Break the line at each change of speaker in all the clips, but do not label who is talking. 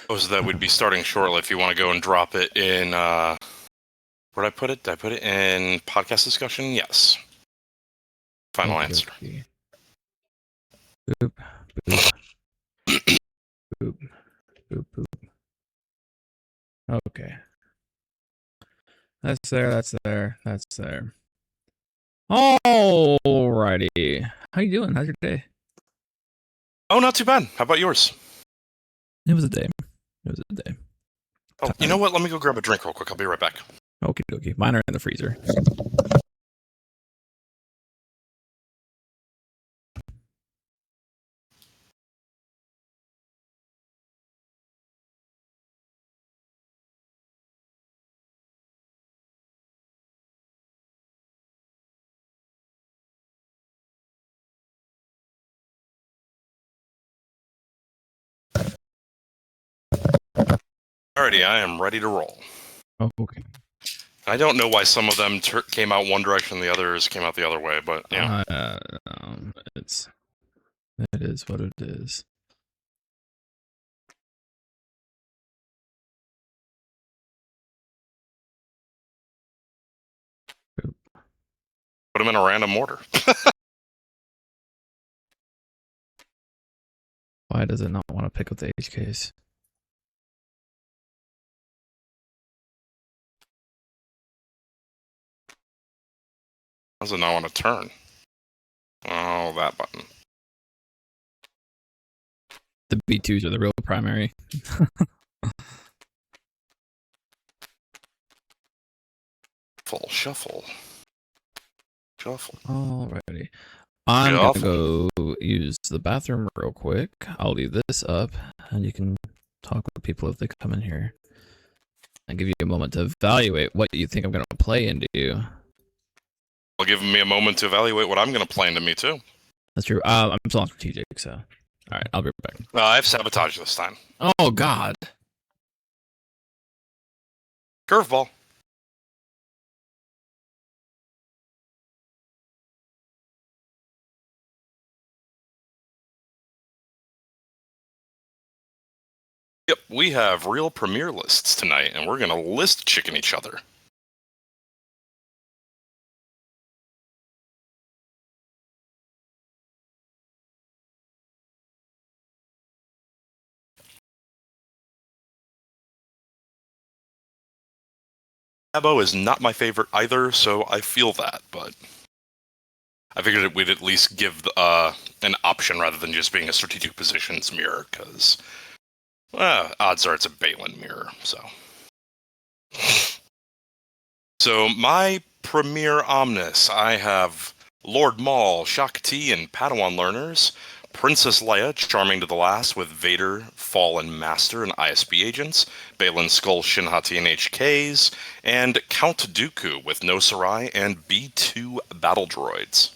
Oh, so that would be starting shortly if you want to go and drop it in, where'd I put it? Did I put it in podcast discussion? Yes. Final answer.
Okay. Boop, boop, boop, boop, boop. Okay. That's there. Alrighty. How you doing? How's your day?
Oh, not too bad. How about yours?
It was a day.
Oh, you know what? Let me go grab a drink real quick. I'll be right back.
Okie dokie. Mine are in the freezer.
Alrighty, I am ready to roll.
Oh, okay.
I don't know why some of them came out one direction, the others came out the other way, but yeah.
It is what it is.
Put them in a random order.
Why does it not want to pick up the HKs?
How does it not want to turn? Oh, that button.
The B2s are the real primary.
Shuffle.
Alrighty. I'm going to go use the bathroom real quick. I'll leave this up, and you can talk with people if they come in here. And give you a moment to evaluate what you think I'm going to play into you.
Well, give me a moment to evaluate what I'm going to play into me, too.
That's true. I'm still on strategic, so... Alright, I'll be right back.
I have sabotage this time.
Oh, God.
Curveball. Yep, we have real premiere lists tonight, and we're going to list chicken each other. Abo is not my favorite either, so I feel that, but I figured we'd at least give an option rather than just being a strategic positions mirror, because odds are it's a Baylan mirror, so. So my Premier Omnis, I have Lord Maul, Shakti, and Padawan learners, Princess Leia, charming to the last, with Vader, Fallen Master, and ISB agents, Baylan, Skull, Shinhati, and HKs, and Count Dooku with No Sarai and B2 battle droids.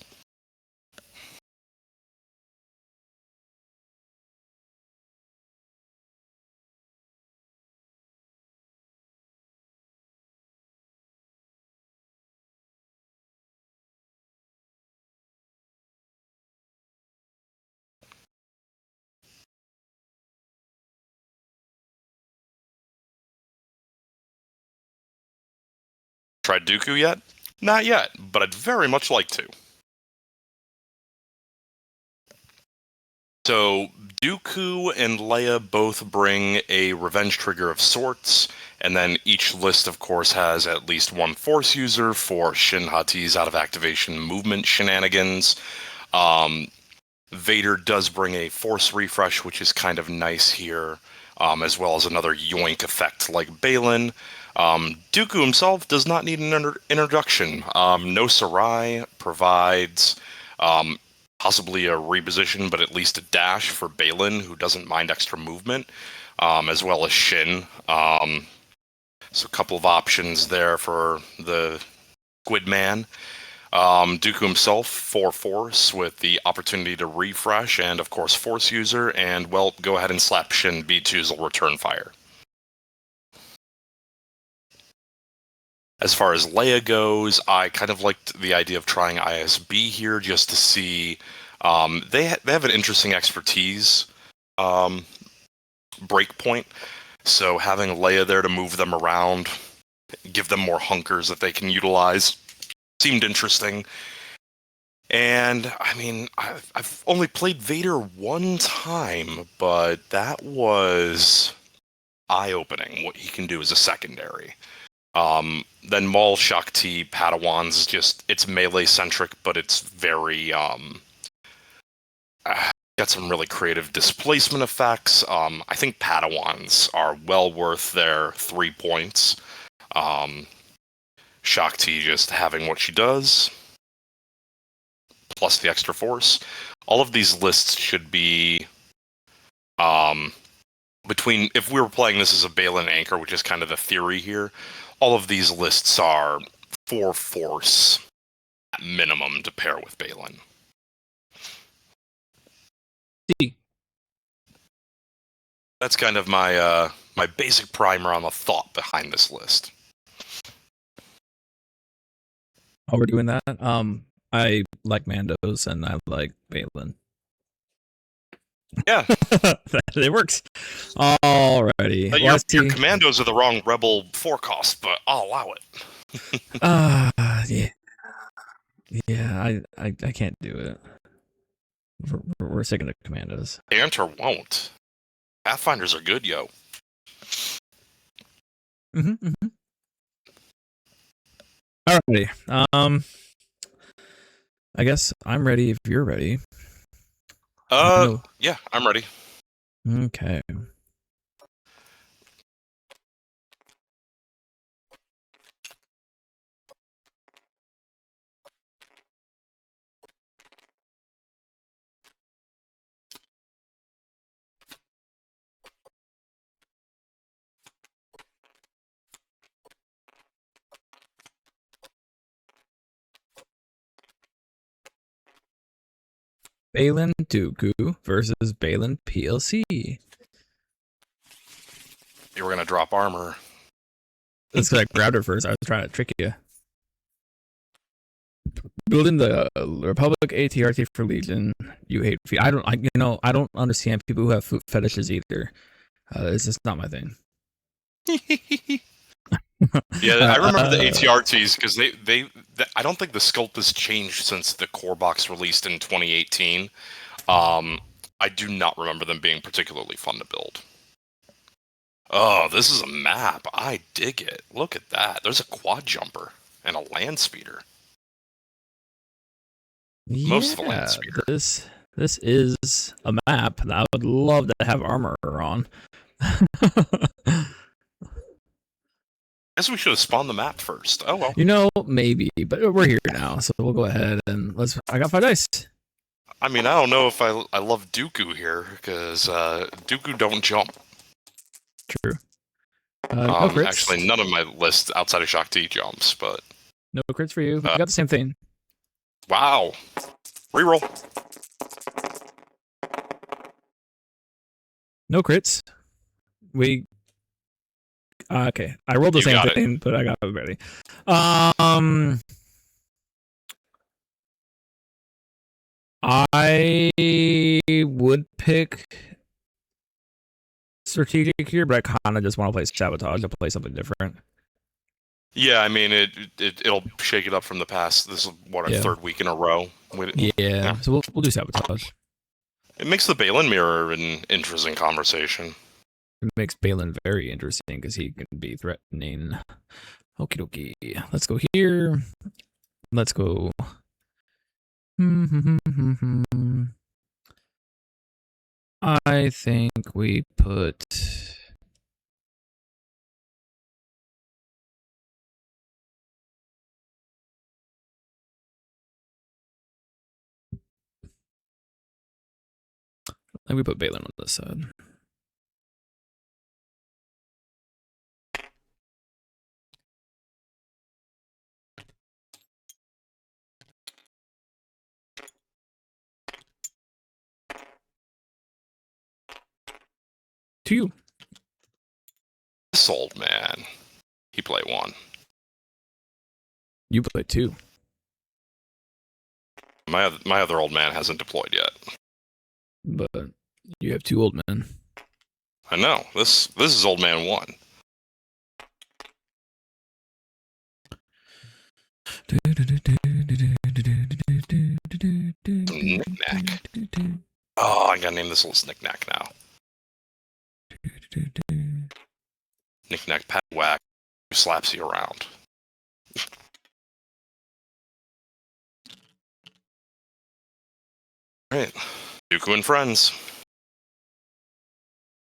Tried Dooku yet? Not yet, but I'd very much like to. So, Dooku and Leia both bring a revenge trigger of sorts, and then each list, of course, has at least one Force user for Shinhati's out-of-activation movement shenanigans. Vader does bring a Force refresh, which is kind of nice here, as well as another yoink effect like Baylan. Dooku himself does not need an introduction. No Sarai provides possibly a reposition, but at least a dash for Baylan, who doesn't mind extra movement, as well as Shin. So a couple of options there for the Squid Man. Dooku himself, 4 Force, with the opportunity to refresh, and of course Force user, and well, go ahead and slap Shin, B2s will return fire. As far as Leia goes, I kind of liked the idea of trying ISB here, just to see, they have an interesting expertise breakpoint. So having Leia there to move them around, give them more hunkers that they can utilize, seemed interesting. And I mean, I've only played Vader one time, but that was eye-opening what he can do as a secondary. Then Maul Shakti Padawans, just it's melee centric, but it's very got some really creative displacement effects. I think Padawans are well worth their 3 points. Shakti just having what she does, plus the extra force. All of these lists should be between, if we were playing this as a Baylan anchor, which is kind of the theory here, all of these lists are 4 force at minimum to pair with Baylan. That's kind of my my basic primer on the thought behind this list.
Oh, we're doing that. I like Mandos and I like Baylan.
Yeah,
it works. Alrighty.
Your commandos are the wrong rebel forecast, but I'll allow it.
Yeah. Yeah, I can't do it. We're sticking to commandos.
Banter won't. Pathfinders are good, yo.
Alrighty. I guess I'm ready if you're ready.
Yeah, I'm ready.
Okay. Baylan Dooku versus Baylan PLC.
You were gonna drop armor.
That's because I grabbed her first. I was trying to trick you. Building the Republic ATRT for Legion. You hate feet. I don't understand people who have food fetishes either. It's just not my thing.
Yeah, I remember the ATRTs because they I don't think the sculpt has changed since the core box released in 2018. I do not remember them being particularly fun to build. Oh, this is a map. I dig it. Look at that. There's a quad jumper and a land speeder. Most of the land speeder.
This is a map that I would love to have armor on.
Guess we should have spawned the map first. Oh well.
You know, maybe, but we're here now, so we'll go ahead and let's. I got 5 dice.
I mean, I don't know if I love Dooku here because Dooku don't jump.
True. No crits.
Actually, none of my lists outside of Shakti jumps, but
no crits for you. We got the same thing.
Wow. Reroll.
No crits. We. Okay, I rolled the same thing, but I got it ready. I would pick strategic here, but I kind of just want to play sabotage. I'll play something different.
Yeah, I mean it'll shake it up from the past. This is what our 3rd week in a row.
Yeah, so we'll do sabotage.
It makes the Baylan mirror an interesting conversation.
It makes Baylan very interesting because he can be threatening. Okie dokie. Let's go here. Let's go. I think we put. I think we put Baylan on this side. To you.
This old man. He played 1.
You play 2.
My other old man hasn't deployed yet.
But you have 2 old men.
I know. This is Old Man 1. Knick-knack. Oh, I gotta name this little Knick-knack now. Knick-knack, pat-whack, who slaps you around. Alright. Dooku and friends.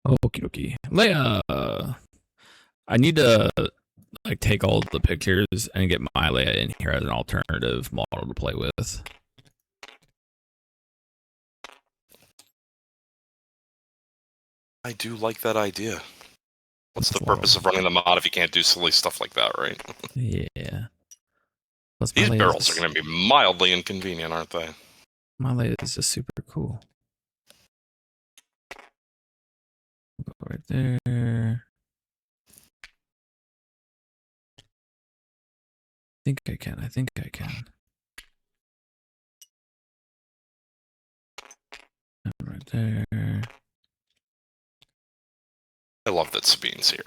Okie dokie. Leia! I need to like take all the pictures and get my Leia in here as an alternative model to play with.
I do like that idea. What's the purpose of running the mod if you can't do silly stuff like that, right?
Yeah. Plus
These barrels are going to be mildly inconvenient, aren't they?
My Leia is just super cool. Go right there. I think I can. Right there.
I love that Sabine's here.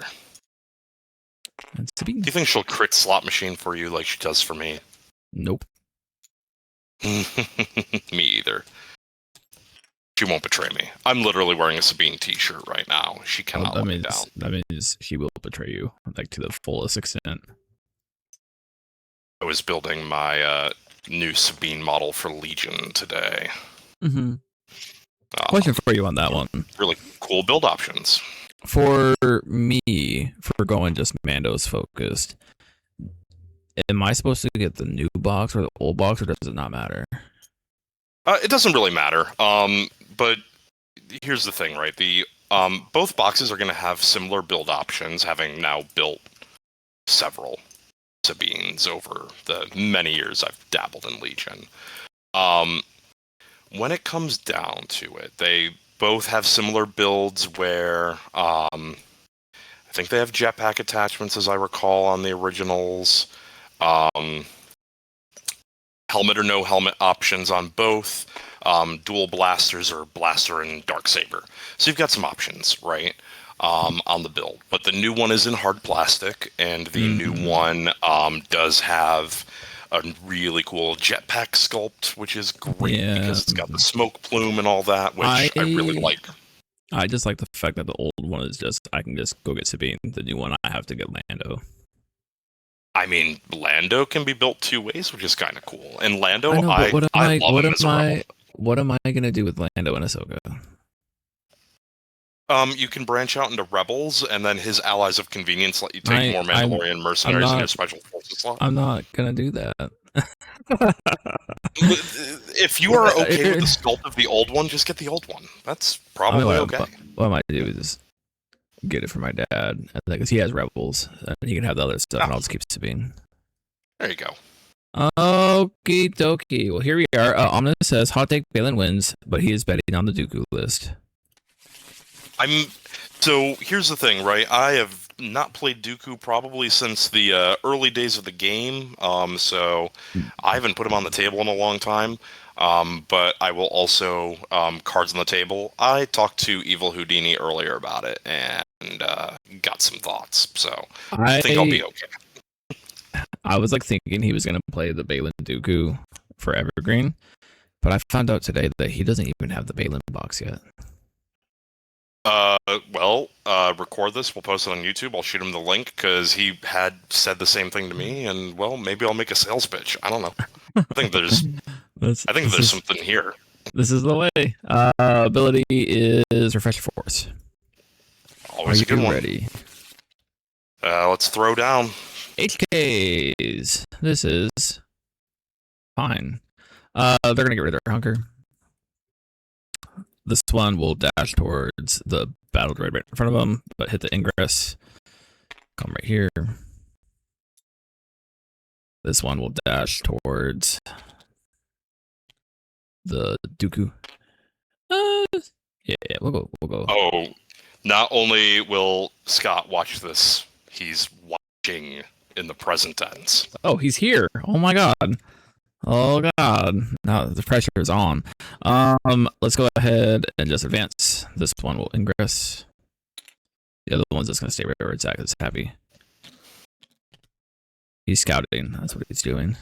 And Sabine.
Do you think she'll crit slot machine for you like she does for me?
Nope.
Me either. She won't betray me. I'm literally wearing a Sabine t-shirt right now. She cannot let me down.
That means she will betray you, like to the fullest extent.
I was building my new Sabine model for Legion today.
Mm-hmm. Question for you on that one.
Really cool build options.
For me, for going just Mando's focused, am I supposed to get the new box or the old box, or does it not matter?
It doesn't really matter. But here's the thing, right? The both boxes are going to have similar build options, having now built several Sabines over the many years I've dabbled in Legion. When it comes down to it, they both have similar builds where I think they have jetpack attachments, as I recall, on the originals. Helmet or no helmet options on both. Dual blasters or blaster and Darksaber. So you've got some options, right, on the build. But the new one is in hard plastic, and the new one does have a really cool jetpack sculpt, which is great because it's got the smoke plume and all that, which I really like.
I just like the fact that the old one is just, I can just go get Sabine. The new one, I have to get Lando.
I mean, Lando can be built two ways, which is kind of cool. And Lando,
I love him as a rebel. What am I going to do with Lando and Ahsoka?
You can branch out into Rebels, and then his allies of convenience let you take more Mandalorian mercenaries in your special forces slot.
I'm not going to do that.
If you are okay with the sculpt of the old one, just get the old one. That's probably okay.
What I might do is get it for my dad, because he has Rebels, and he can have the other stuff, and I'll just keep Sabine.
There you go.
Okie dokie. Well, here we are. Omnis says, hot take, Baylan wins, but he is betting on the Dooku list.
So here's the thing, right? I have not played Dooku probably since the early days of the game, so I haven't put him on the table in a long time. But I will also, cards on the table. I talked to Evil Houdini earlier about it and got some thoughts, so I think I'll be okay.
I was like thinking he was going to play the Baylan Dooku for Evergreen, but I found out today that he doesn't even have the Baylan box yet.
Record this. We'll post it on YouTube. I'll shoot him the link because he had said the same thing to me, and well, maybe I'll make a sales pitch. I don't know. I think there's something here.
This is the way. Ability is Refresh Force.
Always a good one.
Ready?
Let's throw down.
HKs. This is fine. They're gonna get rid of their hunker. This one will dash towards the battle droid right in front of them, but hit the ingress. Come right here. This one will dash towards the Dooku. Yeah, we'll go.
Oh, not only will Scott watch this, he's watching in the present tense.
Oh, he's here. Oh my god. Oh god. Now the pressure is on. Let's go ahead and just advance. This one will ingress. The other one's just gonna stay right where it's at because it's happy. He's scouting. That's what he's doing.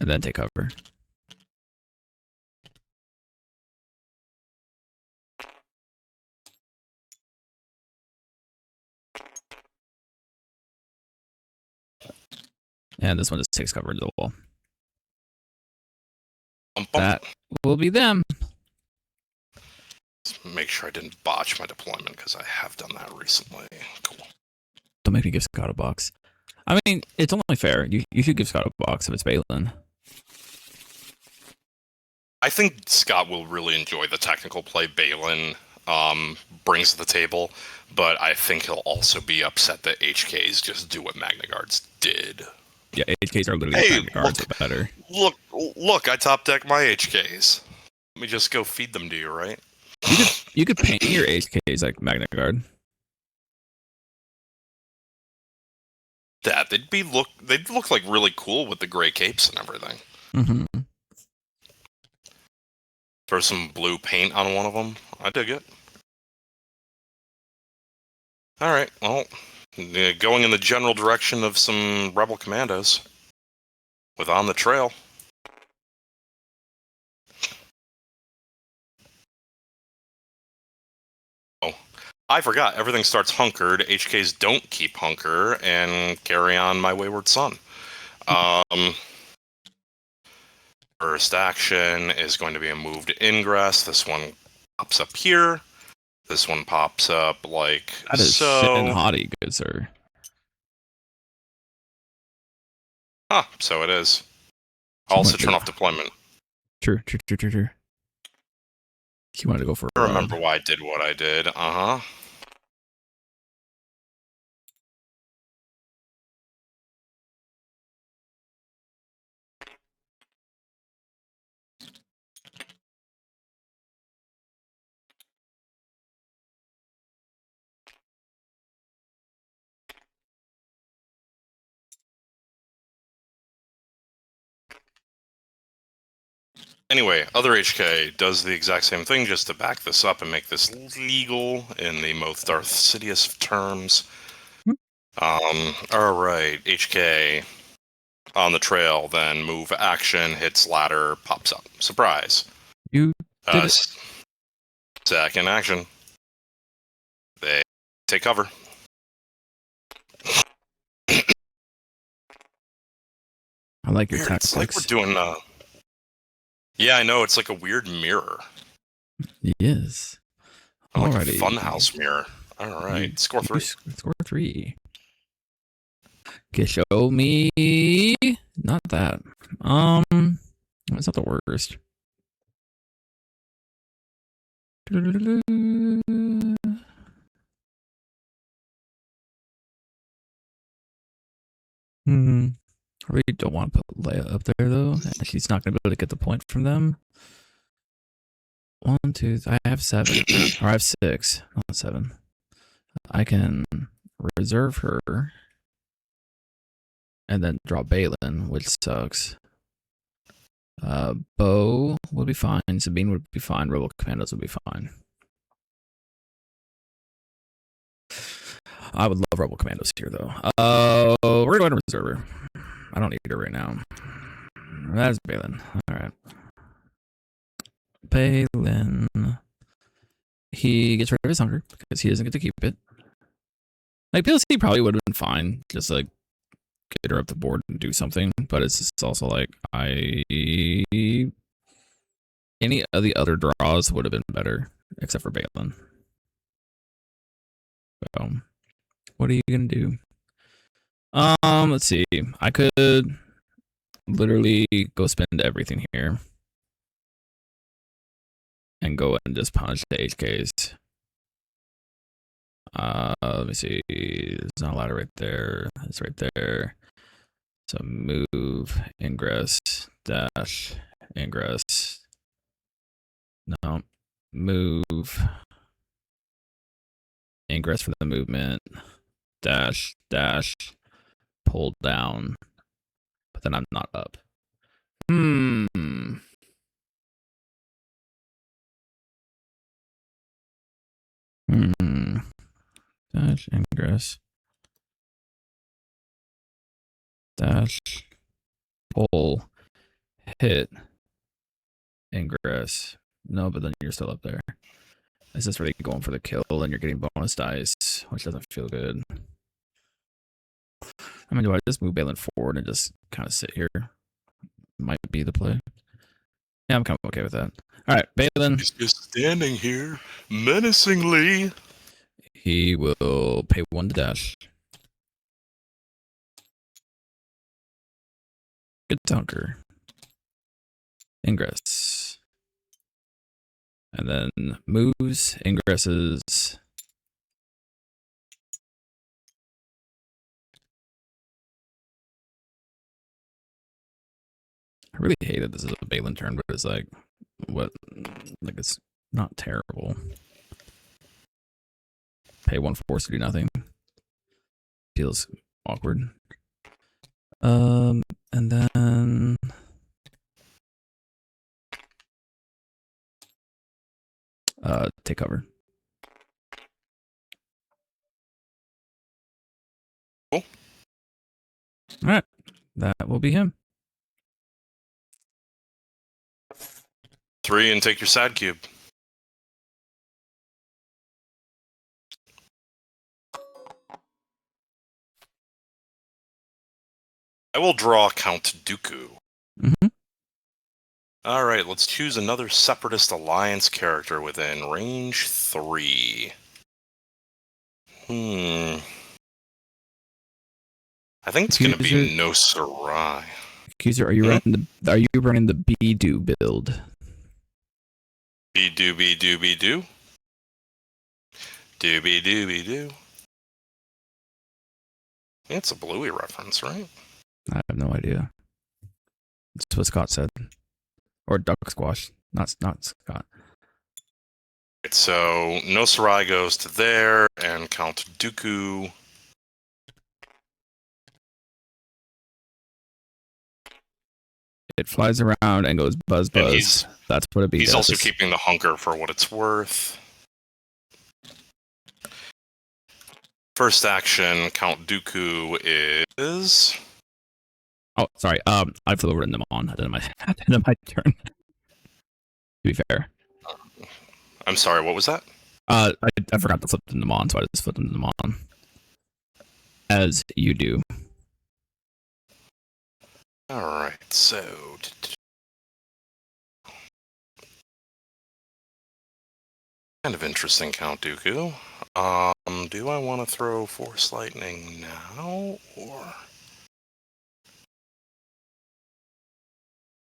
And then take cover. And this one just takes cover to the wall. That will be them.
Make sure I didn't botch my deployment because I have done that recently. Cool.
Don't make me give Scott a box. I mean, it's only fair. You should give Scott a box if it's Baylan.
I think Scott will really enjoy the technical play Baylan brings to the table, but I think he'll also be upset that HKs just do what Magna Guards did.
Yeah, HKs are literally Magna Guards, but better.
Look! I top deck my HKs. Let me just go feed them to you, right?
You could paint your HKs like Magna Guard.
They'd look like really cool with the gray capes and everything.
Mm-hmm.
Throw some blue paint on one of them. I dig it. All right, well, going in the general direction of some rebel commandos with on the trail. Oh, I forgot. Everything starts hunkered. HKs don't keep hunker and carry on my wayward son. First action is going to be a moved ingress. This one pops up here. This one pops up like
that is
so.
Shin Hottie, good sir.
Huh, so it is. I'll also turn off deployment.
True. He wanted to go for
I remember why I did what I did. Uh-huh. Anyway, other HK does the exact same thing just to back this up and make this legal in the most Darth Sidious of terms. Alright, HK on the trail, then move action, hits ladder, pops up. Surprise.
You did it.
Second action. They take cover.
I like your tactics.
It's like we're doing yeah, I know, it's like a weird mirror.
Yes.
Like a funhouse mirror. Alright, score 3.
Score 3. Okay, show me not that. It's not the worst. I really don't want to put Leia up there though. She's not gonna be able to get the point from them. 1, 2, I have 7. Or I have 6, not 7. I can reserve her and then draw Baylan, which sucks. Bo would be fine. Sabine would be fine. Rebel Commandos would be fine. I would love Rebel Commandos here, though. We're going to reserve her. I don't need her right now. That's Baylan. All right. Baylan. He gets rid of his hunger because he doesn't get to keep it. Like, PLC probably would have been fine. Just, like, get her up the board and do something. But it's just also, like, any of the other draws would have been better, except for Baylan. So, what are you going to do? Let's see. I could literally go spend everything here and go and just punish the HKs. Let me see. There's not a ladder right there. It's right there. So move, ingress, dash, ingress. No, move, ingress for the movement, dash, dash, pull down. But then I'm not up. Hmm. Hmm. Dash ingress. Dash pull hit ingress. No, but then you're still up there. Is this really going for the kill and you're getting bonus dice, which doesn't feel good. I mean, do I just move Baylan forward and just kind of sit here? Might be the play. Yeah, I'm kind of okay with that. All right, Baylan.
He's just standing here menacingly.
He will pay 1 to dash. Good dunker. Ingress. And then moves, ingresses. I really hate that this is a Baylan turn, but it's like, what? Like, it's not terrible. Pay 1 force to do nothing. Feels awkward. And then take cover.
Cool.
All right, that will be him.
3 and take your sad cube. I will draw Count Dooku.
Mm-hmm.
All right, let's choose another Separatist Alliance character within range 3. I think it's going to be No Sarai.
Accuser, are you running the Be-Do build?
Be-do, be-do, be-do. Do-be-do, be-do. It's a Bluey reference, right?
I have no idea. That's what Scott said. Or Duck Squash. Not Scott.
Right, so No Sarai goes to there, and Count Dooku.
It flies around and goes buzz buzz. That's what it be.
He's also keeping the hunker for what it's worth. First action, Count Dooku is.
Oh, sorry. I flew over to Namon at the end of my turn. To be fair.
I'm sorry, what was that?
I forgot to flip them to Namon, so I just flipped them to Namon. As you do.
Alright, so. Kind of interesting, Count Dooku. Do I want to throw Force Lightning now, or...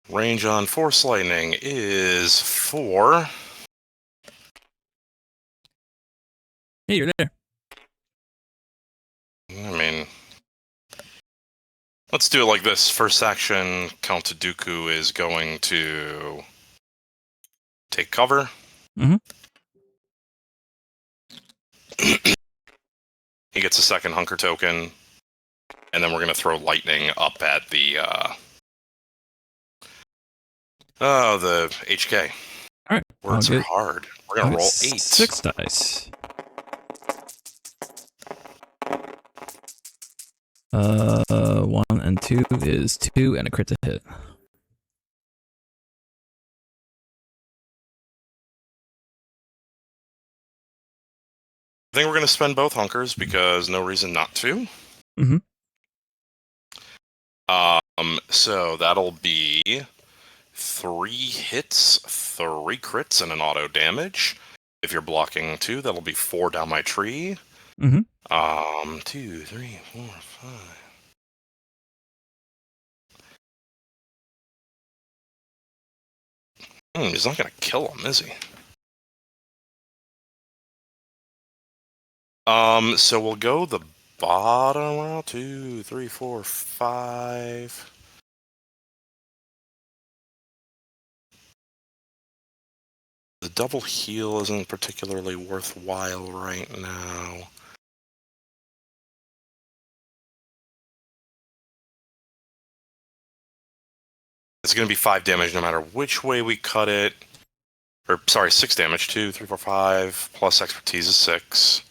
Range on Force Lightning is 4.
Hey, you're there.
I mean... Let's do it like this. First action, Count Dooku is going to... take cover.
Mm-hmm.
He gets a second hunker token, and then we're going to throw lightning up at the HK.
All right.
Words are hard. We're going to roll 8.
6 dice. 1 and 2 is 2 and a crit to hit.
I think we're going to spend both hunkers because no reason not to.
Mm-hmm.
So that'll be 3 hits, 3 crits, and an auto damage. If you're blocking 2, that'll be 4 down my tree.
Mm-hmm.
2, 3, 4, 5. He's not going to kill him, is he? So we'll go the bottom row. 2, 3, 4, 5. The double heal isn't particularly worthwhile right now. It's going to be 5 damage no matter which way we cut it. Or, sorry, 6 damage. 2, 3, 4, 5. Plus expertise is 6.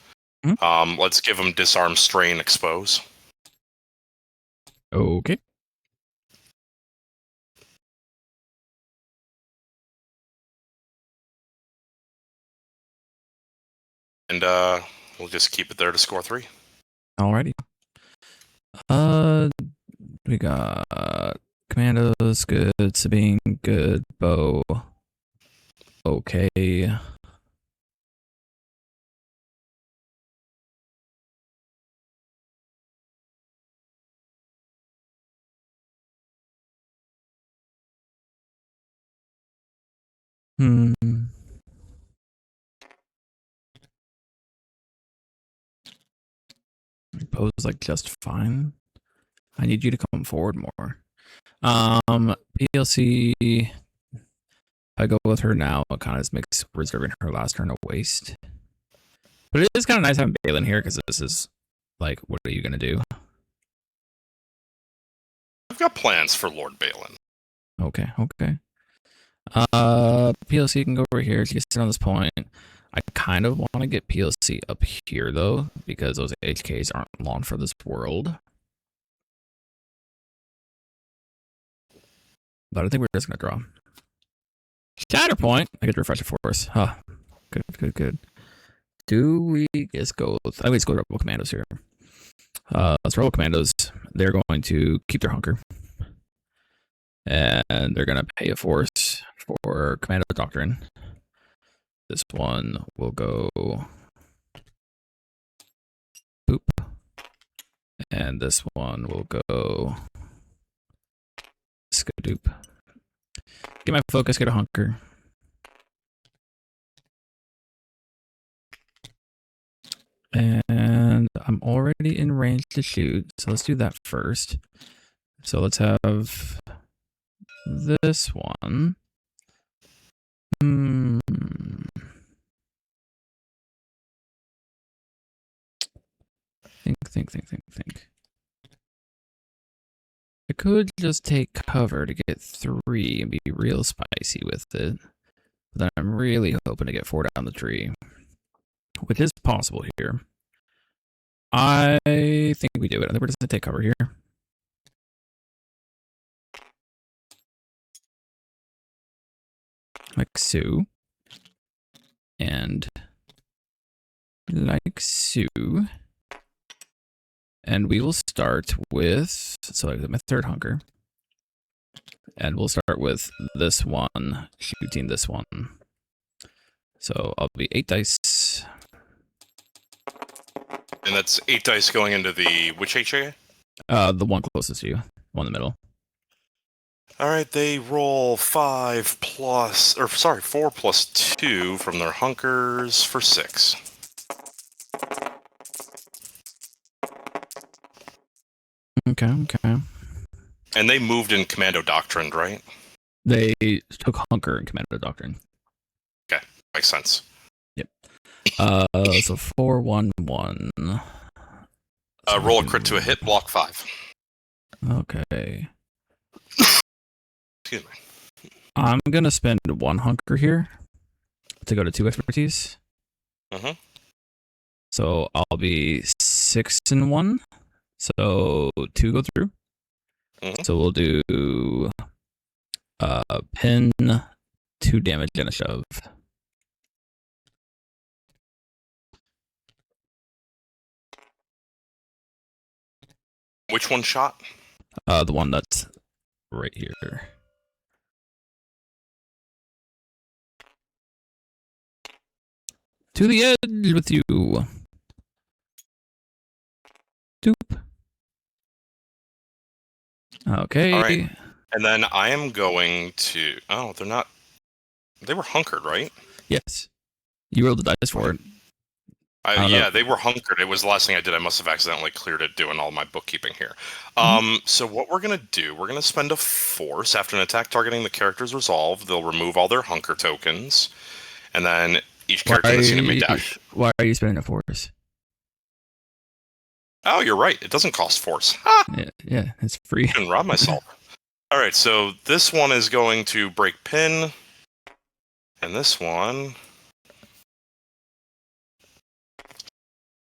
Let's give him disarm, strain, expose.
Okay.
And we'll just keep it there to score 3.
Alrighty. We got Commandos, good. Sabine, good. Bow, okay. Pose like just fine. I need you to come forward more. PLC. I go with her now. It kind of makes reserving her last turn a waste. But it is kind of nice having Baylan here because this is like, what are you gonna do?
I've got plans for Lord Baylan.
Okay. PLC can go over here. She can sit on this point. I kind of want to get PLC up here though, because those HKs aren't long for this world. But I think we're just gonna draw. Shatterpoint. I get to refresh it for us. Huh. Good. Do we just go with... I always go Rebel Commandos here. Let's Rebel Commandos. They're going to keep their hunker. And they're going to pay a force for Commando Doctrine. This one will go... boop. And this one will go... skadoop. Get my focus, get a hunker. And I'm already in range to shoot, so let's do that first. So let's have this one. Think. I could just take cover to get 3 and be real spicy with it. But then I'm really hoping to get 4 down the tree, which is possible here. I think we do it. I think we're just going to take cover here. Like so. And like so. And we will start with, so I get my 3rd hunker. And we'll start with this one, shooting this one. So I'll be 8 dice.
And that's 8 dice going into the which HA?
The one closest to you, one in the middle.
All right, they roll 4 plus 2 from their hunkers for 6.
Okay.
And they moved in Commando Doctrine, right?
They took hunker in Commando Doctrine.
Okay, makes sense.
Yep. So 4, 1, 1.
Roll a crit to a hit, block 5.
Okay.
Excuse me.
I'm gonna spend 1 hunker here to go to 2 expertise. So I'll be 6 and 1. So 2 go through. So we'll do pin, 2 damage, and a shove.
Which one shot?
The one that's right here. To the edge with you. Doop. Okay.
All right. And then I am going to... Oh, they're not... They were hunkered, right?
Yes. You rolled the dice for it.
Yeah, they were hunkered. It was the last thing I did. I must have accidentally cleared it doing all my bookkeeping here. So what we're going to do, we're going to spend a force. After an attack targeting the character's resolve, they'll remove all their hunker tokens. And then each character in the scene may dash.
Why are you spending a force?
Oh, you're right. It doesn't cost force.
Yeah, it's free.
I can rob myself. All right, so this one is going to break pin, and this one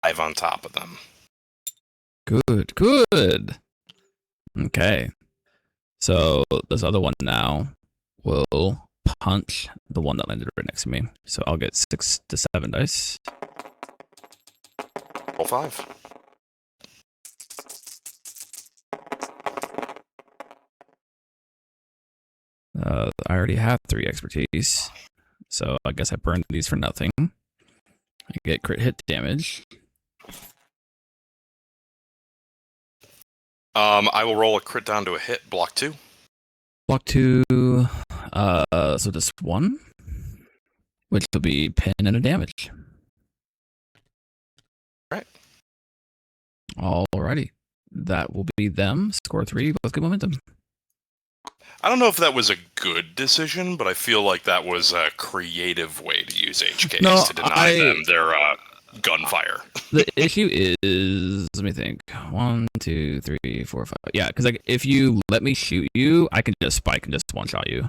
dive on top of them.
Good, good. Okay. So this other one now will punch the one that landed right next to me. So I'll get 6 to 7 dice.
Roll 5.
I already have 3 expertise. So I guess I burned these for nothing. I get crit hit damage.
I will roll a crit down to a hit, block 2.
Block 2. So just 1, which will be pin and a damage.
Right.
Alrighty. That will be them. Score 3, both good momentum.
I don't know if that was a good decision, but I feel like that was a creative way to use HKs to deny them their gunfire.
The issue is, let me think. 1, 2, 3, 4, 5. Yeah, because like if you let me shoot you, I can just spike and just one shot you.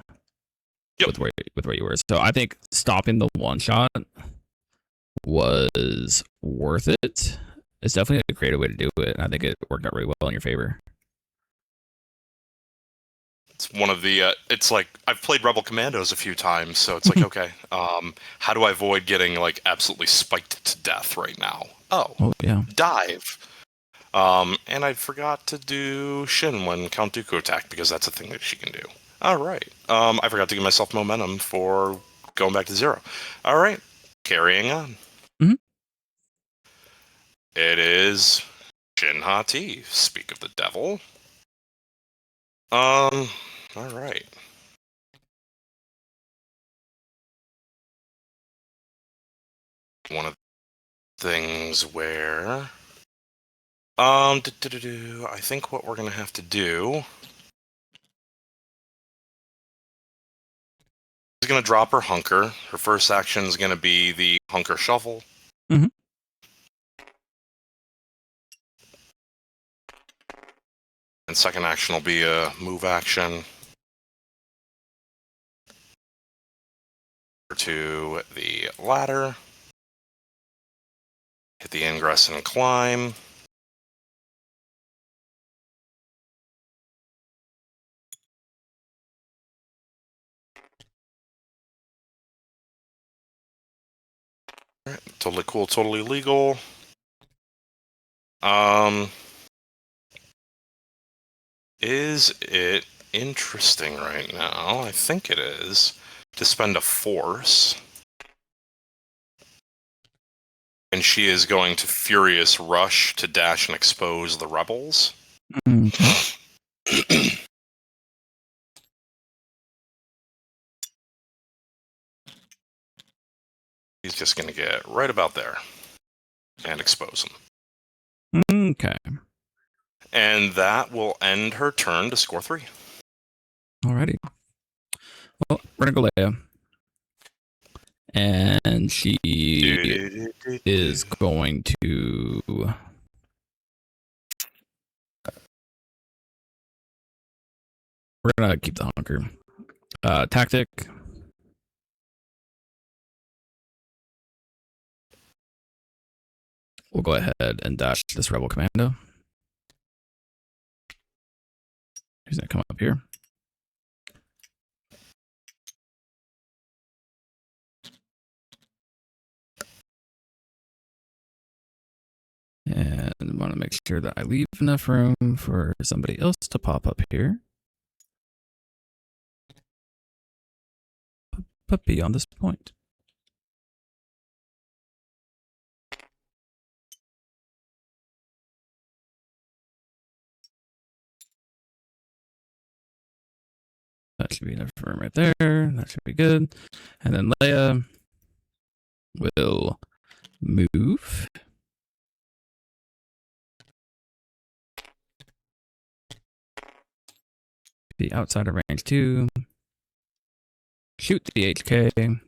Yep.
With where you were. So I think stopping the one shot was worth it. It's definitely a creative way to do it. And I think it worked out really well in your favor.
It's one of the, it's like, I've played Rebel Commandos a few times, so it's like, okay, how do I avoid getting, like, absolutely spiked to death right now? Oh yeah. Dive. And I forgot to do Shin when Count Dooku attacked, because that's a thing that she can do. Alright. I forgot to give myself momentum for going back to 0. Alright. Carrying on.
Mm-hmm.
It is Shin Hati. Speak of the devil. All right. One of the things where, I think what we're gonna have to do is gonna drop her hunker. Her first action is gonna be the hunker shuffle.
Mm-hmm.
And second action will be a move action to the ladder. Hit the ingress and climb. All right, totally cool, totally legal. Is it interesting right now? I think it is. To spend a force. And she is going to Furious Rush to dash and expose the rebels.
Okay.
He's just going to get right about there and expose him.
Okay.
And that will end her turn to score 3.
Alrighty. Well, we're going to go Leia. And she is going to... We're going to keep the hunker. Tactic. We'll go ahead and dash this rebel commando. He's going to come up here. And I want to make sure that I leave enough room for somebody else to pop up here. But beyond this point. That should be enough room right there. That should be good. And then Leia will move. Be outside of range 2. Shoot the HK.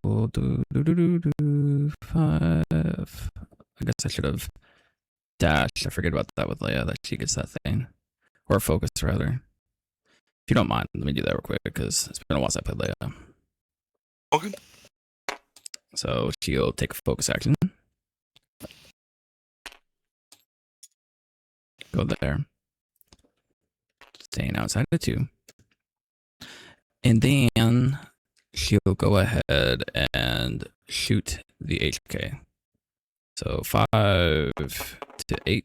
We'll do 5. I guess I should have dashed. I forget about that with Leia, that she gets that thing. or focus rather. If you don't mind, let me do that real quick because it's been a while since I played Leia.
Okay.
So she'll take a focus action. Go there. Staying outside of 2. And then she'll go ahead and shoot the HK. So 5 to 8.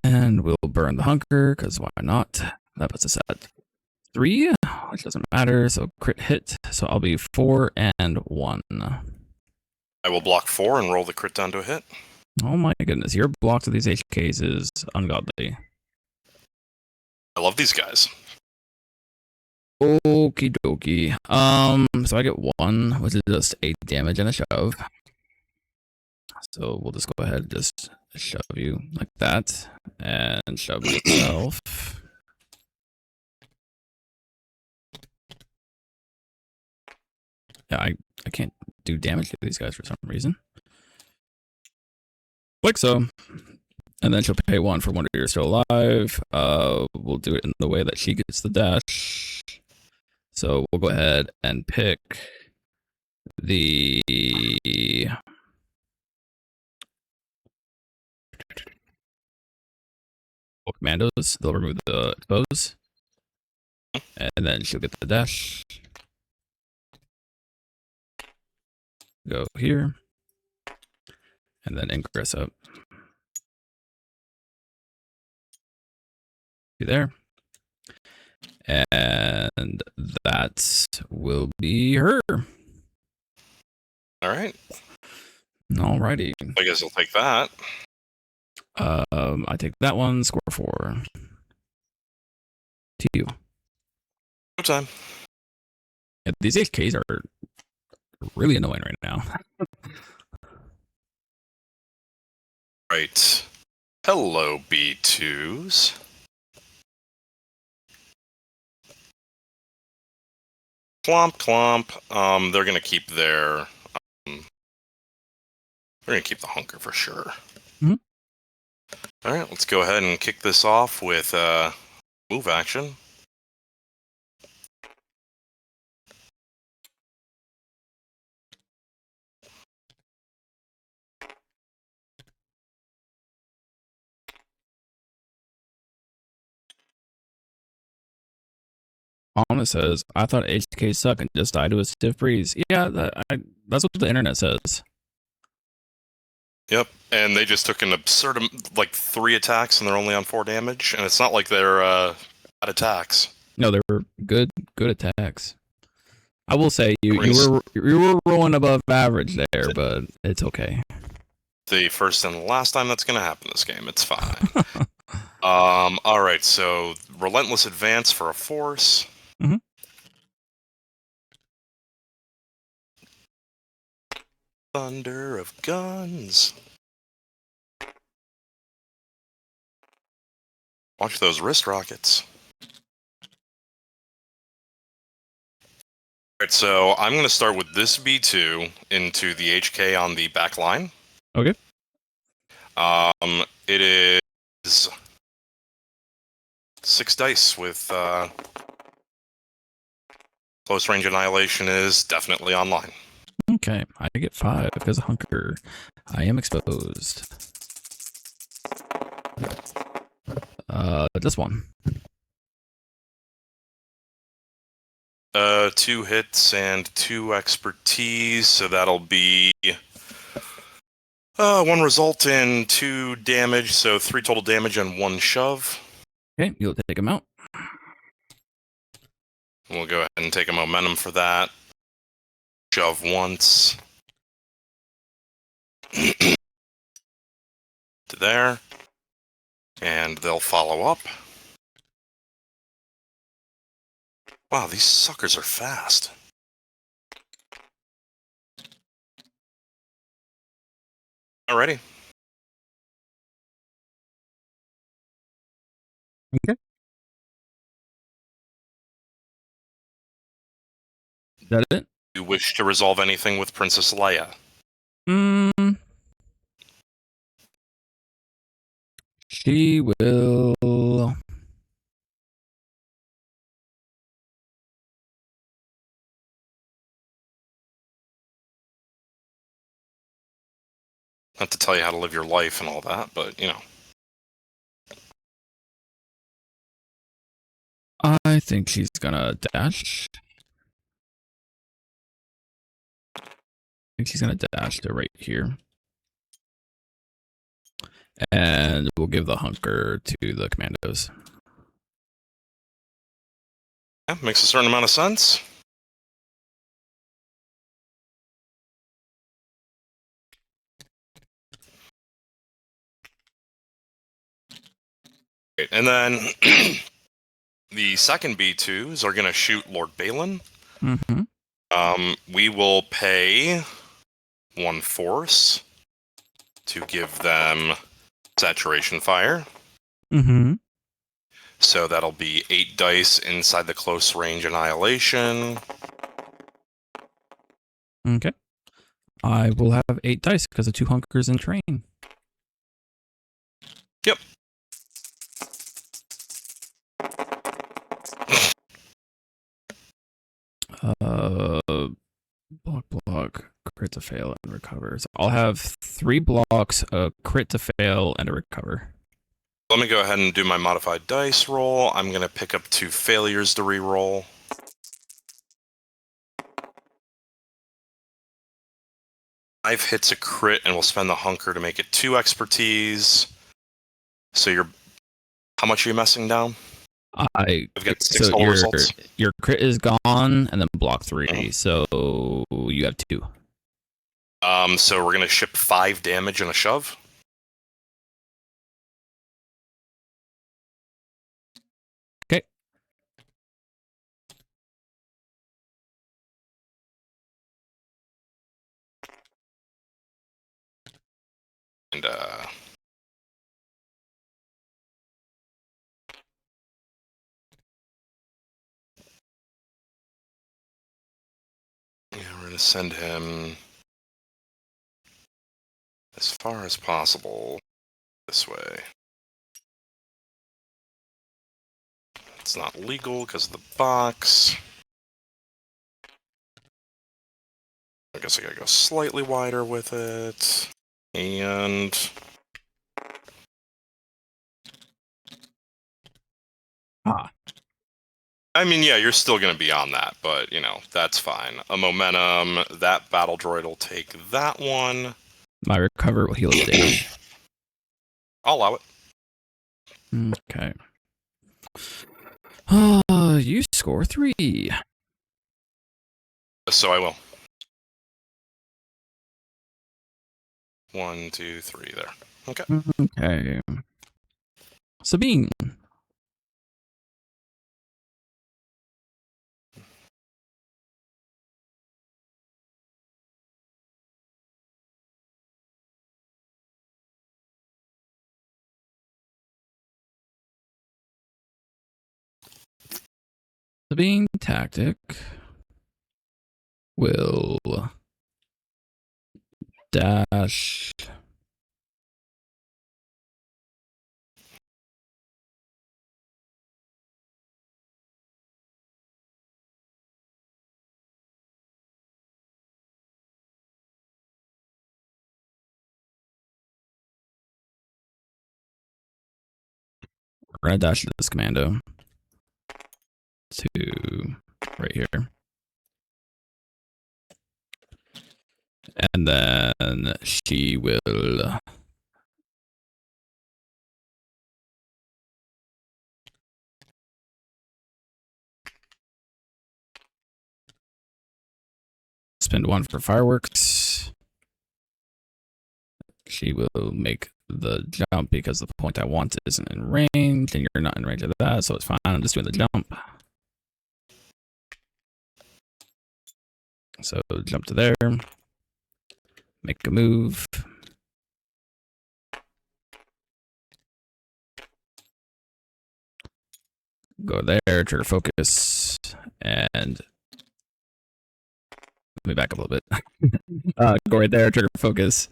And we'll burn the hunker, because why not? That puts us at 3, which doesn't matter. So crit hit. So I'll be 4 and 1.
I will block 4 and roll the crit down to a hit.
Oh my goodness, your block to these HKs is ungodly.
I love these guys.
Okie dokie. So I get 1, which is just 8 damage and a shove. So we'll just go ahead and just shove you like that. And shove myself. Yeah, I can't do damage to these guys for some reason. Like so. And then she'll pay 1 for one of you still alive. We'll do it in the way that she gets the dash. So we'll go ahead and pick the commandos. They'll remove the expose. And then she'll get the dash. Go here. And then ingress up. Be there. And that will be her.
Alright.
Alrighty.
I guess I'll take that.
I take that one, score 4. To you.
No time.
Yeah, these HKs are really annoying right now.
Right. Hello, B2s. Clomp, clomp. They're gonna keep their... they're gonna keep the hunker for sure.
Mm-hmm.
Alright, let's go ahead and kick this off with move action.
Honest says, I thought HK suck and just died to a stiff breeze. Yeah, that's what the internet says.
Yep, and they just took an absurd, like 3 attacks and they're only on 4 damage, and it's not like they're bad attacks.
No, they were good attacks. I will say you were rolling above average there, but it's okay.
The first and last time that's going to happen this game. It's fine. All right, so relentless advance for a force.
Mm-hmm.
Thunder of guns. Watch those wrist rockets. All right, so I'm going to start with this B2 into the HK on the back line.
Okay.
It is 6 dice with close range annihilation is definitely online.
Okay, I get 5 because of hunker. I am exposed. Just 1.
2 hits and 2 expertise, so that'll be 1 result in 2 damage, so 3 total damage and 1 shove.
Okay, you'll take him out.
We'll go ahead and take a momentum for that. Shove once. To there. And they'll follow up. Wow, these suckers are fast. Alrighty.
Okay. Is that it?
Do you wish to resolve anything with Princess Leia?
Hmm. She will.
Not to tell you how to live your life and all that, but, you know.
I think she's gonna dash. I think she's gonna dash to right here. And we'll give the hunker to the commandos.
Yeah, makes a certain amount of sense. Great. And then the second B2s are going to shoot Lord Baylan.
Mm-hmm.
We will pay 1 force to give them saturation fire.
Mm-hmm.
So that'll be 8 dice inside the close range annihilation.
Okay. I will have 8 dice because of 2 hunkers in train.
Yep.
Block, crit to fail, and recover. So I'll have 3 blocks, a crit to fail, and a recover.
Let me go ahead and do my modified dice roll. I'm going to pick up 2 failures to reroll. 5 hits a crit, and we'll spend the hunker to make it 2 expertise. So you're... How much are you messing down? I've got 6
so
total results.
Your crit is gone, and then block 3.
Mhm.
So you have 2.
So we're going to ship 5 damage and a shove.
Okay.
And, yeah, we're going to send him as far as possible this way. It's not legal because of the box. I guess I gotta go slightly wider with it. And... I mean, yeah, you're still going to be on that, but, you know, that's fine. A momentum, that battle droid will take that one.
My recover will heal its damage.
I'll allow it.
Okay. You score 3.
So I will. 1, 2, 3, there. Okay.
Okay. Sabine. Sabine tactic will dash red dash this commando to right here. And then she will spend 1 for fireworks. She will make the jump because the point I want isn't in range, and you're not in range of that, so it's fine. I'm just doing the jump. So jump to there, make a move. Go there, trigger focus, and let me back up a little bit. Go right there, trigger focus.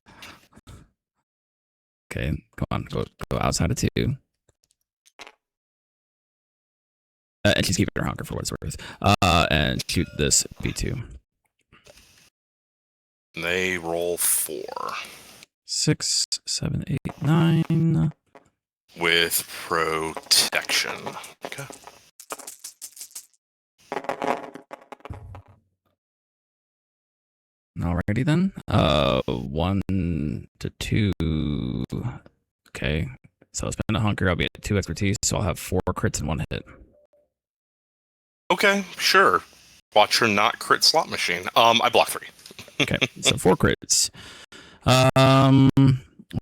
Okay, come on, go outside of 2. And she's keeping her hunker for what it's worth. And shoot this B2.
They roll 4.
6, 7, 8, 9.
With protection. Okay.
Alrighty then. 1 to 2. Okay. So I'll spend a hunker. I'll be at 2 expertise, so I'll have 4 crits in 1 hit.
Okay, sure. Watch her not crit slot machine. I block 3.
Okay, so 4 crits.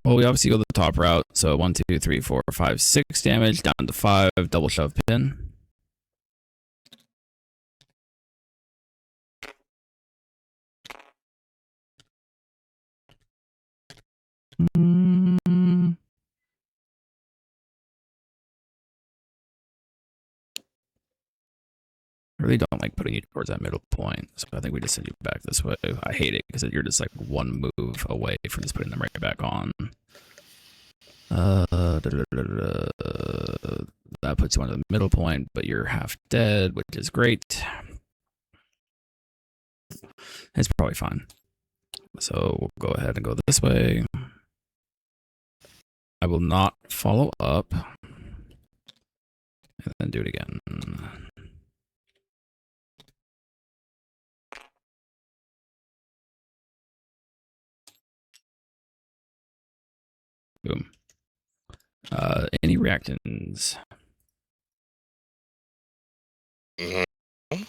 Well, we obviously go the top route. So 1, 2, 3, 4, 5, 6 damage down to 5. Double shove pin. I really don't like putting you towards that middle point, so I think we just send you back this way. I hate it because you're just like 1 move away from just putting them right back on. That puts you on the middle point, but you're half dead, which is great. It's probably fine. So we'll go ahead and go this way. I will not follow up. And then do it again. Boom. Any reactions?
Mm-hmm.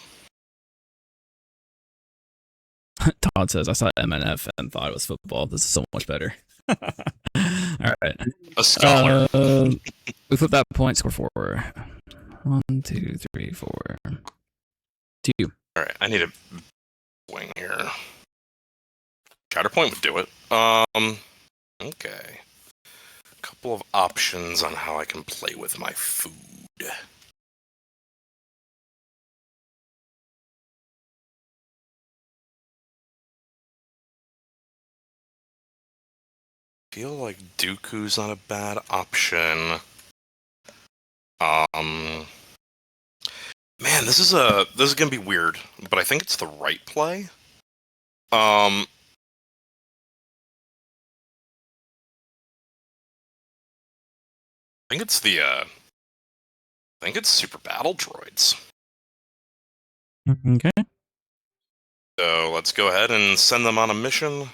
Todd says, I saw MNF and thought it was football. This is so much better. All right.
A scholar.
We flip that point, score 4. 1, 2, 3, 4. 2.
Alright, I need a wing here. Shatterpoint would do it. Okay. A couple of options on how I can play with my food. Feel like Dooku's not a bad option. Man, this is gonna be weird, but I think it's the right play. I think it's I think it's super battle droids.
Okay.
So let's go ahead and send them on a mission.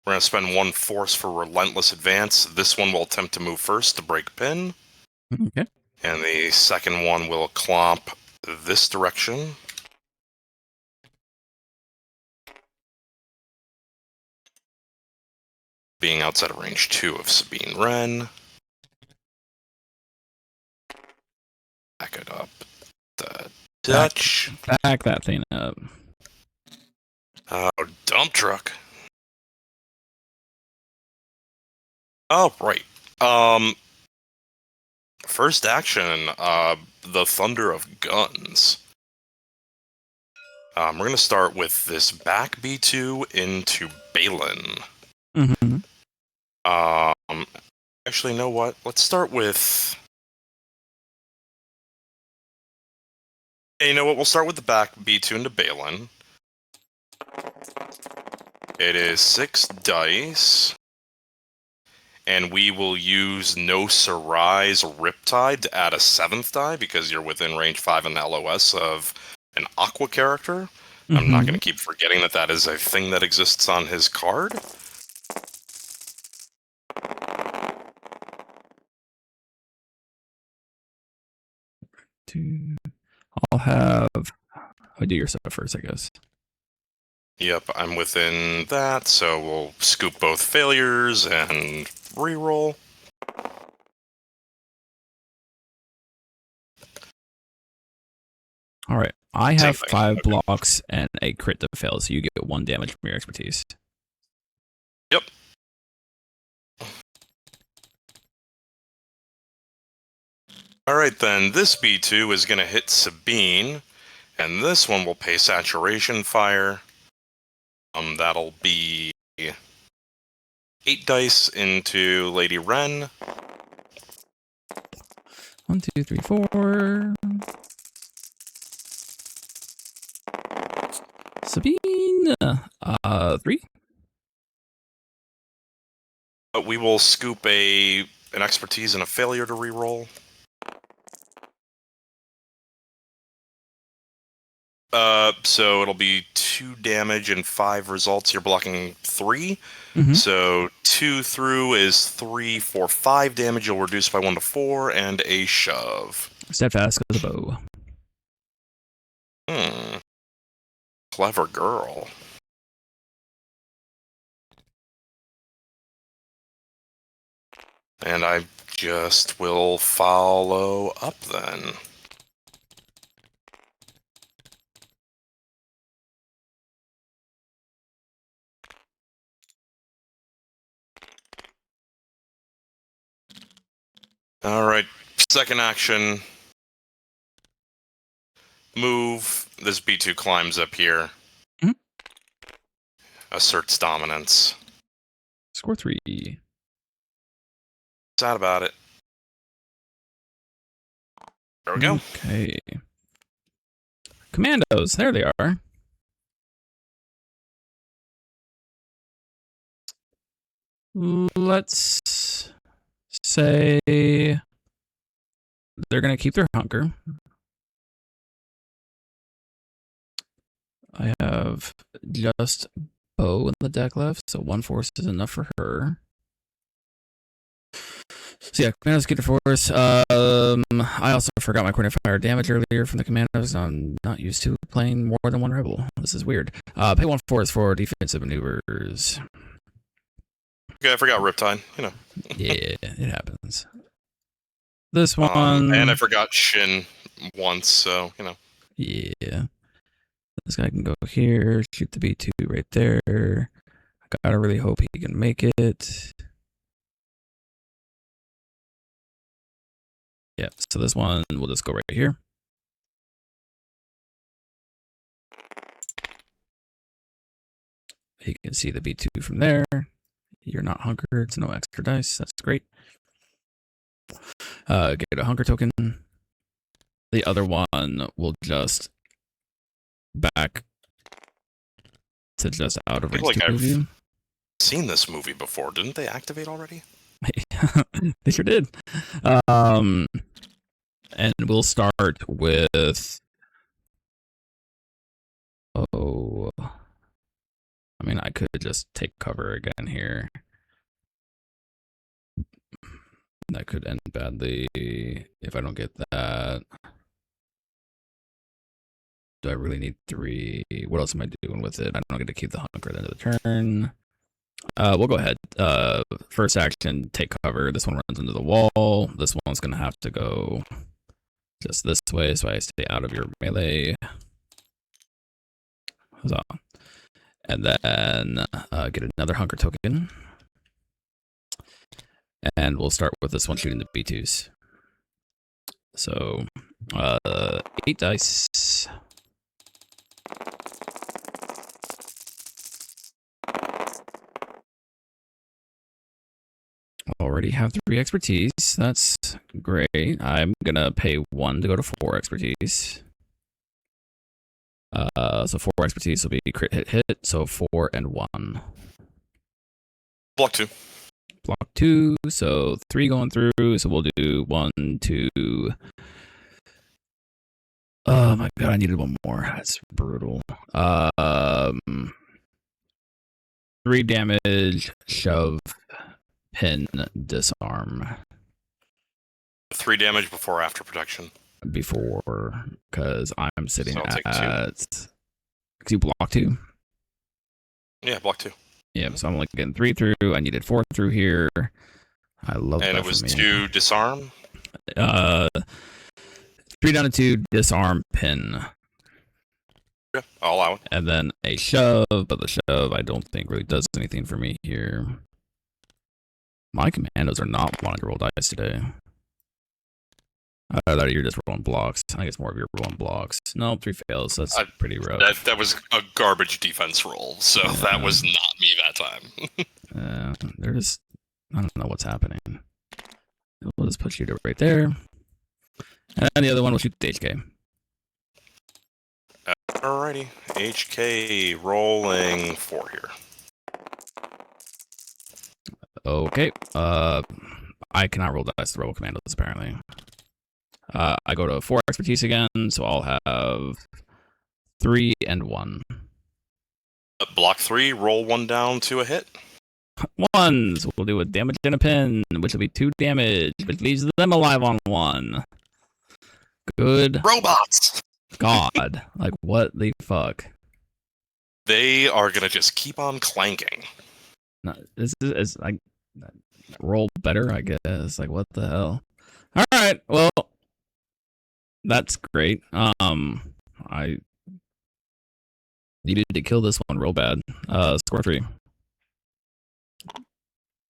We're going to spend 1 force for relentless advance. This one will attempt to move first to break pin.
Okay.
And the second one will clomp this direction. Being outside of range 2 of Sabine Wren. Back it up. The Dutch.
Back that thing up.
Oh, dump truck. Oh, right. First action, the Thunder of Guns. We're going to start with this back B2 into Baylan.
Mm-hmm.
Actually, you know what? Let's start with... Hey, you know what? We'll start with the back B2 into Baylan. It is 6 dice. And we will use No Sarai's Riptide to add a 7th die, because you're within range 5 in the LOS of an Aqua character.
Mm-hmm.
I'm not going to keep forgetting that that is a thing that exists on his card.
I'll have... I'll do your stuff first, I guess.
Yep, I'm within that, so we'll scoop both failures and reroll.
All right. I have 5 blocks and a crit to fail, so you get 1 damage from your expertise.
Yep. Alright then, this B2 is going to hit Sabine, and this one will pay Saturation Fire. That'll be 8 dice into Lady Wren.
1, 2, 3, 4. Sabine, 3.
We will scoop an expertise and a failure to reroll. So it'll be 2 damage and 5 results. You're blocking 3.
Mm-hmm.
So 2 through is 3 for 5 damage. You'll reduce by 1 to 4, and a shove.
Steadfast with a bow.
Clever girl. And I just will follow up then. Alright, second action. Move. This B2 climbs up here.
Mm-hmm.
Asserts dominance.
Score 3.
Sad about it. There we go.
Okay. Commandos, there they are. Let's say they're going to keep their hunger. I have just bow in the deck left, so 1 force is enough for her. So yeah, Commandos keep the force. I also forgot my coordinate fire damage earlier from the Commandos. I'm not used to playing more than 1 rebel. This is weird. Pay 1 force for defensive maneuvers.
Okay, I forgot Riptide.
Yeah, it happens. This one.
And I forgot Shin once, so,
Yeah. This guy can go here, shoot the B2 right there. I gotta really hope he can make it. Yeah, so this one will just go right here. He can see the B2 from there. You're not hunkered, so no extra dice. That's great. Get a hunker token. The other one will just back to just out of range.
Like I've seen this movie before. Didn't they activate already?
They sure did. And we'll start with. Oh, I mean, I could just take cover again here. That could end badly if I don't get that. Do I really need 3? What else am I doing with it? I don't get to keep the hunker at the end of the turn. We'll go ahead. First action, take cover. This one runs into the wall. This one's going to have to go just this way, so I stay out of your melee. Huzzah. And then get another hunker token. And we'll start with this one shooting the B2s. So, 8 dice. Already have 3 expertise. That's great. I'm gonna pay 1 to go to 4 expertise. So 4 expertise will be crit hit. So 4 and 1.
Block 2.
Block 2. So 3 going through. So we'll do 1, 2. Oh my god, I needed 1 more. That's brutal. 3 damage, shove, pin, disarm.
3 damage before after protection.
Before, because I'm sitting
so
at. Because you block 2?
Yeah, block 2.
Yeah, so I'm only getting 3 through. I needed 4 through here. I love that.
And it was 2 disarm?
3 down to 2, disarm, pin.
Yeah, I'll allow it.
And then a shove, but the shove I don't think really does anything for me here. My commandos are not wanting to roll dice today. I thought you were just rolling blocks. I guess more of your rolling blocks. No, 3 fails. That's pretty rough.
That was a garbage defense roll, so that was not me that time.
They're just... I don't know what's happening. We'll just put you to right there. And the other one will shoot the HK.
Alrighty. HK rolling 4 here.
Okay. I cannot roll dice to roll commandos, apparently. I go to 4 expertise again, so I'll have 3 and 1.
Block 3, roll 1 down to a hit.
1s. We'll do a damage and a pin, which will be 2 damage, which leaves them alive on 1. Good.
Robots!
God. Like, what the fuck?
They are gonna just keep on clanking.
No, this is like roll better, I guess. Like, what the hell? All right. Well, that's great. I needed to kill this one real bad. Score 3.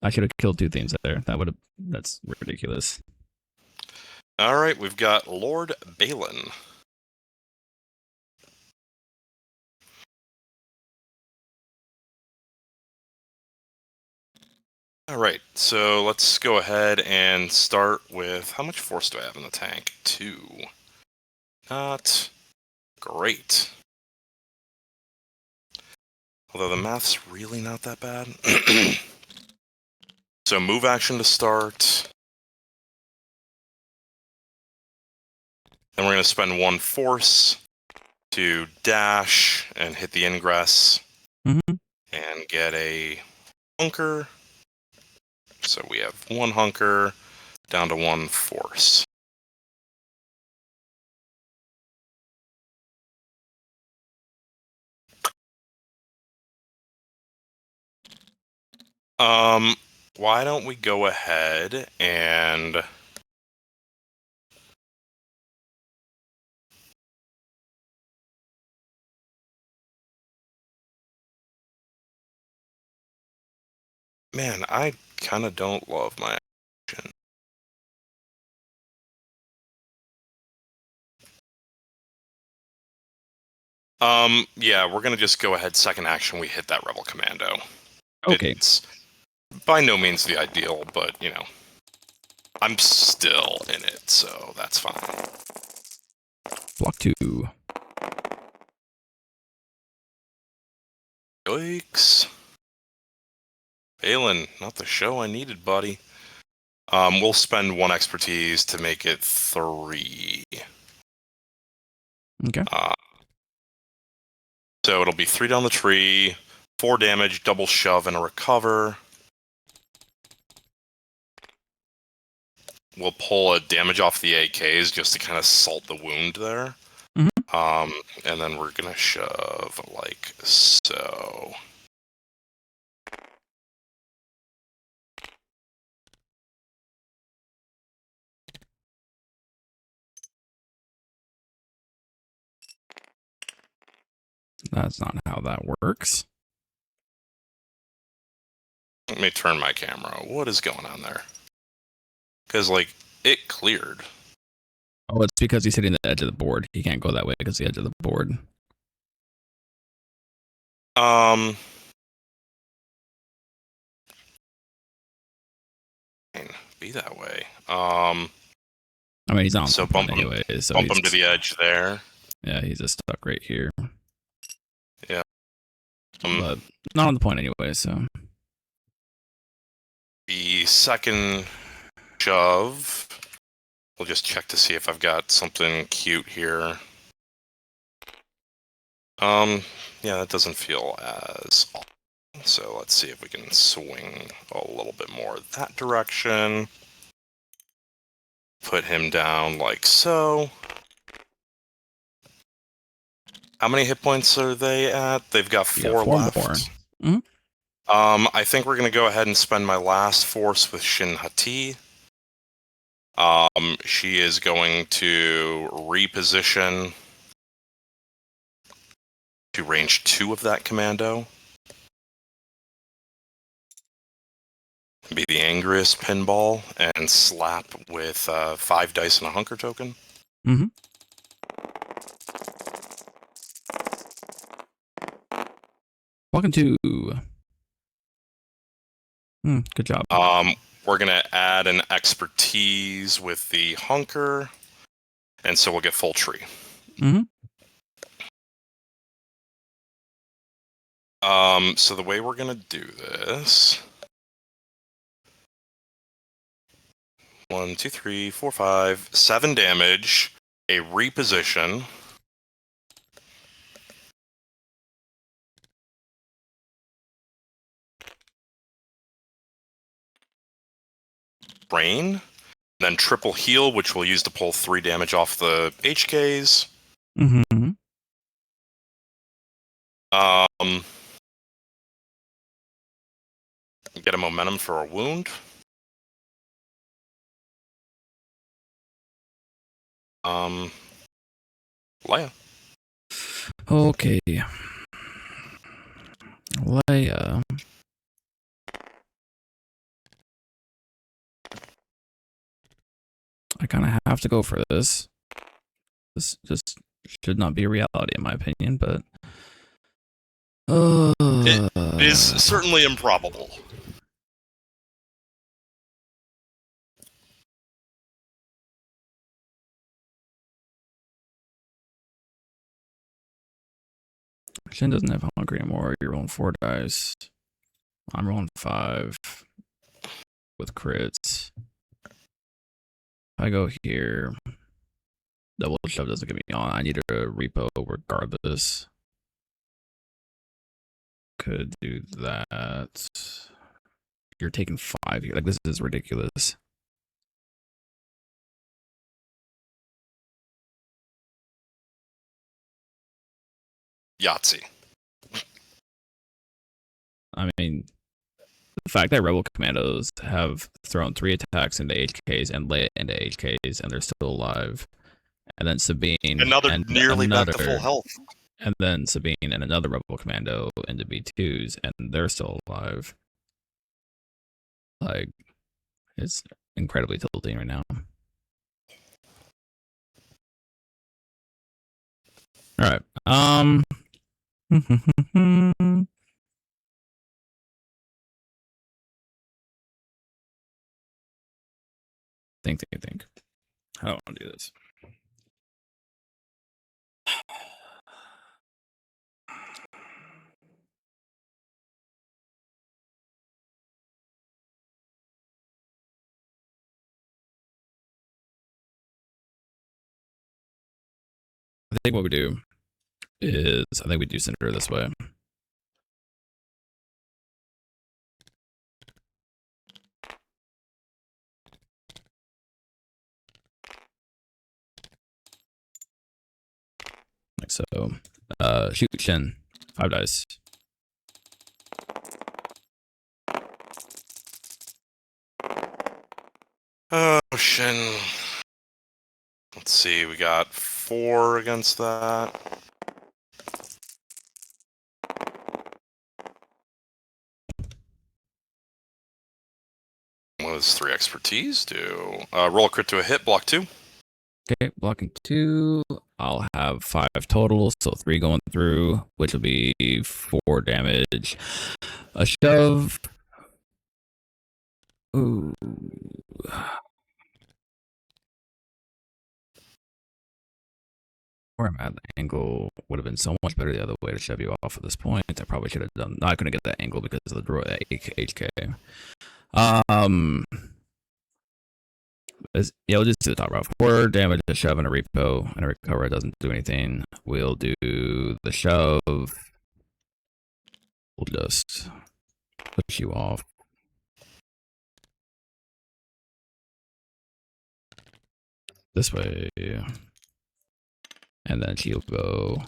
I should have killed 2 themes there. That's ridiculous.
All right, we've got Lord Baylan. All right, so let's go ahead and start with, how much force do I have in the tank? 2. Not great. Although the math's really not that bad. So move action to start. Then we're going to spend 1 force to dash and hit the ingress.
Mm-hmm.
And get a hunker. So we have 1 hunker down to 1 force. Why don't we go ahead and man, I kind of don't love my action. Yeah, we're gonna just go ahead. Second action, we hit that Rebel Commando.
Okay.
It's by no means the ideal, but you know, I'm still in it, so that's fine.
Block 2.
Yikes. Baylan, not the show I needed, buddy. We'll spend 1 expertise to make it 3.
Okay.
So it'll be 3 down the tree, 4 damage, double shove, and a recover. We'll pull a damage off the AKs just to kind of salt the wound there.
Mm-hmm.
And then we're gonna shove like so.
That's not how that works.
Let me turn my camera. What is going on there? Because, like, it cleared.
Oh, it's because he's hitting the edge of the board. He can't go that way because the edge of the board.
Be that way.
I mean, he's on
so
the point anyway. So
bump him to the edge there.
Yeah, he's just stuck right here.
Yeah.
But not on the point anyway, so.
The second shove. We'll just check to see if I've got something cute here. Yeah, that doesn't feel as awesome. So let's see if we can swing a little bit more that direction. Put him down like so. How many hit points are they at? They've got 4 left.
More. Mm-hmm.
I think we're going to go ahead and spend my last force with Shin Hati. She is going to reposition to range 2 of that commando. Be the angriest pinball and slap with 5 dice and a hunker token.
Mm-hmm. Walking 2. Good job.
We're gonna add an expertise with the hunker, and so we'll get full tree.
Mm-hmm.
So the way we're gonna do this. 1, 2, 3, 4, 5, 7 damage, a reposition. Brain, then triple heal, which we'll use to pull 3 damage off the HKs.
Mm-hmm.
Get a momentum for a wound. Leia.
Okay. Leia. I kind of have to go for this. This just should not be a reality, in my opinion, but...
It is certainly improbable.
Shin doesn't have hungry anymore. You're rolling 4 dice. I'm rolling 5 with crits. If I go here, double shove doesn't get me on. I need a repo regardless. Could do that. You're taking 5 here. Like, this is ridiculous.
Yahtzee.
I mean, the fact that Rebel Commandos have thrown 3 attacks into HKs and Leia into HKs and they're still alive. And then Sabine
Another
and
nearly back to full health.
And then Sabine and another Rebel Commando into B2s and they're still alive. Like, it's incredibly tilting right now. All right. Think. I don't want to do this. I think what we do is, I think we do Cinder this way. Like so. Shoot Shin. 5 dice.
Oh, Shin. Let's see, we got 4 against that. What does 3 expertise do? Roll a crit to a hit, block 2.
Okay, blocking 2. I'll have 5 total, so 3 going through, which will be 4 damage. A shove. Ooh. Where I'm at, the angle would have been so much better the other way to shove you off at this point. I probably should have done. No, I couldn't get that angle because of the draw HK. Yeah, we'll just do the top route. 4 damage, a shove, and a repo, and a recover. It doesn't do anything. We'll do the shove. We'll just push you off. This way. And then she'll go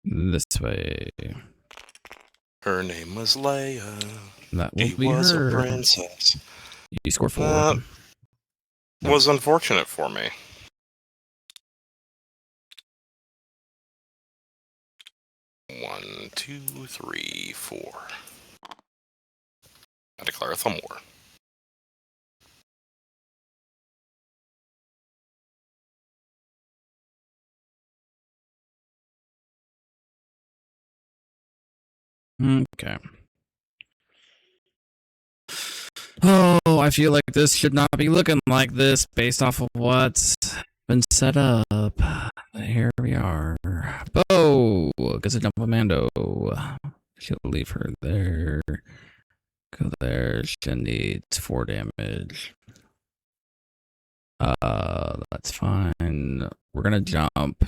this way.
Her name was Leia.
That will
she
be
was
her.
A princess.
You score 4.
Was unfortunate for me. 1, 2, 3, 4. I declare a thumb war.
Okay. Oh, I feel like this should not be looking like this based off of what's been set up. Here we are. Bo gets a jump on Mando. She'll leave her there. Go there. She needs 4 damage. That's fine. We're gonna jump.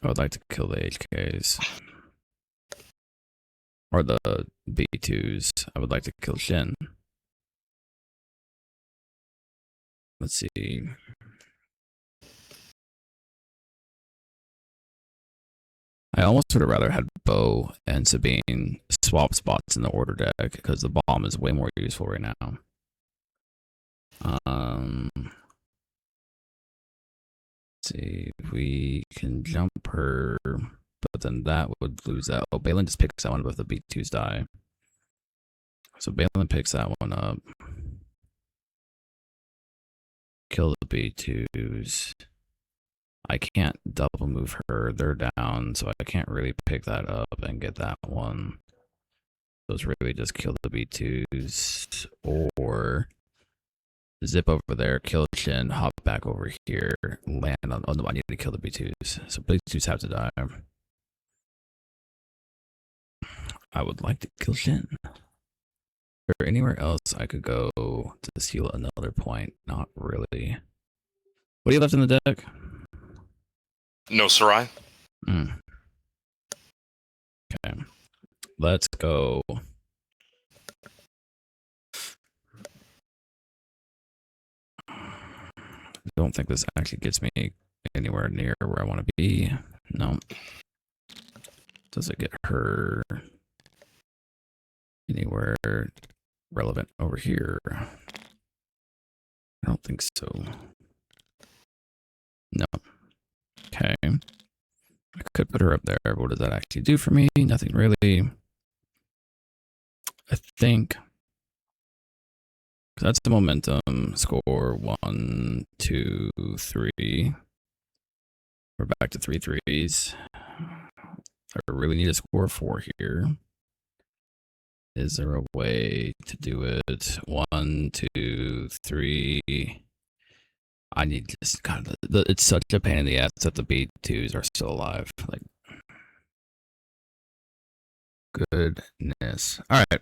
I would like to kill the HKs. Or the B2s. I would like to kill Shin. Let's see. I almost would have rather had Bo and Sabine swap spots in the order deck because the bomb is way more useful right now. Let's see if we can jump her, but then that would lose that. Oh, Baylan just picks that one, but the B2s die. So Baylan picks that one up. Kill the B2s. I can't double move her. They're down, so I can't really pick that up and get that one. So it's really just kill the B2s or zip over there, kill Shin, hop back over here, land on. Oh no, I need to kill the B2s. So B2s have to die. I would like to kill Shin. Or anywhere else I could go to steal another point? Not really. What do you left in the deck?
No Sarai.
Okay. Let's go. I don't think this actually gets me anywhere near where I want to be. No. Does it get her anywhere relevant over here? I don't think so. No. Okay. I could put her up there. What does that actually do for me? Nothing really. I think that's the momentum score. 1, 2, 3. We're back to 3 threes. I really need a score 4 here. Is there a way to do it? 1, 2, 3. I need just kind of it's such a pain in the ass that the B2s are still alive. Like, goodness. All right.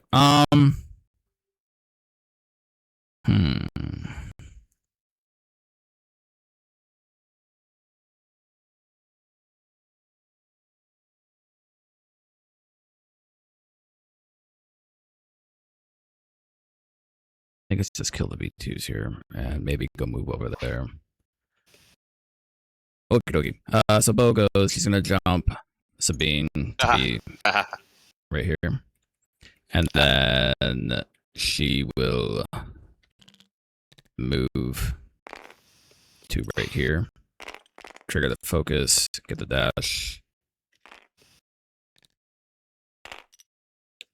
I guess just kill the B2s here and maybe go move over there. Okie dokie. So Bo goes, he's gonna jump Sabine to be right here. And then she will move to right here. Trigger the focus, get the dash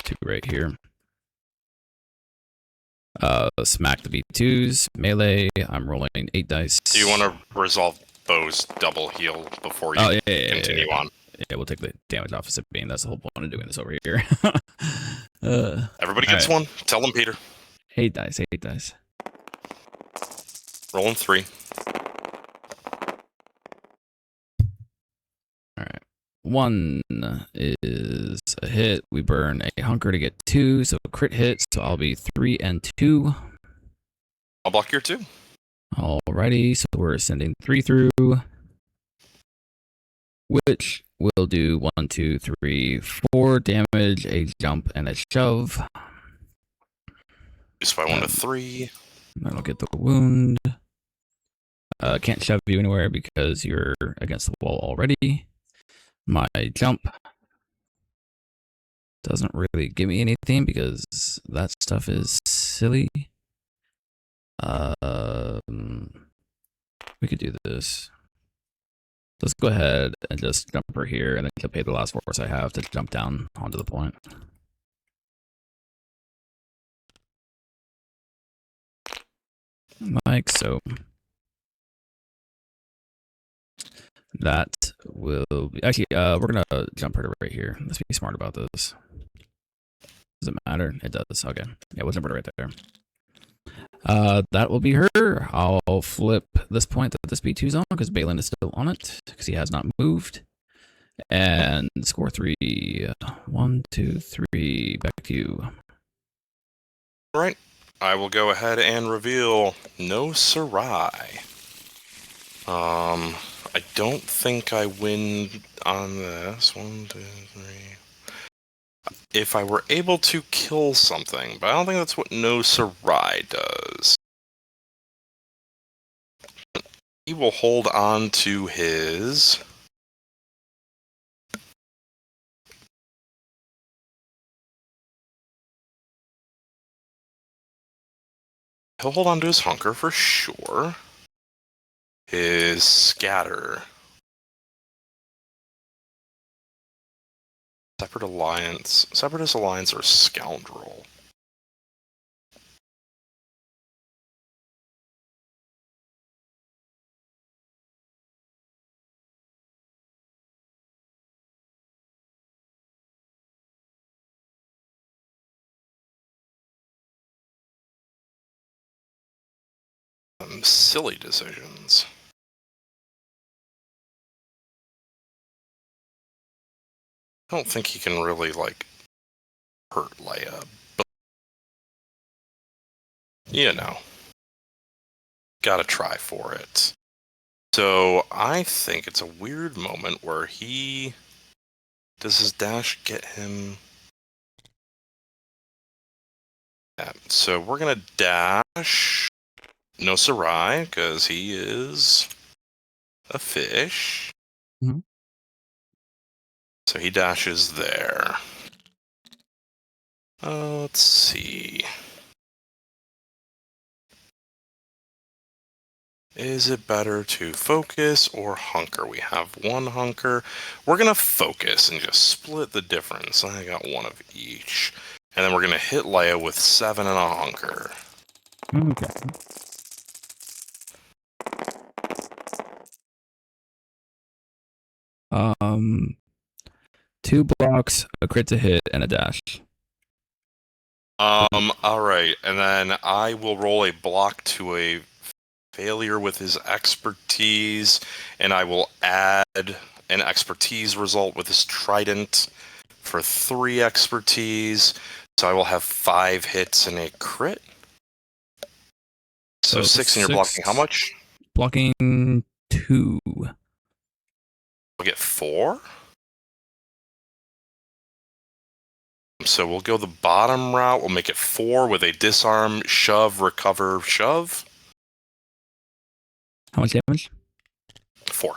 to right here. Smack the B2s, melee. I'm rolling 8 dice.
Do you want to resolve Bo's double heal before you continue on?
Yeah, we'll take the damage off of Sabine. That's the whole point of doing this over here.
Everybody gets one. Tell them, Peter.
8 dice, 8 dice.
Rolling 3.
All right. 1 is a hit. We burn a hunker to get 2, so crit hit. So I'll be 3 and 2.
I'll block your 2.
Alrighty, so we're sending 3 through, which will do 1, 2, 3, 4 damage, a jump, and a shove.
Just by 1 to 3.
I don't get the wound. Can't shove you anywhere because you're against the wall already. My jump doesn't really give me anything because that stuff is silly. We could do this. Let's go ahead and just jump her here, and then he'll pay the last force I have to jump down onto the point. Like so. That will be... Actually, we're going to jump her to right here. Let's be smart about this. Does it matter? It does. Okay. Yeah, we'll jump her right there. That will be her. I'll flip this point that this B2's on because Baylan is still on it because he has not moved. And score 3. 1, 2, 3. Back to you.
All right. I will go ahead and reveal no Sarai. I don't think I win on this. 1, 2, 3. If I were able to kill something, but I don't think that's what no Sarai does. He will hold on to his... He'll hold on to his hunker for sure. His scatter. Separatist alliance or scoundrel? Silly decisions. I don't think he can really, like, hurt Leia, but, you know, gotta try for it. So, I think it's a weird moment where he... Does his dash get him... Yeah, so we're gonna dash no Sarai, because he is a fish.
Mm-hmm.
So he dashes there. Let's see. Is it better to focus or hunker? We have one hunker. We're going to focus and just split the difference. I got one of each. And then we're going to hit Leia with 7 and a hunker.
Okay. Um, 2 blocks, a crit to hit, and a dash.
Alright. And then I will roll a block to a failure with his expertise. And I will add an expertise result with his trident for 3 expertise. So I will have 5 hits and a crit. So 6 and you're blocking how much?
Blocking 2.
We'll get 4. So we'll go the bottom route. We'll make it 4 with a disarm, shove, recover, shove.
How much damage?
4.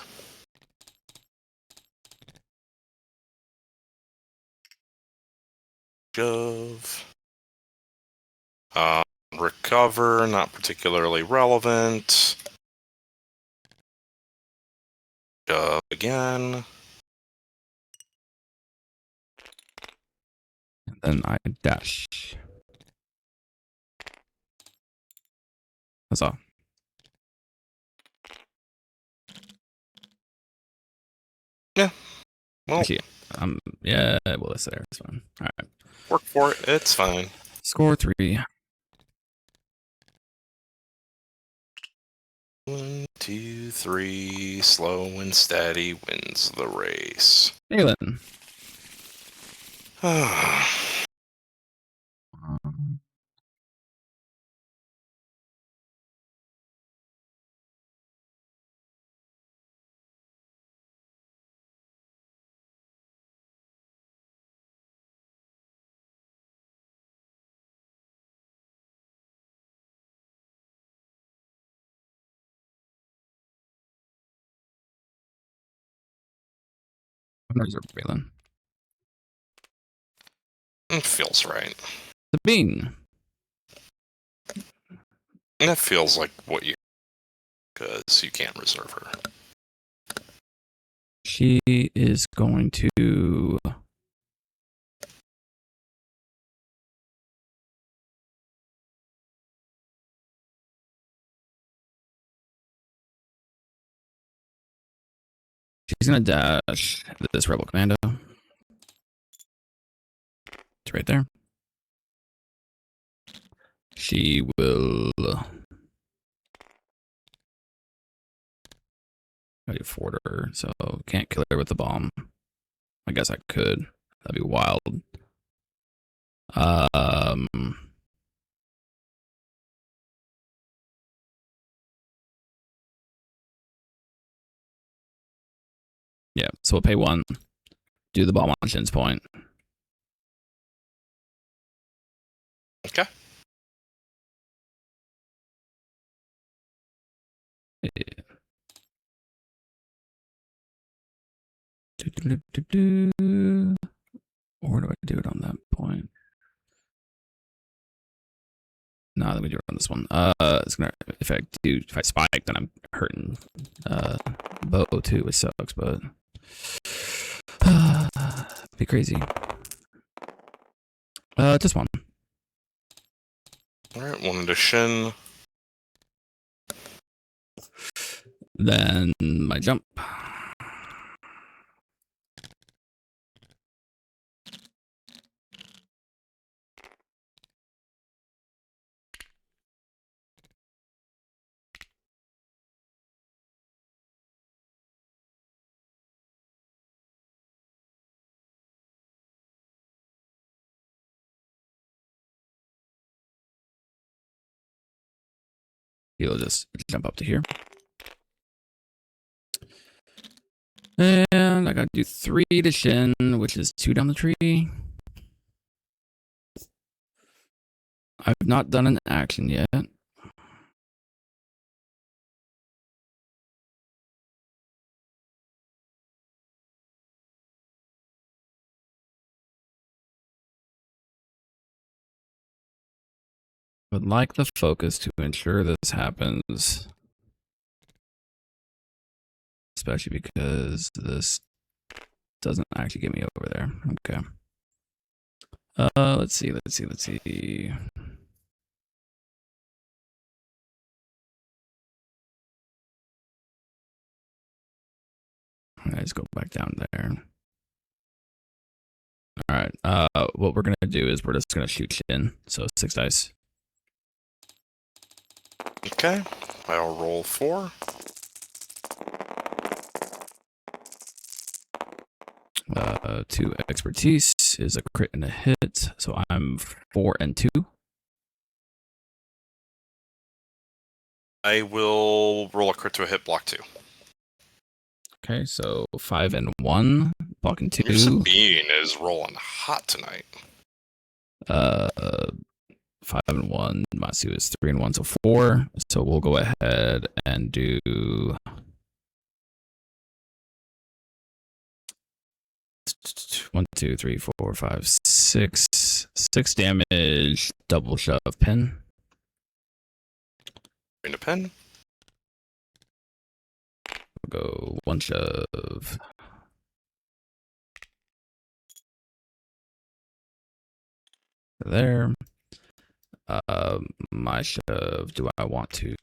Shove. Recover, not particularly relevant. Shove again.
And then I dash. That's all.
Yeah. Well,
actually, yeah, well, it's there. It's fine. All right.
Work for it. It's fine.
Score 3.
1, 2, 3. Slow and steady wins the race.
Baylan. Where's Baylan?
It feels right.
The bean.
That feels like what you because you can't reserve her.
She is going to... She's going to dash this Rebel Commando. It's right there. She will... I afford her, so can't kill her with the bomb. I guess I could. That'd be wild. Yeah, so we'll pay 1. Do the bomb on Shin's point.
Okay.
Yeah. Or do I do it on that point? No, let me do it on this one. It's gonna if I spike, then I'm hurting bow too, which sucks, but be crazy. Just 1.
Alright, 1 into Shin.
Then my jump. He'll just jump up to here. And I gotta do 3 to Shin, which is 2 down the tree. I've not done an action yet. Would like the focus to ensure this happens. Especially because this doesn't actually get me over there. Okay. Let's see. Let's go back down there. All right. What we're gonna do is we're just gonna shoot Shin. So 6 dice.
Okay. I'll roll 4.
Two expertise is a crit and a hit, so I'm 4 and 2.
I will roll a crit to a hit, block 2.
Okay, so 5 and 1, blocking 2.
Your Sabine is rolling hot tonight.
5 and 1. Masu is 3 and 1, so 4. So we'll go ahead and do 1, 2, 3, 4, 5, 6. 6 damage, double shove pin.
Into pen.
We'll go 1 shove. There. My shove. Do I want to?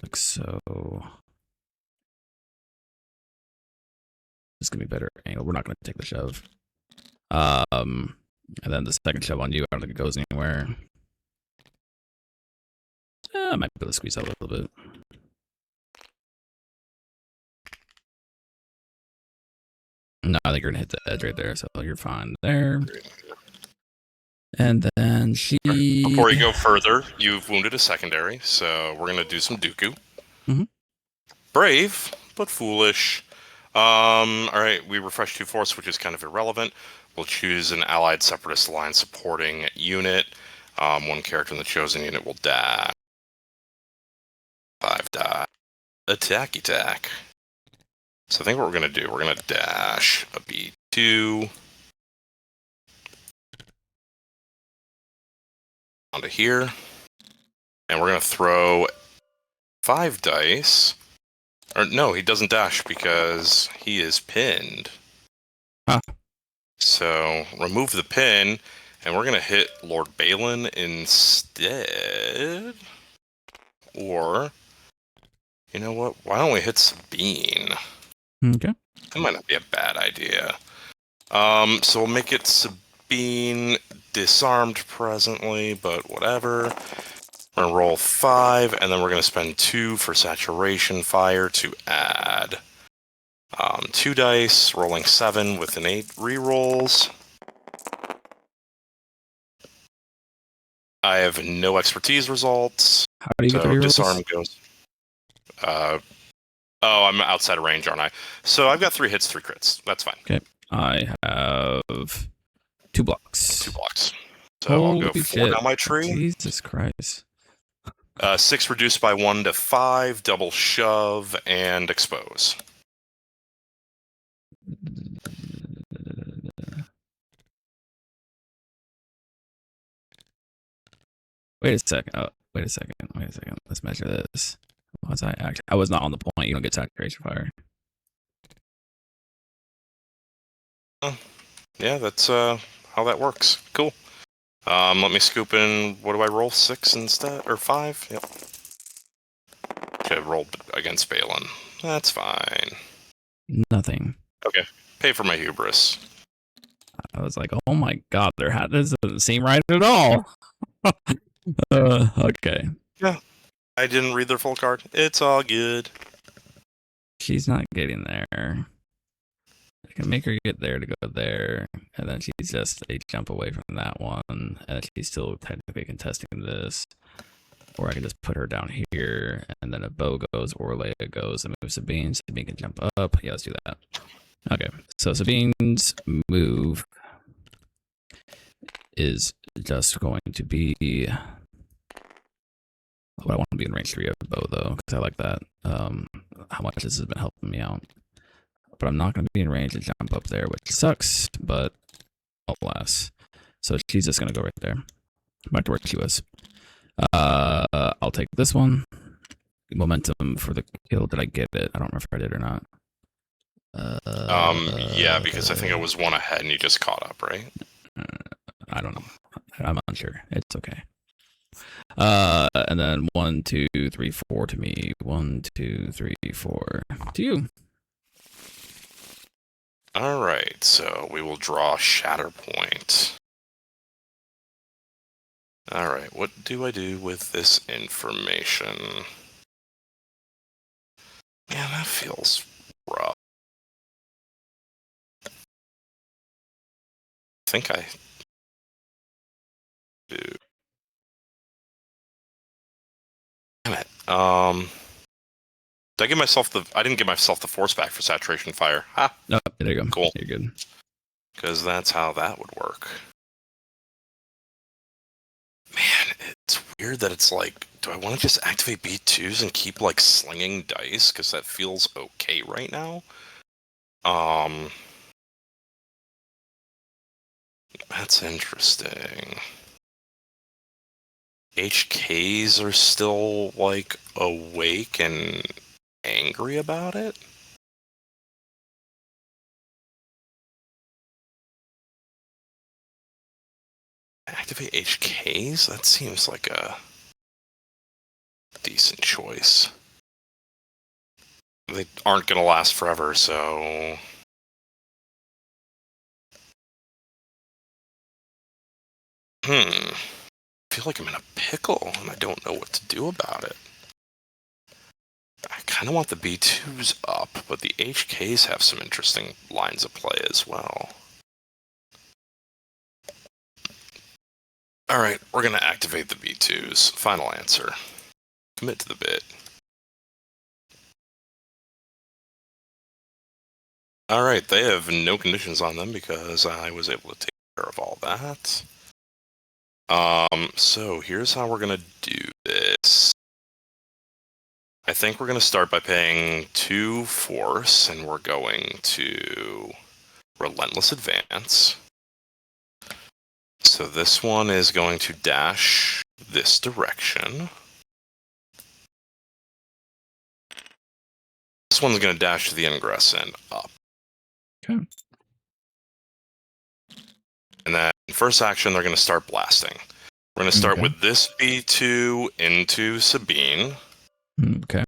Like so. This is gonna be better angle. We're not gonna take the shove. And then the second shove on you, I don't think it goes anywhere. I might be able to squeeze out a little bit. No, I think you're gonna hit the edge right there, so you're fine there. And then she...
Before you go further, you've wounded a secondary, so we're going to do some Dooku.
Mm-hmm.
Brave, but foolish. Alright, we refresh 2 force, which is kind of irrelevant. We'll choose an allied separatist line supporting unit. 1 character in the chosen unit will dash. 5 die. Attack. So I think what we're going to do, we're going to dash a B2 onto here. And we're going to throw 5 dice. Or no, he doesn't dash because he is pinned.
Huh.
So remove the pin, and we're going to hit Lord Baylan instead. Or, you know what? Why don't we hit Sabine?
Okay.
That might not be a bad idea. So we'll make it Sabine disarmed presently, but whatever. We're going to roll 5, and then we're going to spend 2 for saturation fire to add 2 dice, rolling 7 with an 8 rerolls. I have no expertise results.
How do you get the
So
rerolls?
disarm goes. Oh, I'm outside of range, aren't I? So I've got 3 hits, 3 crits. That's fine.
Okay. I have 2 blocks.
2 blocks. So
Holy
I'll go 4
shit.
down my tree.
Jesus Christ.
6 reduced by 1 to 5, double shove, and expose.
Wait a second. Oh, wait a second. Let's measure this. Was I actually? I was not on the point. You don't get saturation fire.
Yeah, that's how that works. Cool. Let me scoop in. What do I roll? 6 instead, or 5? Yep. Okay, rolled against Baylan. That's fine.
Nothing.
Okay, pay for my hubris.
I was like, oh my god, their hat doesn't seem right at all. Okay.
Yeah, I didn't read their full card. It's all good.
She's not getting there. I can make her get there to go there, and then she's just a jump away from that one, and she's still technically contesting this. Or I can just put her down here, and then if Bo goes or Leia goes and moves Sabine, Sabine can jump up. Yeah, let's do that. Okay, so Sabine's move is just going to be. But I want to be in range 3 of Bo though, because I like that. How much this has been helping me out. But I'm not going to be in range to jump up there, which sucks, but alas. So she's just going to go right there. Back to where she was. I'll take this one. Momentum for the kill. Did I get it? I don't remember if I did or not.
Yeah, because I think I was 1 ahead and you just caught up, right?
I don't know. I'm unsure. It's okay. And then 1, 2, 3, 4 to me. 1, 2, 3, 4 to you.
All right, so we will draw Shatterpoint. All right, what do I do with this information? Man, that feels rough. I think I do. Damn it. Did I give myself the? I didn't give myself the force back for saturation fire. Ha.
No, there you go.
Cool.
You're good.
Because that's how that would work. Man, it's weird that it's like, do I want to just activate B2s and keep like slinging dice? Because that feels okay right now. That's interesting. HKs are still like awake and angry about it. Activate HKs? That seems like a decent choice. They aren't going to last forever, so... I feel like I'm in a pickle, and I don't know what to do about it. I kind of want the B2s up, but the HKs have some interesting lines of play as well. Alright, we're going to activate the B2s. Final answer. Commit to the bit. Alright, they have no conditions on them because I was able to take care of all that. So here's how we're going to do this. I think we're going to start by paying 2 force, and we're going to Relentless Advance. So this one is going to dash this direction. This one's going to dash to the ingress and up.
Okay.
And then first action, they're going to start blasting. We're going to start with this B2 into Sabine.
Okay.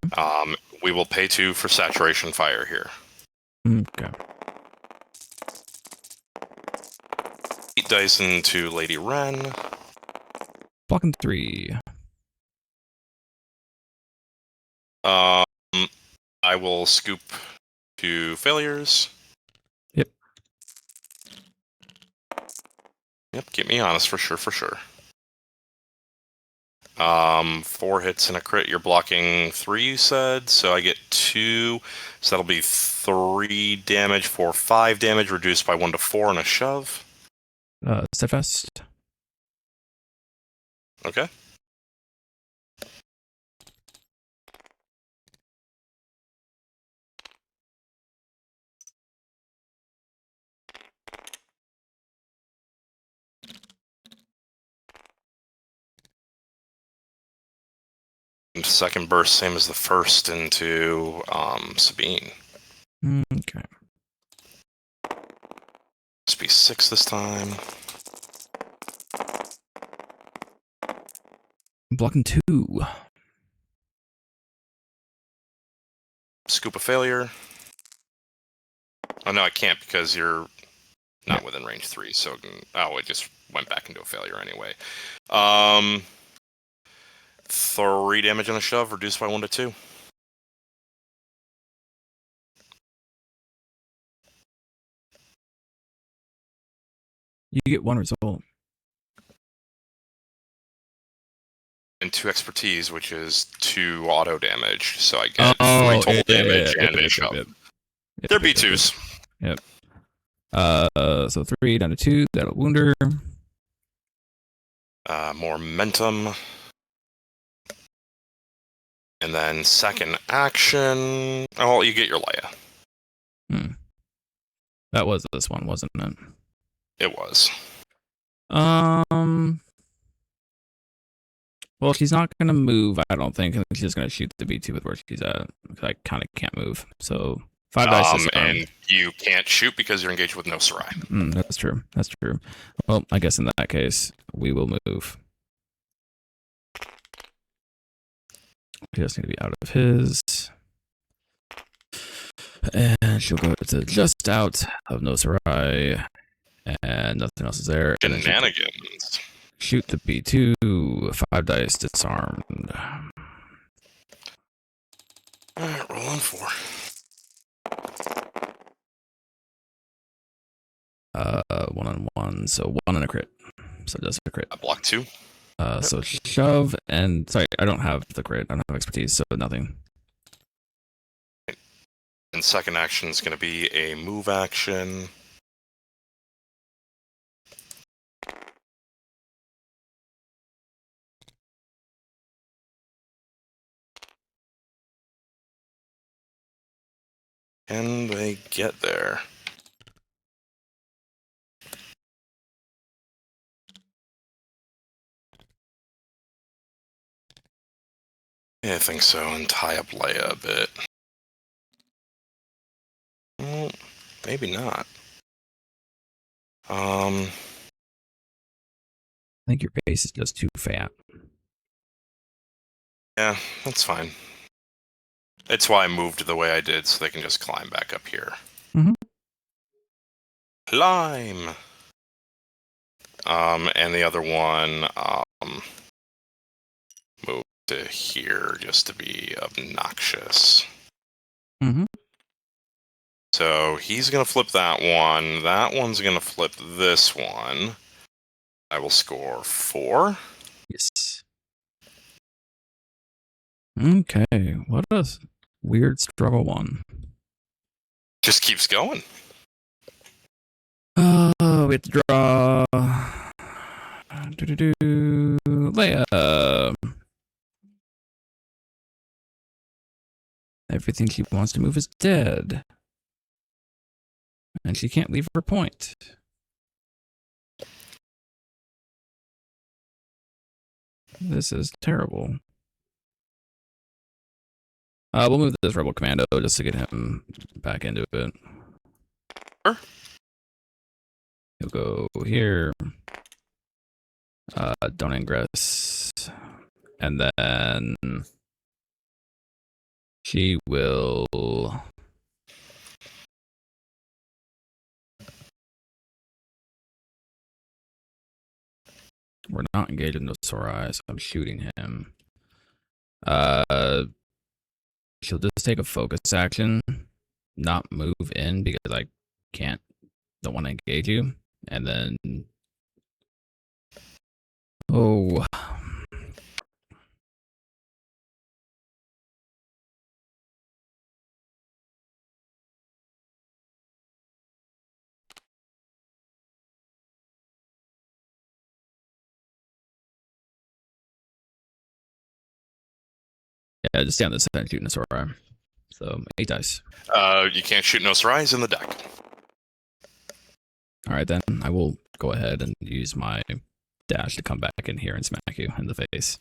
We will pay 2 for saturation fire here.
Okay.
8 dice into Lady Wren.
Blocking 3.
I will scoop 2 failures.
Yep.
Yep, keep me honest for sure. 4 hits and a crit. You're blocking 3, you said, so I get 2. So that'll be 3 damage for 5 damage, reduced by 1 to 4 and a shove.
Steadfast.
Okay. And second burst, same as the first, into Sabine.
Okay.
Must be 6 this time.
Blocking 2.
Scoop a failure. Oh no, I can't because you're not within range 3. So it just went back into a failure anyway. 3 damage on a shove, reduced by 1 to 2.
You get 1 result.
And 2 expertise, which is 2 auto damage. So I get 3 total damage and a shove. They're B2s.
Yep. So 3 down to 2. That'll wound her.
More momentum. And then second action. Oh, you get your Leia.
That was this one, wasn't it?
It was.
Well, she's not going to move, I don't think. She's just going to shoot the B2 with where she's at. Because I kind of can't move. So 5 dice.
And you can't shoot because you're engaged with no Sarai.
That's true. That's true. Well, I guess in that case, we will move. He just need to be out of his. And she'll go to just out of no Sarai. And nothing else is there.
Shenanigans.
Shoot the B2. 5 dice disarmed.
Alright, rolling 4.
One on one, so 1 and a crit. So just a crit.
I block 2.
So shove and sorry, I don't have the crit. I don't have expertise, so nothing.
And second action is going to be a move action. Can they get there? Yeah, I think so, and tie up Leia a bit. Well, maybe not.
I think your base is just too fat.
Yeah, that's fine. It's why I moved the way I did, so they can just climb back up here. Climb! And the other one, move to here just to be obnoxious. So he's going to flip that one. That one's going to flip this one. I will score 4.
Yes. Okay, what a weird struggle one.
Just keeps going.
We have to draw. Leia. Everything she wants to move is dead. And she can't leave her point. This is terrible. We'll move this rebel commando just to get him back into it.
Sure.
He'll go here. Don't ingress. And then she will. We're not engaged in the Sorai, so I'm shooting him. She'll just take a focus action, not move in because I don't want to engage you. And then. Oh. Yeah, just stay on this side shooting a Sorai. So 8 dice.
You can't shoot no Sarais in the deck.
All right, then I will go ahead and use my dash to come back in here and smack you in the face.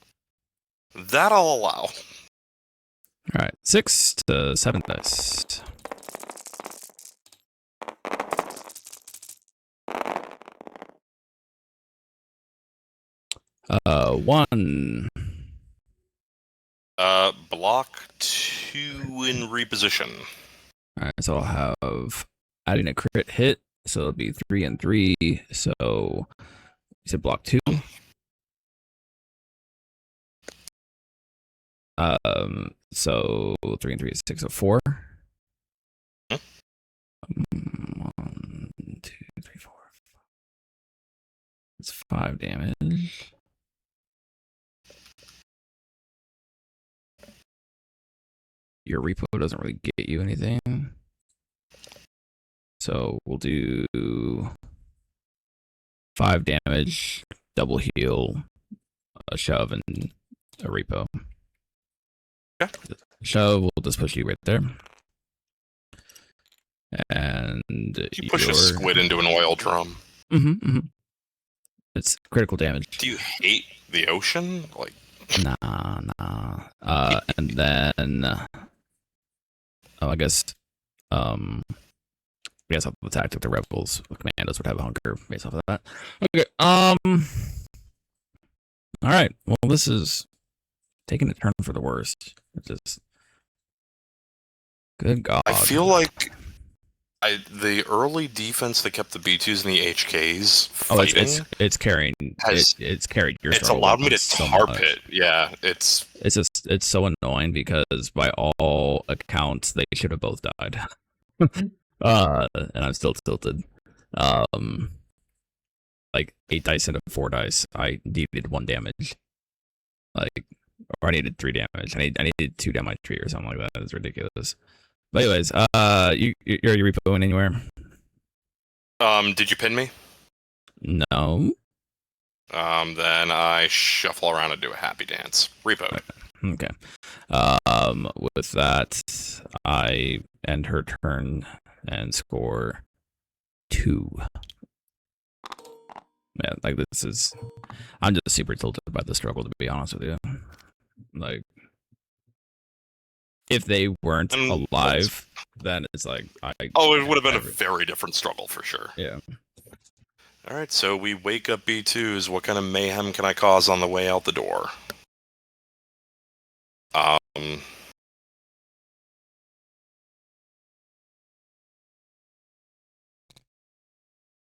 That I'll allow.
All right, 6 to 7 dice. One.
Block 2 in reposition.
All right, so I'll have adding a crit hit, so it'll be 3 and 3. So you said block 2. So 3 and 3 is 6, so 4. 1, 2, 3, 4. It's 5 damage. Your repo doesn't really get you anything. So we'll do 5 damage, double heal, a shove, and a repo.
Okay.
Shove will just push you right there. And
you push a squid into an oil drum.
It's critical damage.
Do you hate the ocean? Like,
nah. And then, I guess I'll attack with the rebels. The commandos would have a hunger based off of that. Okay. All right. Well, this is taking a turn for the worst. It's just good God.
I feel like the early defense that kept the B2s and the HKs fighting.
It's carrying. It's carried your.
It's allowed me to tarp it. Yeah, it's
so annoying because by all accounts they should have both died. And I'm still tilted. Like 8 dice into 4 dice. I needed 1 damage. Like, or I needed 3 damage. I needed 2 down my tree or something like that. It's ridiculous. But anyways, you're repoing anywhere?
Did you pin me?
No.
Then I shuffle around and do a happy dance. Repo.
Okay. With that, I end her turn and score 2. Yeah, like this is. I'm just super tilted by the struggle, to be honest with you. Like, if they weren't alive, then it's like
it would have been a very different struggle for sure.
Yeah.
All right, so we wake up B2s. What kind of mayhem can I cause on the way out the door?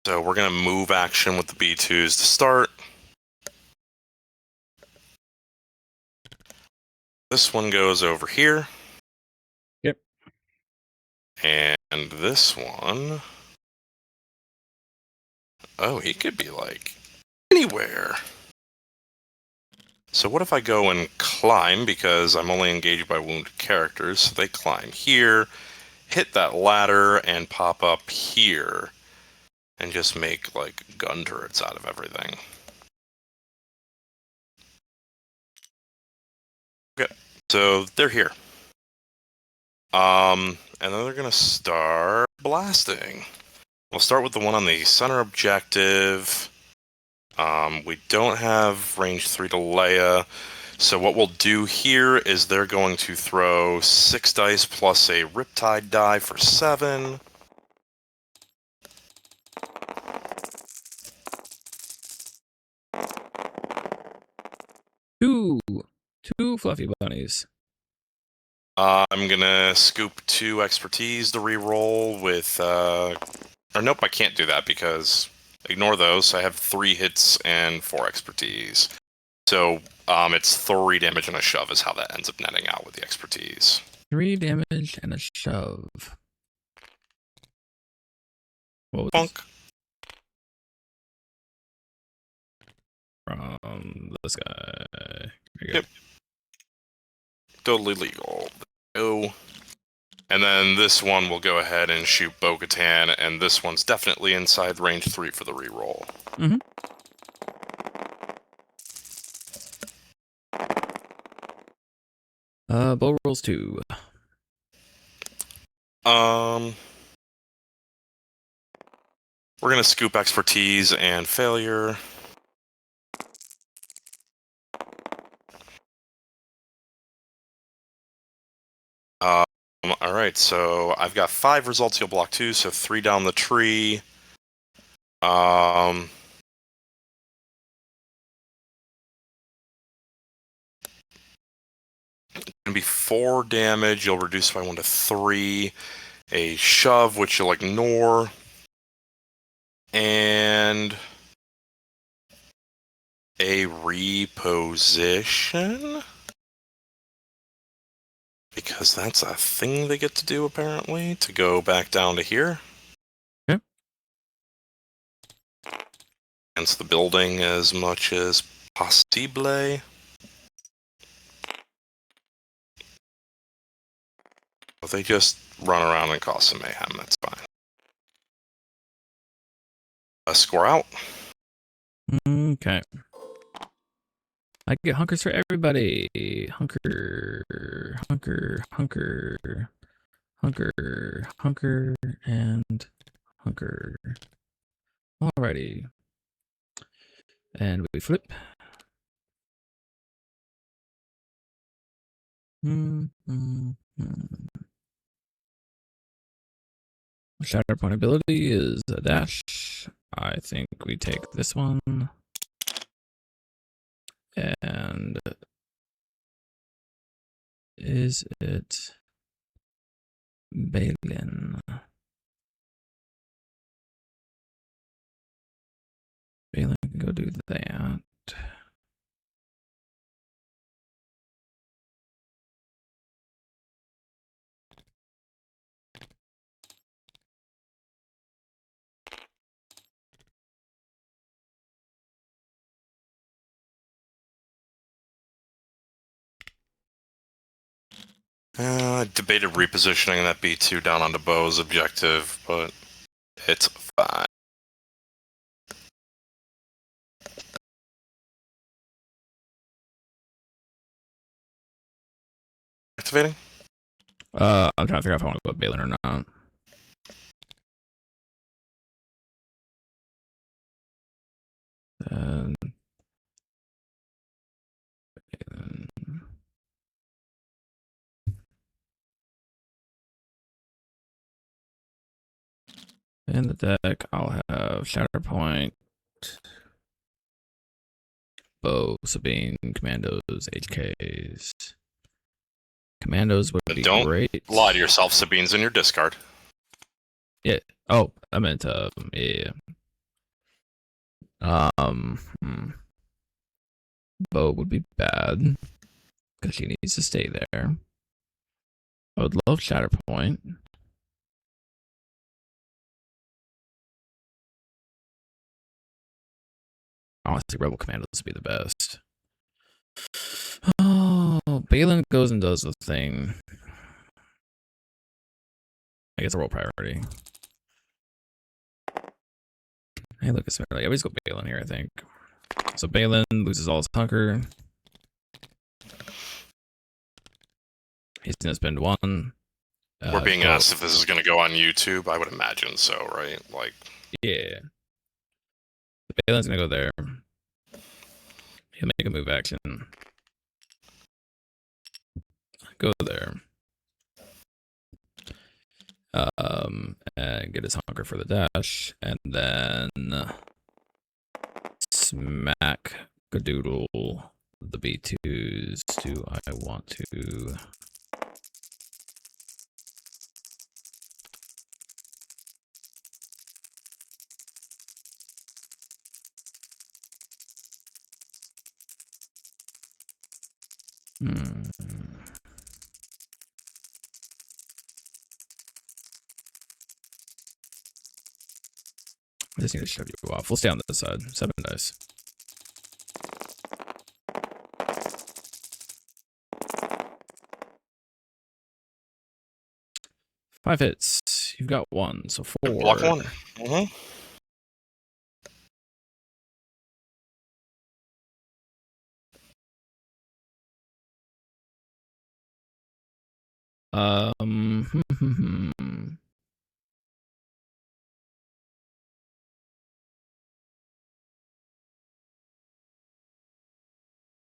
So we're gonna move action with the B2s to start. This one goes over here.
Yep.
And this one... Oh, he could be, like, anywhere. So what if I go and climb, because I'm only engaged by wounded characters, so they climb here, hit that ladder, and pop up here, and just make, like, gun turrets out of everything. Okay, so they're here. And then they're gonna start blasting. We'll start with the one on the center objective. We don't have range 3 to Leia. So what we'll do here is they're going to throw 6 dice plus a Riptide die for 7.
Two fluffy bunnies.
I'm gonna scoop 2 expertise to reroll with, or nope, I can't do that because ignore those. I have 3 hits and 4 expertise. So it's 3 damage and a shove is how that ends up netting out with the expertise.
3 damage and a shove. What was
Punk.
From this guy. There you
Yep. Totally legal. Oh. And then this one will go ahead and shoot Bo-Katan, and this one's definitely inside range 3 for the reroll.
Mm-hmm. Bow rolls 2.
We're gonna scoop expertise and failure. All right, so I've got 5 results. You'll block 2, so 3 down the tree. Gonna be 4 damage. You'll reduce by 1 to 3. A shove, which you'll ignore, and a reposition. Because that's a thing they get to do, apparently, to go back down to here.
Okay.
Against the building as much as possible. If they just run around and cause some mayhem, that's fine. Score out.
Okay. I get hunkers for everybody. Hunker, hunker, hunker, hunker, hunker, and hunker. Alrighty. And we flip. Shatterpoint ability is a dash. I think we take this one. And is it Baylan? Baylan can go do that.
Debated repositioning that B2 down onto Bo's objective, but it's fine. Activating?
I'm trying to figure out if I want to go with Baylan or not. And in the deck, I'll have Shatterpoint, Bow, Sabine, Commandos, HKs. Commandos would be
Don't
great.
lie to yourself. Sabine's in your discard.
Yeah. Oh, I meant yeah. Bow would be bad because she needs to stay there. I would love Shatterpoint. Honestly, Rebel Commandos would be the best. Oh, Baylan goes and does the thing. I guess a role priority. Hey, look, it's fairly. I always go Baylan here, I think. So Baylan loses all his hunker. He's gonna spend 1.
We're being asked if this is going to go on YouTube. I would imagine so, right? Like,
yeah. Baylan's gonna go there. He'll make a move action. go there. And get his hunger for the dash, and then smack Gadoodle the B2s. Do I want to? I just need to shove you off. We'll stay on this side. 7 dice. Five hits. You've got 1, so 4.
Block 1. Mm-hmm.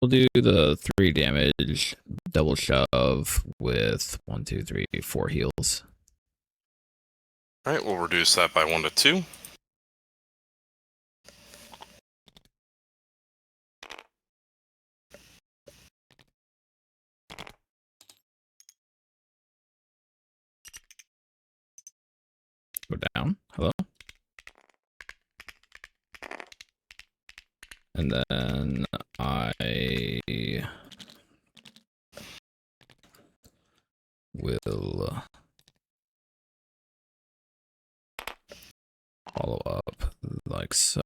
We'll do the 3 damage, double shove with 1, 2, 3, 4 heals. Alright, we'll reduce that by 1 to 2.
Go down. Hello. And then I will follow up like so.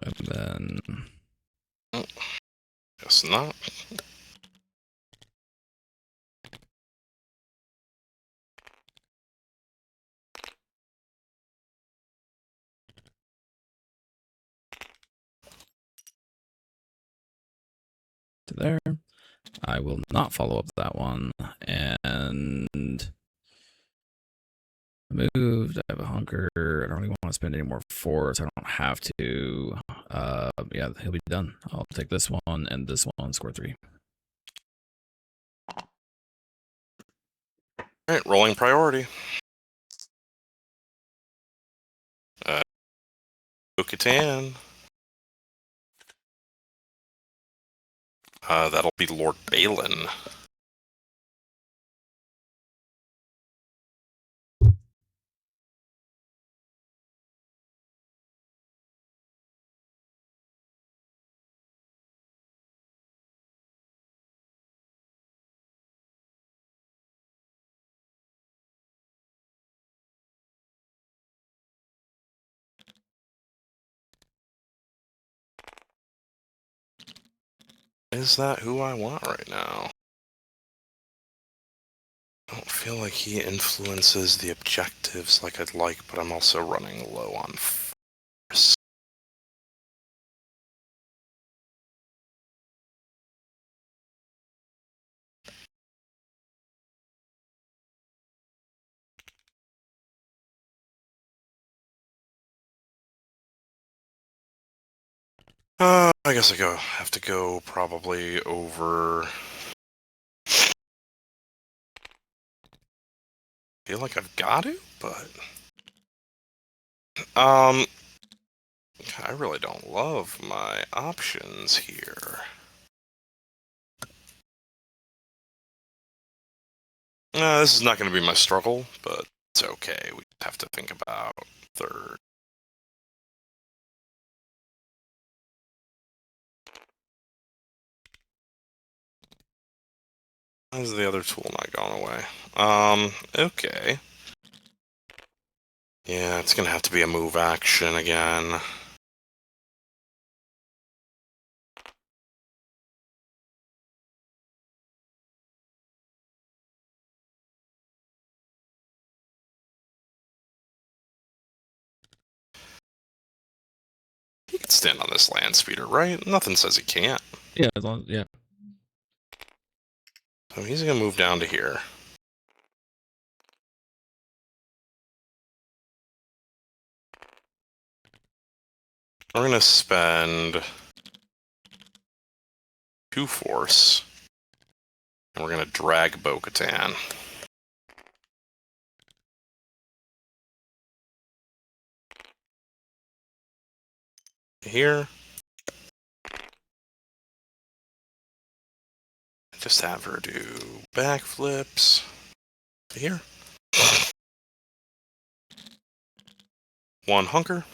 And then
Guess not.
to there. I will not follow up that one. And moved. I have a hunger. I don't really want to spend any more force. I don't have to. Yeah, he'll be done. I'll take this one and this one, score 3.
Alright, rolling priority. Bo-Katan. That'll be Lord Baylan. Is that who I want right now? I don't feel like he influences the objectives like I'd like, but I'm also running low on force. I guess have to go probably over. Feel like I've got to, but I really don't love my options here. This is not going to be my struggle, but it's okay. We have to think about third. Why is the other tool not gone away? Okay. Yeah, it's gonna have to be a move action again. He can stand on this land speeder, right? Nothing says he can't.
Yeah, as long yeah.
So he's gonna move down to here. We're going to spend 2 force, and we're going to drag Bo-Katan. Here. Just have her do backflips. Here. 1 hunker.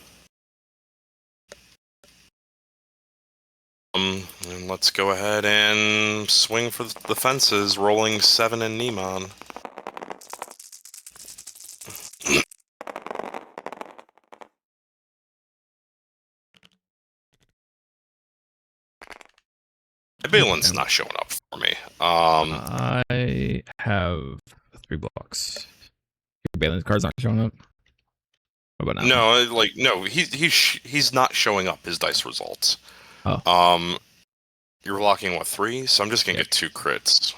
And let's go ahead and swing for the fences, rolling 7 in Nemon. Baylan's not showing up for me.
I have 3 blocks. Baylan's cards aren't showing up. What about now?
No, he's not showing up. His dice results.
Oh.
You're blocking what, 3? So I'm just gonna get 2 crits.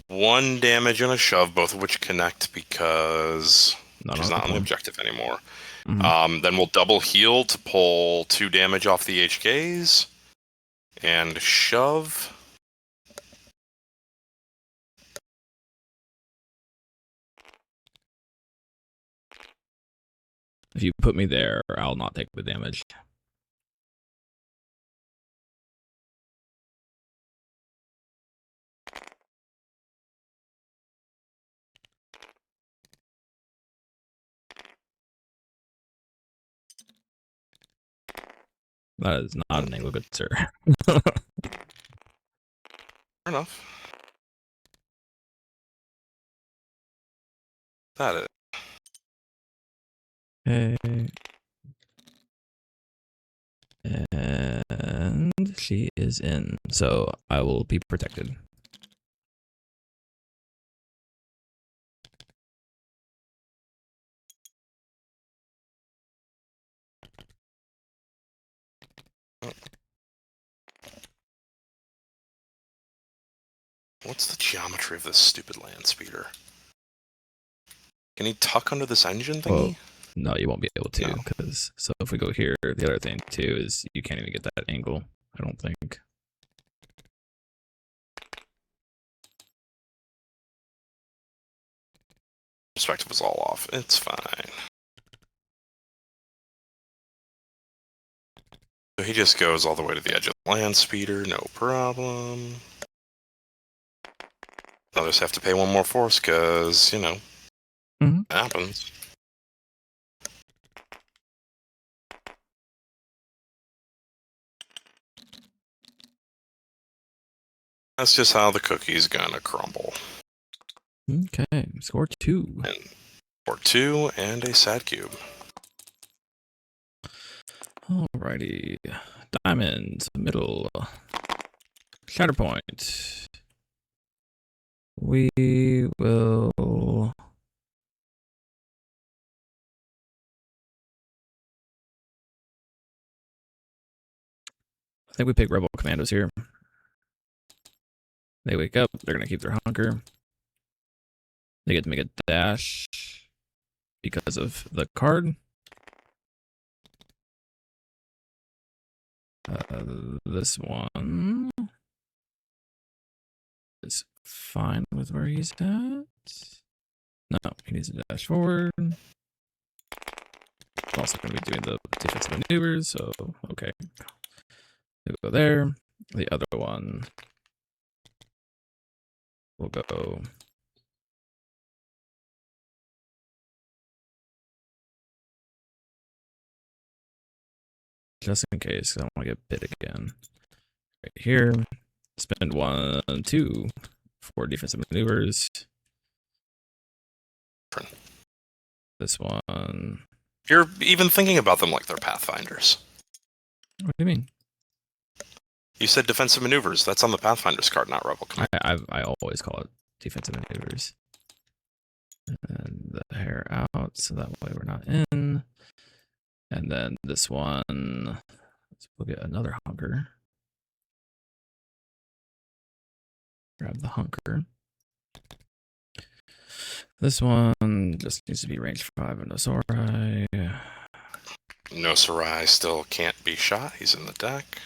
1 damage and a shove, both of which connect because she's not on the objective anymore. Then we'll double heal to pull 2 damage off the HKs. And shove.
If you put me there, I'll not take the damage. That is not an angle, good sir.
Fair enough. That is.
Okay. And she is in, so I will be protected.
What's the geometry of this stupid land speeder? Can he tuck under this engine thingy?
Well, no, you won't be able to, because so if we go here, the other thing too is you can't even get that angle, I don't think.
Perspective is all off. It's fine. So he just goes all the way to the edge of the land speeder, no problem. I'll just have to pay 1 more force because, you know, it happens. That's just how the cookie's gonna crumble.
Okay, score 2.
And for 2 and a sad cube.
Alrighty. Diamonds, middle. Shatterpoint. We will... I think we pick Rebel Commandos here. They wake up, they're going to keep their hunker. They get to make a dash because of the card. This one is fine with where he's at. No, he needs to dash forward. I'm also going to be doing the defensive maneuvers, so okay. We'll go there. The other one will go just in case I don't want to get bit again. Right here, spend 1, 2 for defensive maneuvers. This one.
You're even thinking about them like they're Pathfinders.
What do you mean?
You said defensive maneuvers. That's on the Pathfinder's card, not Rebel Command.
I always call it defensive maneuvers. And the hair out, so that way we're not in. And then this one, we'll get another hunker. Grab the hunker. This one just needs to be range 5 in Azori.
No Sarai still can't be shot. He's in the deck.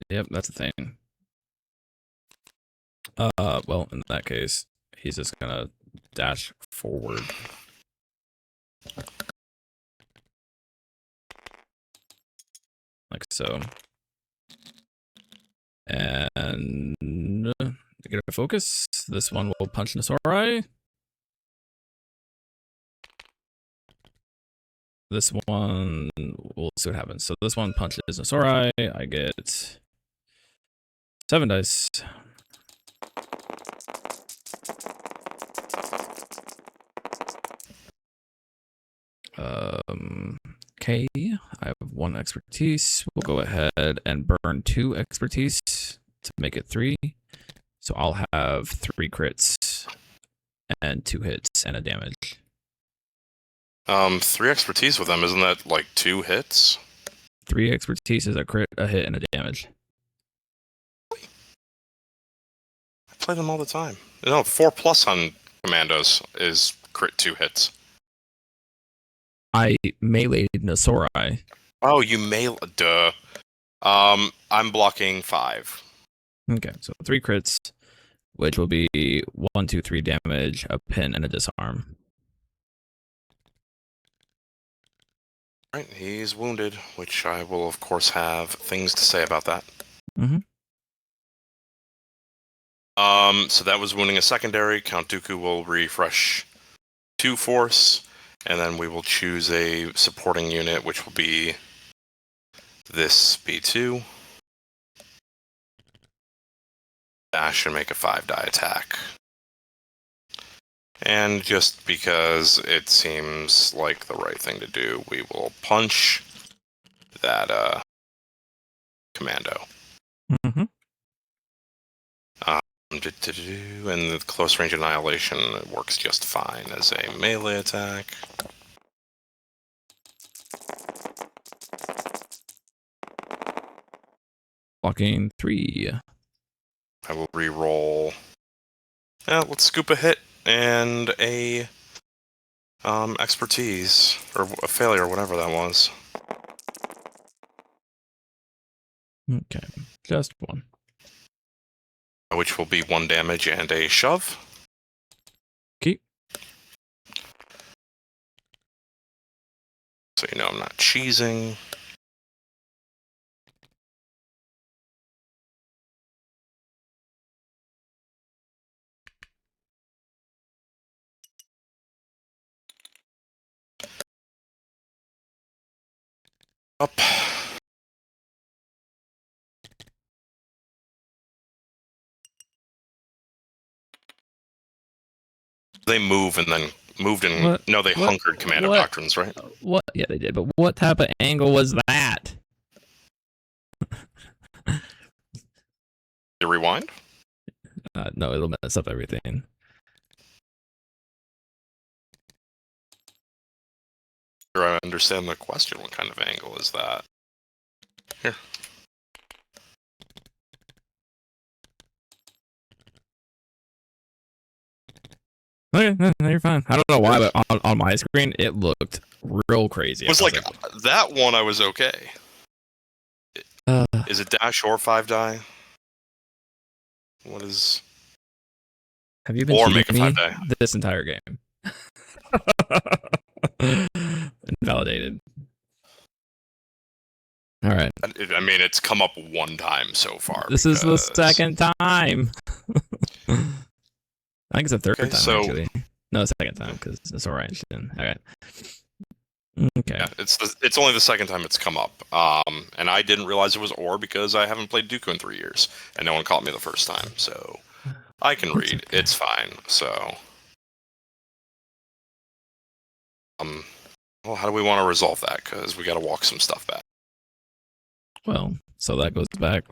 Yep, that's a thing. Well, in that case, he's just gonna dash forward. Like so. And to get a focus, this one will punch Nasorai. This one, we'll see what happens. So this one punches Nasorai. I get 7 dice. Okay, I have 1 expertise. We'll go ahead and burn 2 expertise to make it 3. So I'll have 3 crits and 2 hits and a damage.
3 expertise with them, isn't that like 2 hits?
3 expertise is a crit, a hit, and a damage.
I play them all the time. No, 4+ on commandos is crit 2 hits.
I meleeed Nasorai.
Oh, you duh. I'm blocking 5.
Okay, so 3 crits, which will be 1, 2, 3 damage, a pin, and a disarm.
Right, he's wounded, which I will of course have things to say about that. So that was wounding a secondary. Count Dooku will refresh 2 force, and then we will choose a supporting unit, which will be this B2. Dash and make a 5-die attack. And just because it seems like the right thing to do, we will punch that commando. And the close range annihilation works just fine as a melee attack.
Blocking 3.
I will re-roll. Let's scoop a hit and a expertise, or a failure, whatever that was.
Okay, just 1.
Which will be 1 damage and a shove.
Keep.
So you know I'm not cheesing. Up. They move and then moved and
What?
no, they hunkered command of doctrines, right?
What? Yeah, they did. But what type of angle was that?
You rewind?
No, it'll mess up everything.
I understand the question. What kind of angle is that? Here.
Okay, no, you're fine. I don't know why, but on my screen, it looked real crazy.
It was like that one I was okay. Is it dash or 5-die? What is...
Have you been
or
cheating
make a 5-die?
This entire game? Invalidated. All right.
I mean, it's come up 1 time so far.
This is the second time. I think it's the third time, actually. No, second time, because it's all right. All right. Okay.
Yeah, it's only the second time it's come up. And I didn't realize it was or because I haven't played Dooku in 3 years, and no one caught me the first time, so I can read. Okay. It's fine. So, well, how do we want to resolve that? Because we got to walk some stuff back.
Well, so that goes back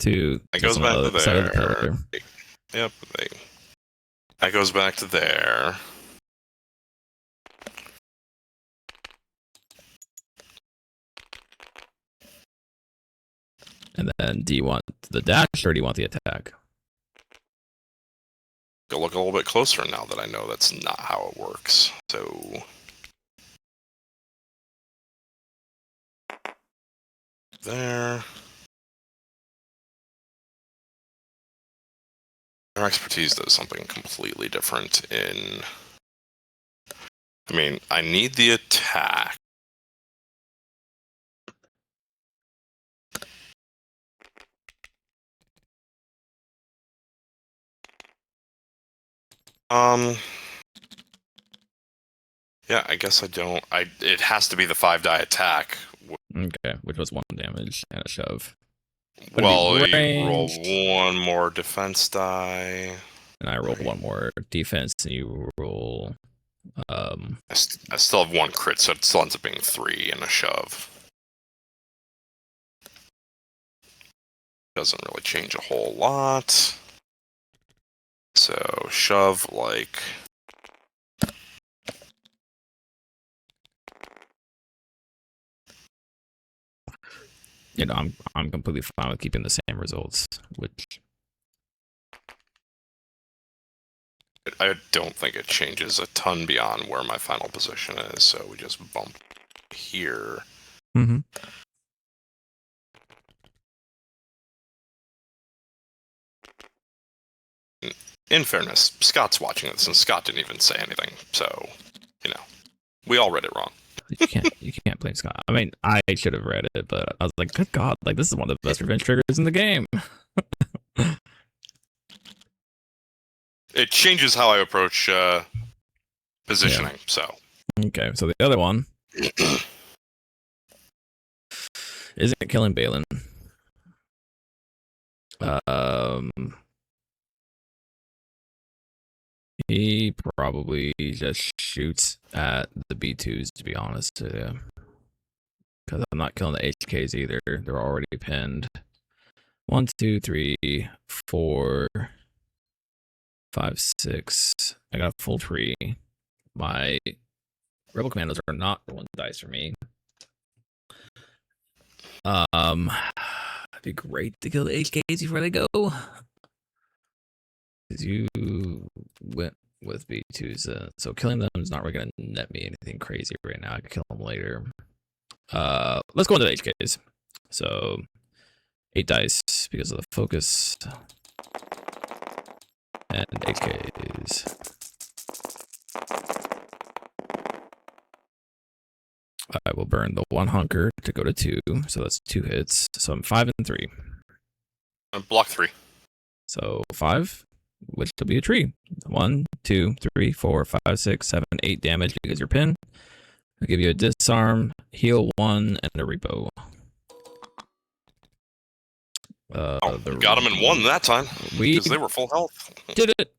to...
It goes back to there. Yep. That goes back to there.
And then, do you want the dash or do you want the attack?
Go look a little bit closer now that I know that's not how it works. So, there. Our expertise does something completely different in... I mean, I need the attack. Yeah, I guess I don't... It has to be the 5-die attack.
Okay, which was 1 damage and a shove. But
Well, you roll
ranged.
1 more defense die.
And I roll 1 more defense, and you roll...
I still have 1 crit, so it still ends up being 3 and a shove. Doesn't really change a whole lot. So, shove, like...
You know, I'm completely fine with keeping the same results, which...
I don't think it changes a ton beyond where my final position is, so we just bump here.
Mm-hmm.
In fairness, Scott's watching this, and Scott didn't even say anything, so, you know, we all read it wrong.
You can't blame Scott. I mean, I should have read it, but I was like, good God, like this is one of the best revenge triggers in the game.
It changes how I approach positioning, so.
Okay, so the other one isn't killing Baylan. He probably just shoots at the B2s, to be honest with you. Because I'm not killing the HKs either. They're already pinned. 1, 2, 3, 4, 5, 6. I got a full tree. My Rebel Commandos are not rolling dice for me. It'd be great to kill the HKs before they go. Because you went with B2s, so killing them is not really going to net me anything crazy right now. I can kill them later. Let's go into the HKs. So 8 dice because of the focus. And HKs. I will burn the 1 hunker to go to 2, so that's 2 hits. So I'm 5 and 3.
Block 3.
So 5, which will be a tree. 1, 2, 3, 4, 5, 6, 7, 8 damage because you're pinned. I'll give you a disarm, heal 1, and a repo.
Got him in 1 that time because they were full health.
Did it.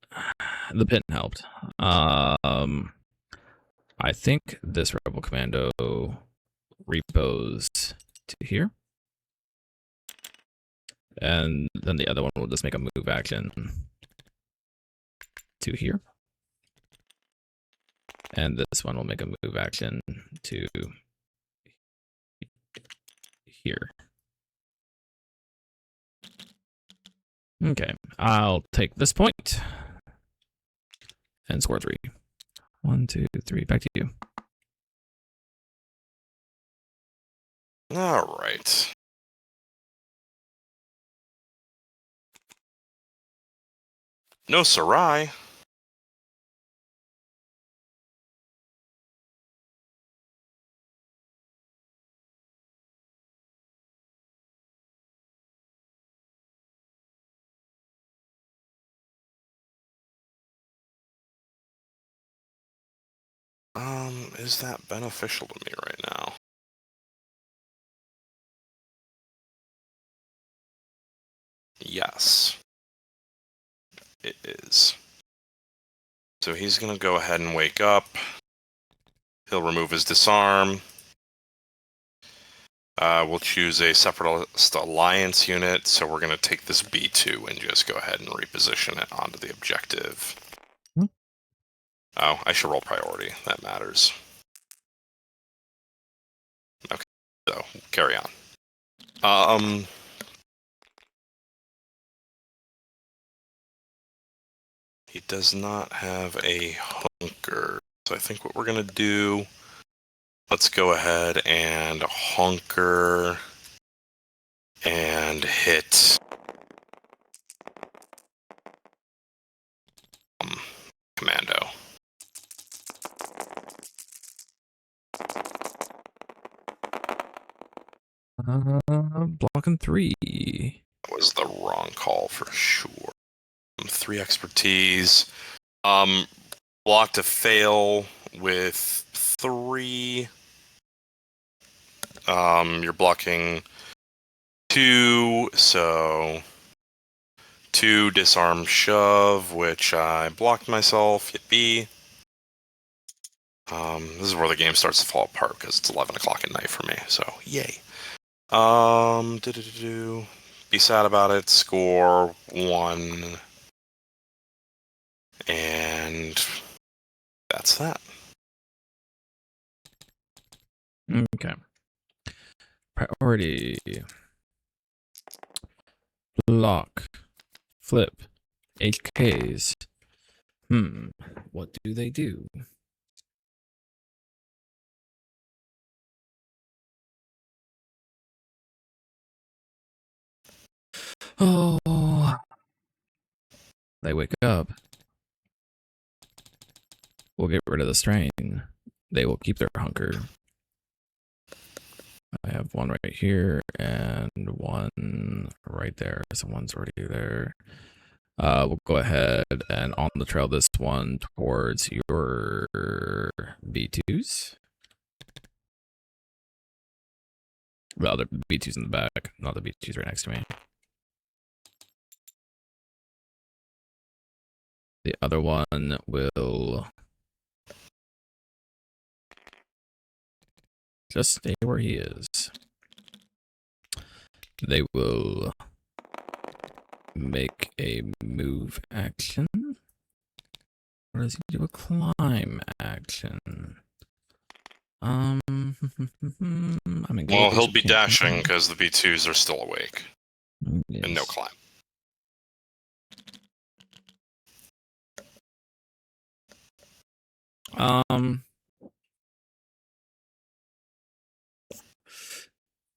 The pin helped. I think this Rebel Commando repos to here. And then the other one will just make a move action to here. And this one will make a move action to here. Okay, I'll take this point and score 3. 1, 2, 3, back to you.
All right. No Sarai. Is that beneficial to me right now? Yes. It is. So he's going to go ahead and wake up. He'll remove his disarm. We'll choose a Separatist Alliance unit, so we're going to take this B2 and just go ahead and reposition it onto the objective. Oh, I should roll priority. That matters. Okay, so carry on. He does not have a hunker, so I think what we're going to do, let's go ahead and hunker and hit Commando.
Blocking 3.
That was the wrong call for sure. 3 expertise. Block to fail with 3. You're blocking 2, so 2 disarm shove, which I blocked myself. Yippee. This is where the game starts to fall apart because it's 11 o'clock at night for me. So yay. Be sad about it. Score 1, and that's that.
Okay. Priority. Lock. Flip. HKs. What do they do? Oh. They wake up. We'll get rid of the strain. They will keep their hunker. I have one right here and one right there. So one's already there. We'll go ahead and on the trail this one towards your B2s. Well, the B2s in the back, not the B2s right next to me. The other one will just stay where he is. They will make a move action. Or does he do a climb action? I'm engaged.
Well, he'll be dashing because the B2s are still awake.
Yes.
And no climb.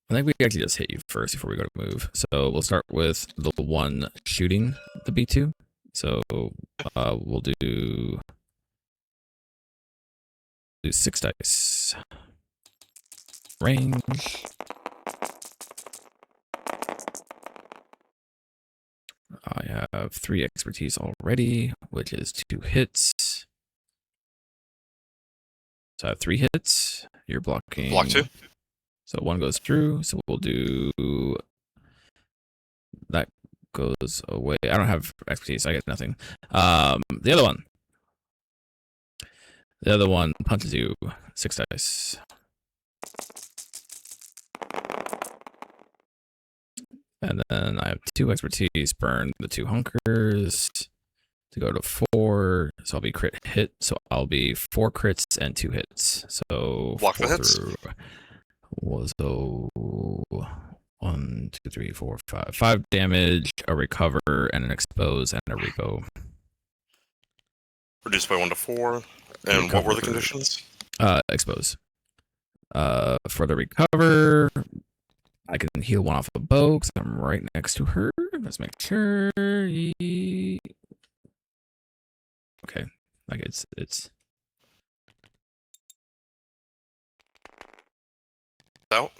I think we actually just hit you first before we go to move. So we'll start with the one shooting the B2. So we'll do 6 dice. Range. I have 3 expertise already, which is 2 hits. So I have 3 hits. You're blocking.
Block 2.
So 1 goes through. So we'll do that goes away. I don't have expertise. I get nothing. The other one punches you 6 dice. And then I have 2 expertise, burn the 2 hunkers to go to 4. So I'll be crit hit. So I'll be 4 crits and 2 hits. So
block
4
the hits.
Through was 1, 2, 3, 4, 5. 5 damage, a recover, and an expose, and a repo.
Reduced by 1 to 4. And recover. What were the conditions?
Expose. For the recover, I can heal 1 off a bow because I'm right next to her. Let's make sure. Okay, like it's.
Out.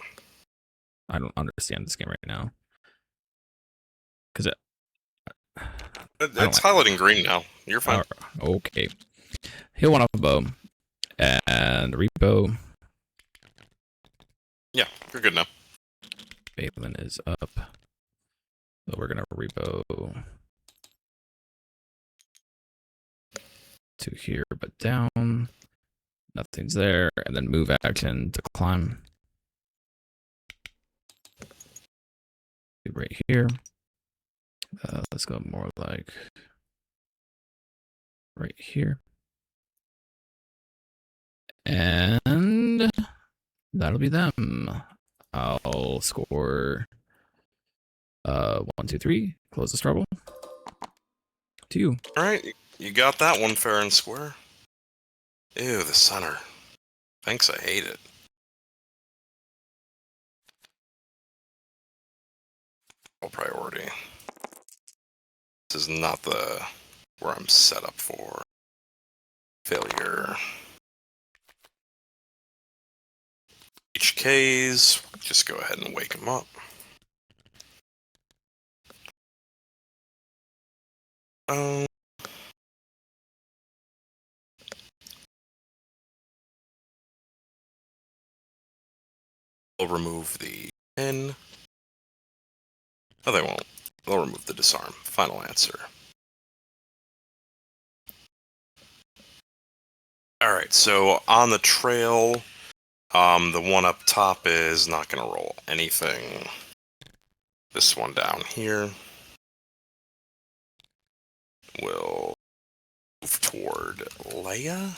I don't understand this game right now. Because
it's highlighting green now. You're fine.
Okay. Heal 1 off a bow. And repo.
Yeah, you're good now.
Baylan is up. So we're going to repo to here, but down. Nothing's there. And then move action to climb. Right here. Let's go more like right here. And that'll be them. I'll score 1, 2, 3. Close the struggle. To you.
All right, you got that one fair and square. Ew, the center. Thanks, I hate it. priority. This is not the where I'm set up for failure. HKs, just go ahead and wake them up. They'll remove the pin. No, they won't. They'll remove the disarm. Final answer. Alright, so on the trail, the one up top is not going to roll anything. This one down here will move toward Leia.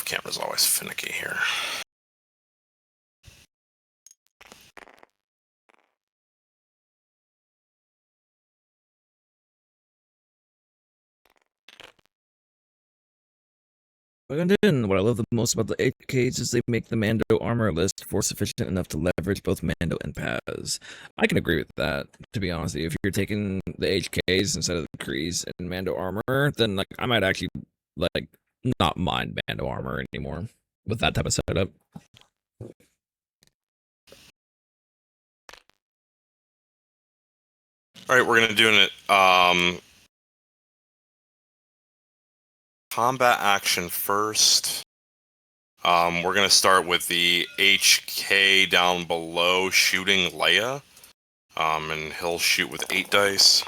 Camera's always finicky here.
What I love the most about the HKs is they make the Mando armor list force efficient enough to leverage both Mando and Paz. I can agree with that, to be honest. If you're taking the HKs instead of the Krees and Mando armor, then like I might actually like not mind Mando armor anymore with that type of setup.
Alright, we're gonna do it. Combat action first. We're gonna start with the HK down below shooting Leia. And he'll shoot with 8 dice.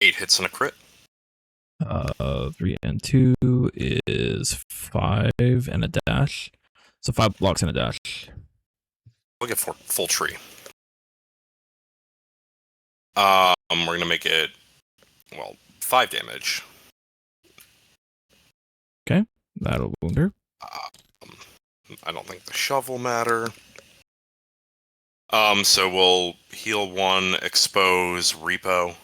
Eight hits and a crit.
3 and 2 is 5 and a dash. So 5 blocks and a dash.
We'll get full tree. We're gonna make it 5 damage.
Okay, that'll wound her.
I don't think the shove will matter. So we'll heal 1, expose repo.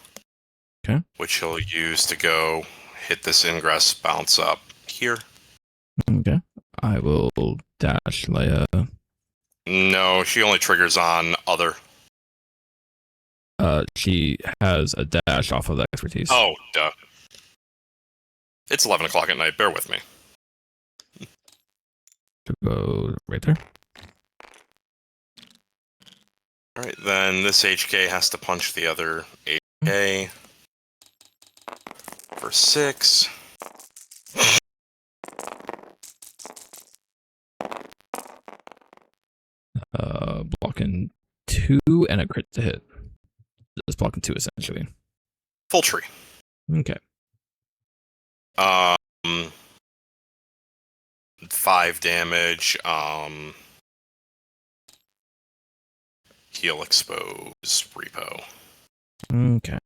Okay.
Which he'll use to go hit this ingress, bounce up here.
Okay. I will dash Leia.
No, she only triggers on other.
She has a dash off of the expertise.
Oh, duh. It's 11 o'clock at night. Bear with me.
To go right there.
Alright, then this HK has to punch the other HK for 6.
Blocking 2 and a crit to hit. Just blocking 2 essentially.
Full tree.
Okay.
5 damage. Heal, expose, repo.
Okay.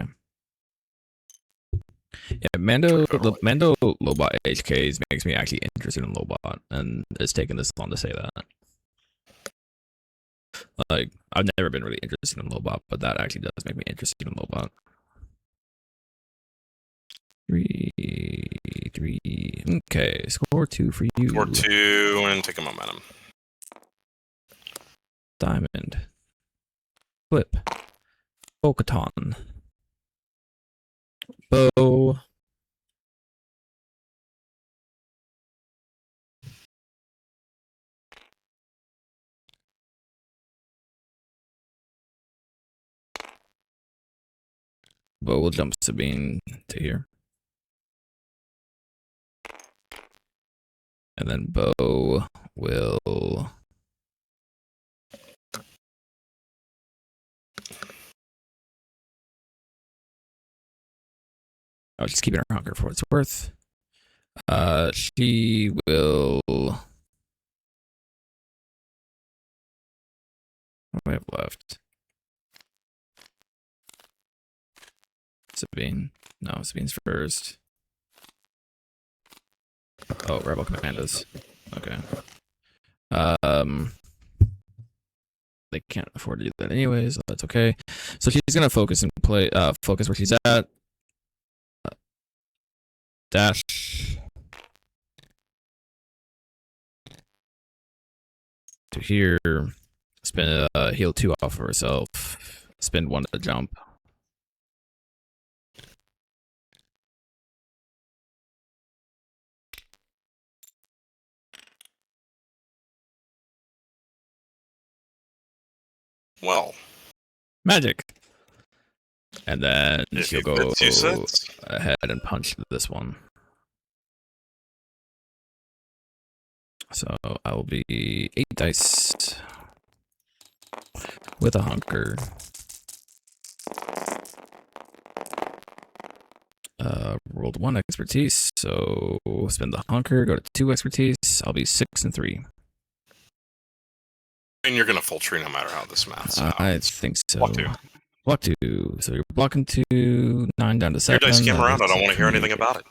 Yeah, Mando Lobot HKs makes me actually interested in Lobot, and it's taken this long to say that. Like, I've never been really interested in Lobot, but that actually does make me interested in Lobot. 3. Okay, score 2 for you.
Score 2 and take a momentum.
Diamond. Flip. Bo-Katan. Bow. Bo will jump Sabine to here. And then Bo will... I'll just keep it in her hunker for what it's worth. She will. What do we have left? Sabine. No, Sabine's first. Oh, Rebel Commandos. Okay. They can't afford to do that anyways. So that's okay. So she's gonna focus and play. Focus where she's at. Dash to here. Spin heal 2 off of herself. Spin 1 to jump.
Well,
magic. And then she'll go
fits,
ahead and punch this one. So I will be 8 dice with a hunker. Rolled 1 expertise, so spend the hunker, go to 2 expertise. I'll be 6 and 3.
And you're gonna full tree no matter how this maths out.
I think so.
Block 2.
Block 2. So you're blocking 2, 9 down to 7.
Your dice came around. I don't want to hear anything about it.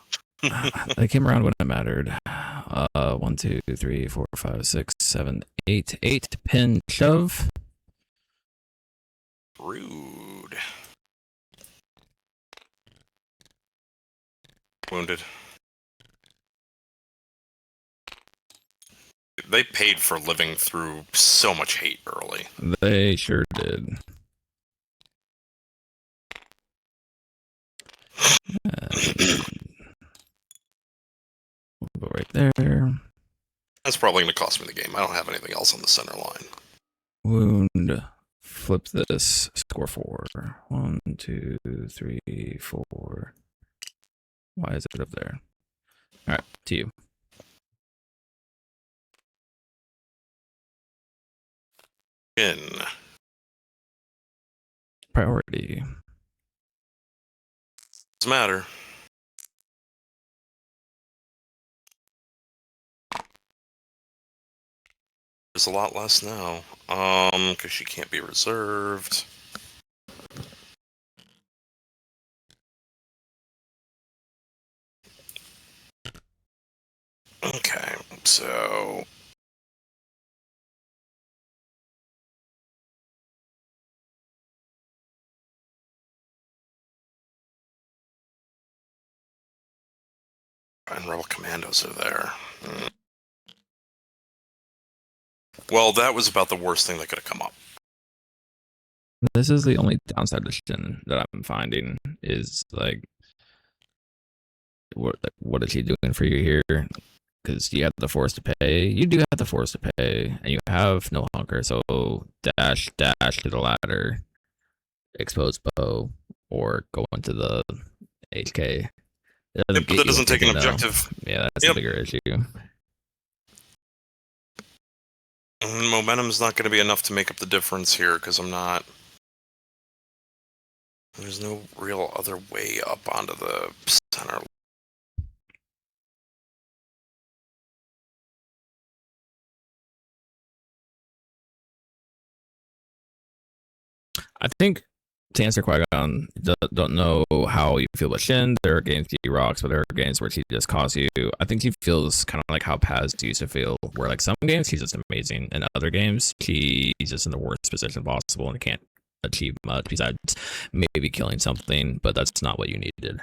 They came around when it mattered. 1, 2, 3, 4, 5, 6, 7, 8. 8 pin shove.
Rude. Wounded. They paid for living through so much hate early.
They sure did. We'll go right there.
That's probably going to cost me the game. I don't have anything else on the center line.
Wound. Flip this. Score 4. 1, 2, 3, 4. Why is it up there? All right, to you.
In.
Priority.
Doesn't matter. There's a lot less now. Because she can't be reserved. Okay, so... And Rebel Commandos are there. Well, that was about the worst thing that could have come up.
This is the only downside to Shin that I'm finding is like, what is he doing for you here? Because you have the force to pay. You do have the force to pay, and you have no hunker. So dash to the ladder, expose bow, or go into the HK.
But that doesn't take an objective.
Yeah, that's a bigger issue.
Momentum's not going to be enough to make up the difference here, because I'm not... There's no real other way up onto the center.
I think to answer Qui-Gon, don't know how you feel about Shin. There are games she rocks, but there are games where she just costs you. I think she feels kind of like how Paz used to feel, where like some games she's just amazing, and other games she's just in the worst position possible and can't achieve much besides maybe killing something, but that's not what you needed.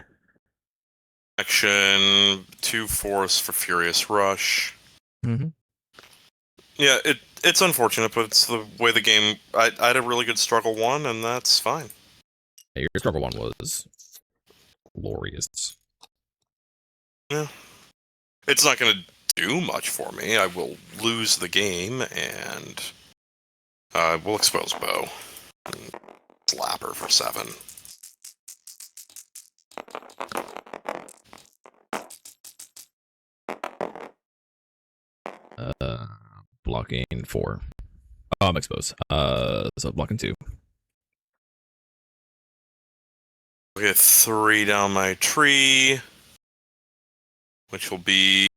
Action, 2 force for Furious Rush.
Mm-hmm.
Yeah, it's unfortunate, but it's the way the game... I had a really good struggle 1, and that's fine.
Yeah, your struggle 1 was glorious.
Yeah. It's not going to do much for me. I will lose the game, and we'll expose bow. Slap her for 7.
Blocking 4. Oh, I'm exposed. So blocking 2.
I'll get 3 down my tree. which will be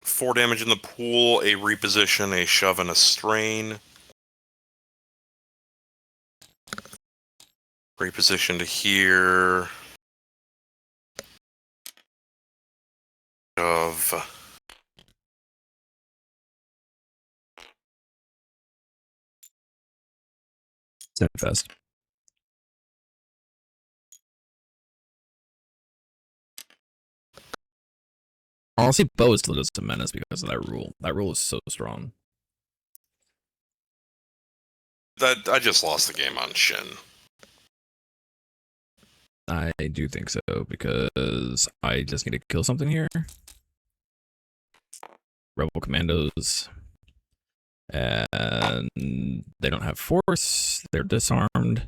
4 damage in the pool, a reposition, a shove, and a strain. Reposition to here. Shove.
Steadfast. Honestly, Bo is still just a menace because of that rule. That rule is so strong.
I just lost the game on Shin.
I do think so because I just need to kill something here. Rebel commandos. And they don't have force. They're disarmed.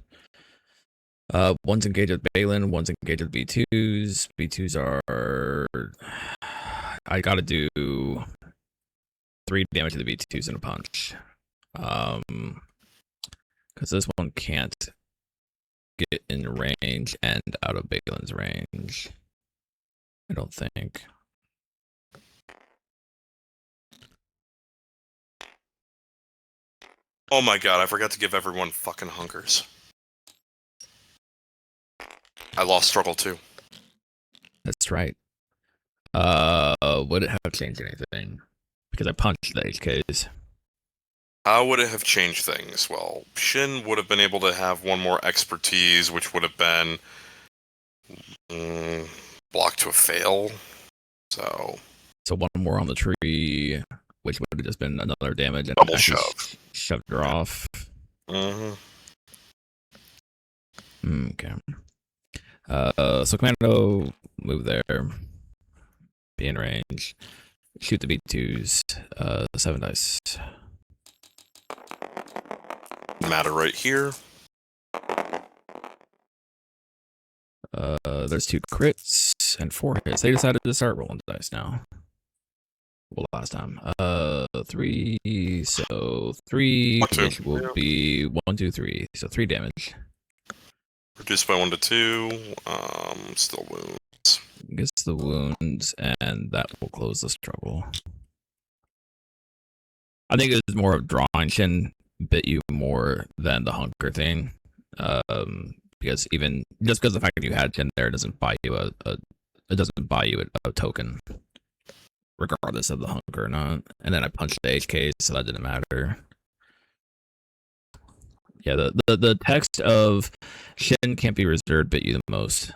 One's engaged with Baylan, one's engaged with B2s. B2s are... I gotta do 3 damage to the B2s in a punch. Because this one can't get in range and out of Baylan's range. I don't think.
Oh my god, I forgot to give everyone fucking hunkers. I lost struggle too.
That's right. Would it have changed anything? Because I punched the HKs.
How would it have changed things? Well, Shin would have been able to have one more expertise, which would have been block to a fail. So
one more on the tree, which would have just been another damage. And
double shove.
Shoved her off.
Mm-hmm.
Okay. So Commando, move there. Be in range. Shoot the B2s. 7 dice.
Matter right here.
There's 2 crits and 4 hits. They decided to start rolling dice now. Well, last time. 3. So 3 which will be 1, 2, 3. So 3 damage.
Reduced by 1 to 2. Still wounds.
Gets the wounds, and that will close the struggle. I think it's more of drawing. Shin bit you more than the hunker thing. Because even just because the fact that you had Shin there doesn't buy you a token, regardless of the hunker or not. And then I punched the HK, so that didn't matter. Yeah, the text of Shin can't be reserved bit you the most.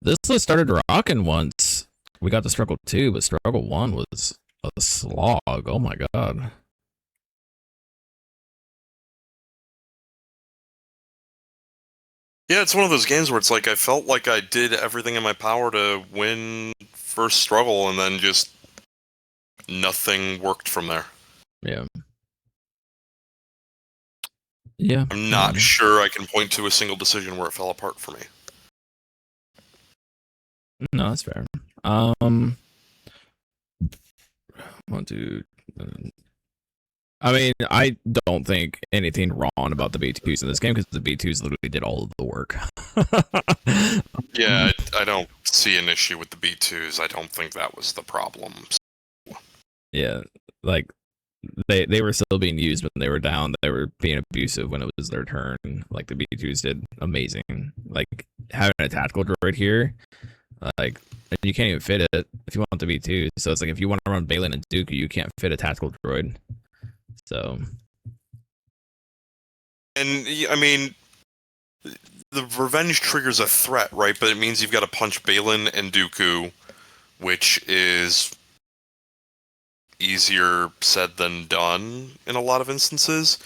This list started rocking once. We got to struggle 2, but struggle 1 was a slog. Oh my god.
Yeah, it's one of those games where it's like I felt like I did everything in my power to win first struggle, and then just nothing worked from there.
Yeah. Yeah.
I'm not sure I can point to a single decision where it fell apart for me.
No, that's fair. 1, 2. I mean, I don't think anything wrong about the B2s in this game because the B2s literally did all of the work.
Yeah, I don't see an issue with the B2s. I don't think that was the problem.
Yeah, like they were still being used when they were down. They were being abusive when it was their turn. Like the B2s did amazing. Like having a tactical droid here, like you can't even fit it if you want the B2. So it's like if you want to run Baylan and Dooku, you can't fit a tactical droid. So,
and I mean, the revenge triggers a threat, right? But it means you've got to punch Baylan and Dooku, which is easier said than done in a lot of instances.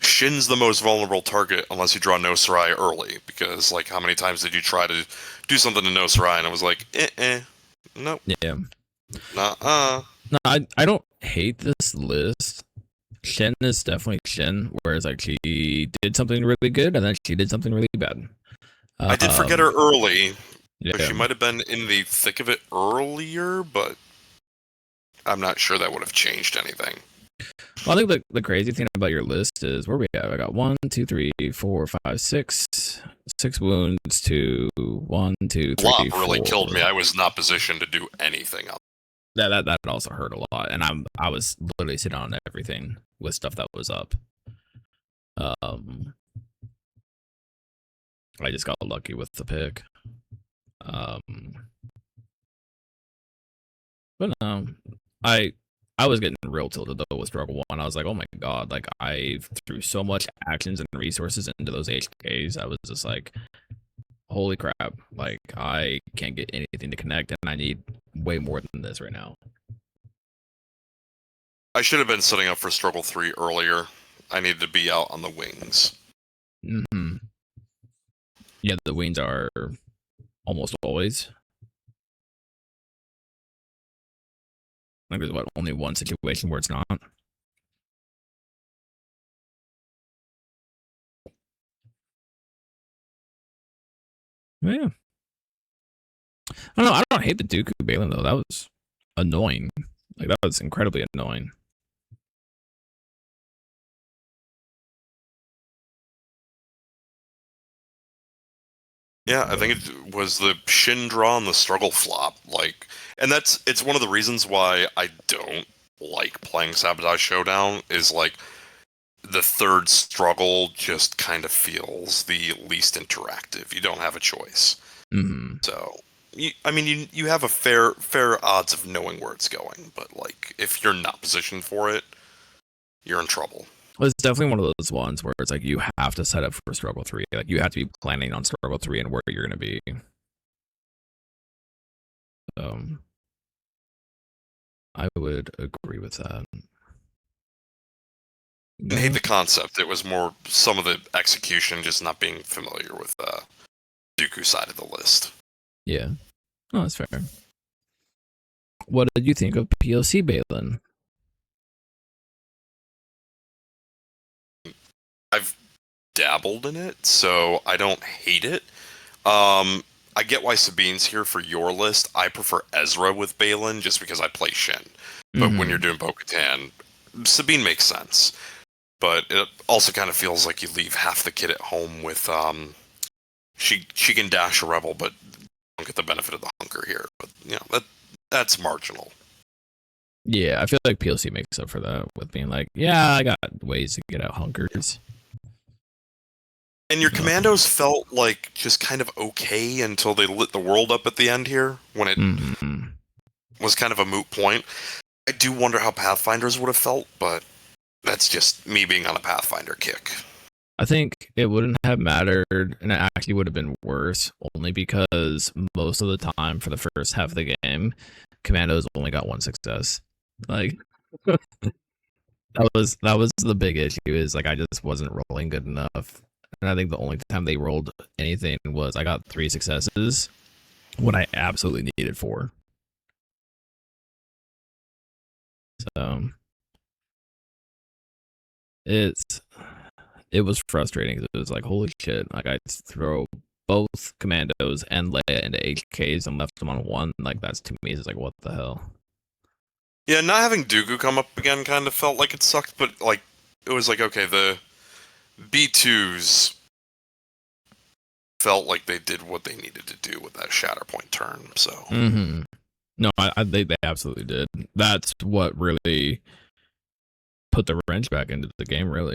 Shin's the most vulnerable target unless you draw No Sarai early, because like how many times did you try to do something to No Sarai and it was like, nope.
Yeah.
Nuh-uh.
No, I don't hate this list. Shin is definitely Shin, whereas like she did something really good and then she did something really bad.
I did forget her early.
Yeah.
She might have been in the thick of it earlier, but I'm not sure that would have changed anything.
Well, I think the crazy thing about your list is where we have. I got 1, 2, 3, 4, 5, 6, 6 wounds to 1, 2, 3,
Flop really
4.
killed me. I was not positioned to do anything else.
That also hurt a lot, and I was literally sitting on everything with stuff that was up. I just got lucky with the pick. But no, I was getting real tilted though with struggle one. I was like, oh my god, like I threw so much actions and resources into those HKs. I was just like, holy crap, like I can't get anything to connect, and I need way more than this right now.
I should have been setting up for struggle 3 earlier. I needed to be out on the wings.
Mm-hmm. Yeah, the wings are almost always. Like there's only one situation where it's not. Yeah. I don't know. I don't hate the Dooku Baylan though. That was annoying. Like that was incredibly annoying.
Yeah, I think it was the Shin draw and the struggle flop. And it's one of the reasons why I don't like playing Sabotage Showdown is the third struggle just kind of feels the least interactive. You don't have a choice.
Mm-hmm.
So, you have a fair odds of knowing where it's going, but if you're not positioned for it, you're in trouble.
It's definitely one of those ones where it's like you have to set up for struggle 3. Like you have to be planning on struggle 3 and where you're going to be. I would agree with that.
I hate the concept. It was more some of the execution, just not being familiar with Dooku side of the list.
Yeah. Oh, that's fair. What did you think of POC Baylan?
I've dabbled in it, so I don't hate it. I get why Sabine's here for your list. I prefer Ezra with Baylan just because I play Shin. But when you're doing Bo-Katan, Sabine makes sense. But it also kind of feels like you leave half the kid at home with she can dash a rebel, but don't get the benefit of the hunger here. But that's marginal.
Yeah, I feel like PLC makes up for that with being like, yeah, I got ways to get out hunkers.
And your commandos felt like just kind of okay until they lit the world up at the end here, when it was kind of a moot point. I do wonder how Pathfinders would have felt, but that's just me being on a Pathfinder kick.
I think it wouldn't have mattered, and it actually would have been worse, only because most of the time for the first half of the game, commandos only got one success. Like that was the big issue, is like I just wasn't rolling good enough. And I think the only time they rolled anything was I got 3 successes when I absolutely needed 4. So it was frustrating. It was like, holy shit, like I throw both commandos and Leia into HKs and left them on 1. Like that's, to me, is like, what the hell.
Yeah, not having Dooku come up again kind of felt like it sucked, but it was like, okay, the B2s felt like they did what they needed to do with that Shatterpoint turn. So
no, they absolutely did. That's what really put the wrench back into the game, really.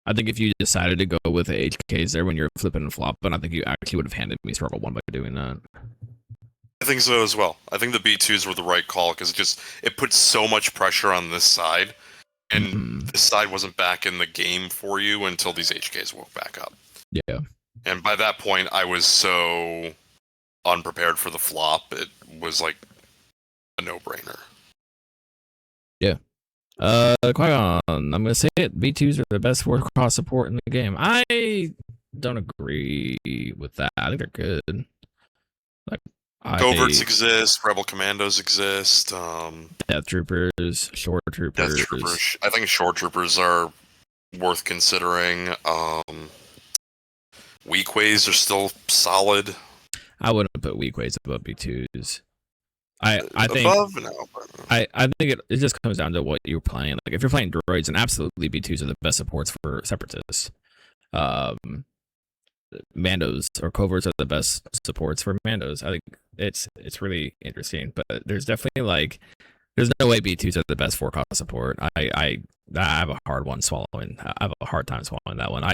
I think if you decided to go with the HKs there when you're flipping and flopping, I think you actually would have handed me struggle 1 by doing that.
I think so as well. I think the B2s were the right call because it put so much pressure on this side, and this side wasn't back in the game for you until these HKs woke back up.
Yeah.
And by that point, I was so unprepared for the flop, it was like a no-brainer.
Yeah. Qui-Gon, I'm gonna say it. B2s are the best war cross support in the game. I don't agree with that. I think they're good. Like,
Coverts exist, Rebel Commandos exist,
Death Troopers, Shore Troopers.
Death Troopers. I think Shore Troopers are worth considering. Weakways are still solid.
I wouldn't put Weakways above B2s. I think
Above, no. But...
I think it just comes down to what you're playing. Like if you're playing droids, and absolutely B2s are the best supports for separatists. Um, Mandos or coverts are the best supports for Mandos. I think it's really interesting, but there's definitely like there's no way B2s are the best 4-cost support. I have a hard one swallowing. I have a hard time swallowing that one.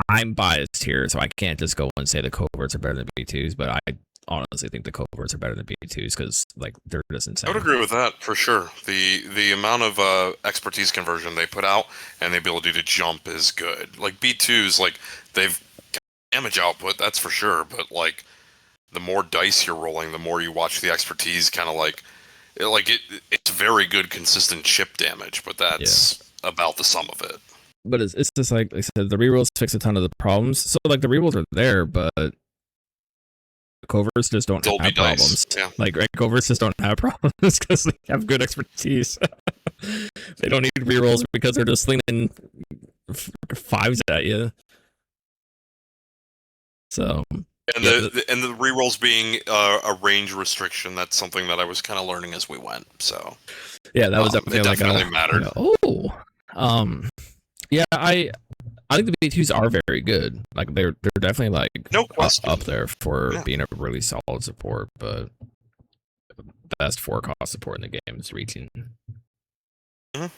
I'm biased here, so I can't just go and say the coverts are better than B2s, but I honestly think the coverts are better than B2s because like they're just insane.
I would agree with that for sure. The amount of expertise conversion they put out and the ability to jump is good. Like B2s, like they've got damage output, that's for sure. But like the more dice you're rolling, the more you watch the expertise kind of it's very good consistent chip damage, but that's about the sum of it.
But it's just like I said, the rerolls fix a ton of the problems. So like the rerolls are there, but coverts just don't have problems.
Yeah.
Like coverts just don't have problems because they have good expertise. They don't need rerolls because they're just slinging fives at you. So
and the rerolls being a range restriction, that's something that I was kind of learning as we went. So
yeah, that was definitely
mattered.
Yeah, I think the B2s are very good. Like they're definitely like
no question
up there for being a really solid support, but the best 4-cost support in the game is reaching.
I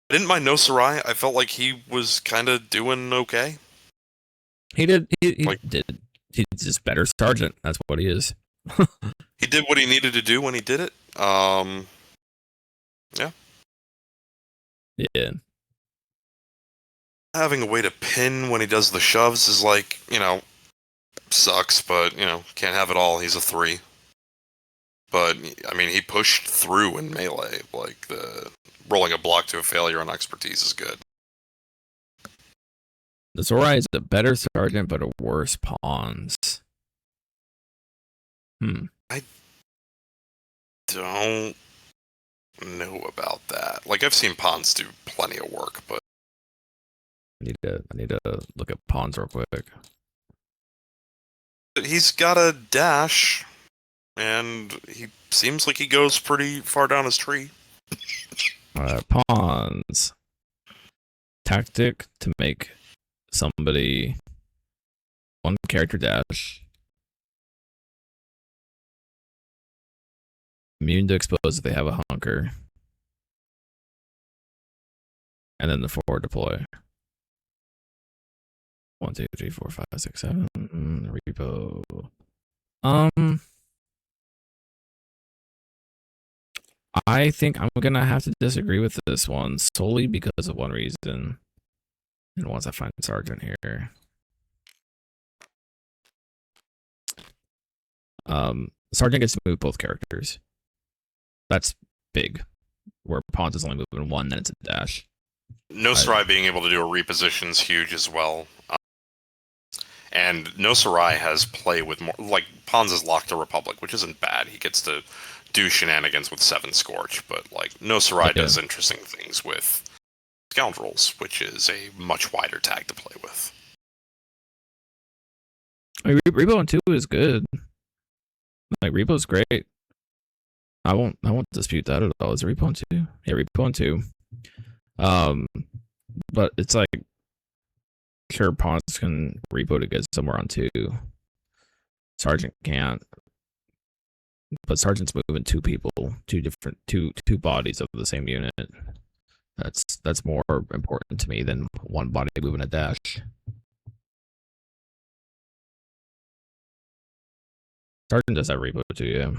didn't mind No Sarai. I felt like he was kind of doing okay.
He did. He's just better sergeant. That's what he is.
He did what he needed to do when he did it. Yeah.
Yeah.
Having a way to pin when he does the shoves is like, sucks, but, can't have it all. He's a 3. But, I mean, he pushed through in melee. Like, the rolling a block to a failure on expertise is good.
The Zorai is a better sergeant, but a worse pawns.
I don't know about that. Like, I've seen pawns do plenty of work, but
I need to look at pawns real quick.
He's got a dash, and he seems like he goes pretty far down his tree.
Pawns. Tactic to make somebody one character dash. Immune to expose if they have a hunker. And then the forward deploy. 1, 2, 3, 4, 5, 6, 7. Repo. I think I'm gonna have to disagree with this one solely because of one reason. And once I find Sergeant here. Sergeant gets to move both characters. That's big. Where Pawns is only moving one, then it's a dash.
No Sarai being able to do a reposition is huge as well. And No Sarai has play with more... Like, Pawns is locked to Republic, which isn't bad. He gets to do shenanigans with 7 Scorch, but, like, No Sarai does interesting things with Scoundrels, which is a much wider tag to play with.
Repo on 2 is good. Like, Repo's great. I won't dispute that at all. Is Repo on 2? Yeah, Repo on 2. But it's like, sure, Pawns can repo to get somewhere on 2. Sergeant can't. But Sergeant's moving 2 people, two bodies of the same unit. That's more important to me than one body moving a dash. Sergeant does have repo too, yeah.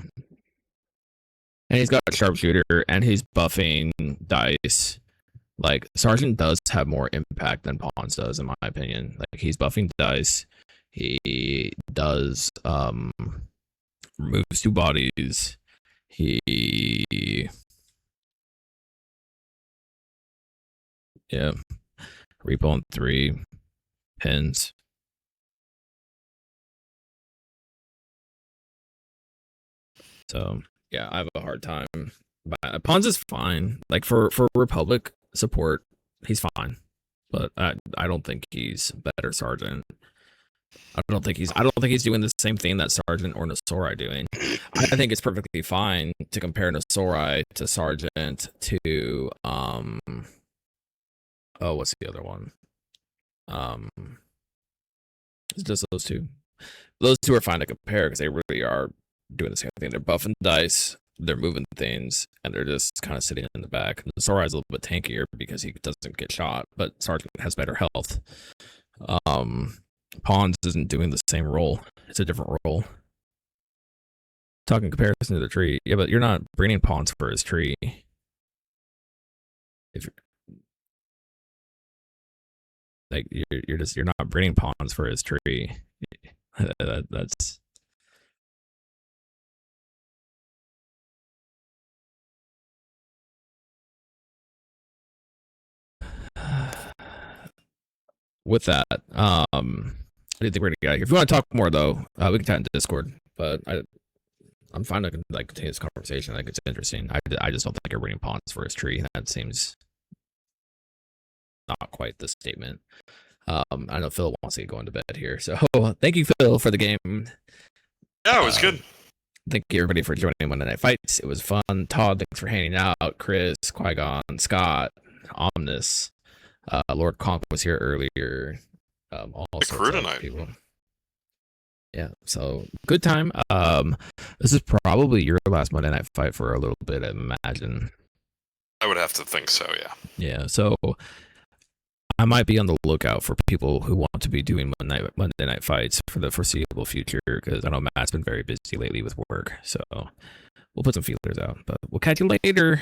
And he's got a sharpshooter, and he's buffing dice. Like, Sergeant does have more impact than Pawns does, in my opinion. Like, he's buffing dice. He does removes 2 bodies. He repo on 3 pins. So yeah, I have a hard time. But Pawns is fine. Like for Republic support, he's fine. But I don't think he's a better sergeant. I don't think he's doing the same thing that Sergeant or Nasori are doing. I think it's perfectly fine to compare Nasori to Sergeant to oh, what's the other one? It's just those two. Those two are fine to compare because they really are doing the same thing. They're buffing dice, they're moving things, and they're just kind of sitting in the back. Nasori is a little bit tankier because he doesn't get shot, but Sergeant has better health. Pawns isn't doing the same role. It's a different role. Talking comparison to the tree. Yeah, but you're not bringing pawns for his tree. If like you're not bringing pawns for his tree. That's with that. I didn't think we're gonna get out of here. If you want to talk more though, we can chat in Discord. But I'm fine to like continue this conversation. Like it's interesting. I just don't think you're bringing pawns for his tree. That seems not quite the statement. I know Phil wants to get going to bed here, so thank you, Phil, for the game.
Yeah, it was good.
Thank you, everybody, for joining Monday Night Fights. It was fun. Todd, thanks for hanging out. Chris, Qui-Gon, Scott, Omnis, Lord Conk was here earlier. All
the
sorts
crew
of
tonight.
people. Yeah, so good time. This is probably your last Monday Night Fight for a little bit, I imagine.
I would have to think so, yeah.
Yeah, so I might be on the lookout for people who want to be doing Monday Night Fights for the foreseeable future, because I know Matt's been very busy lately with work. So we'll put some feelers out, but we'll catch you later.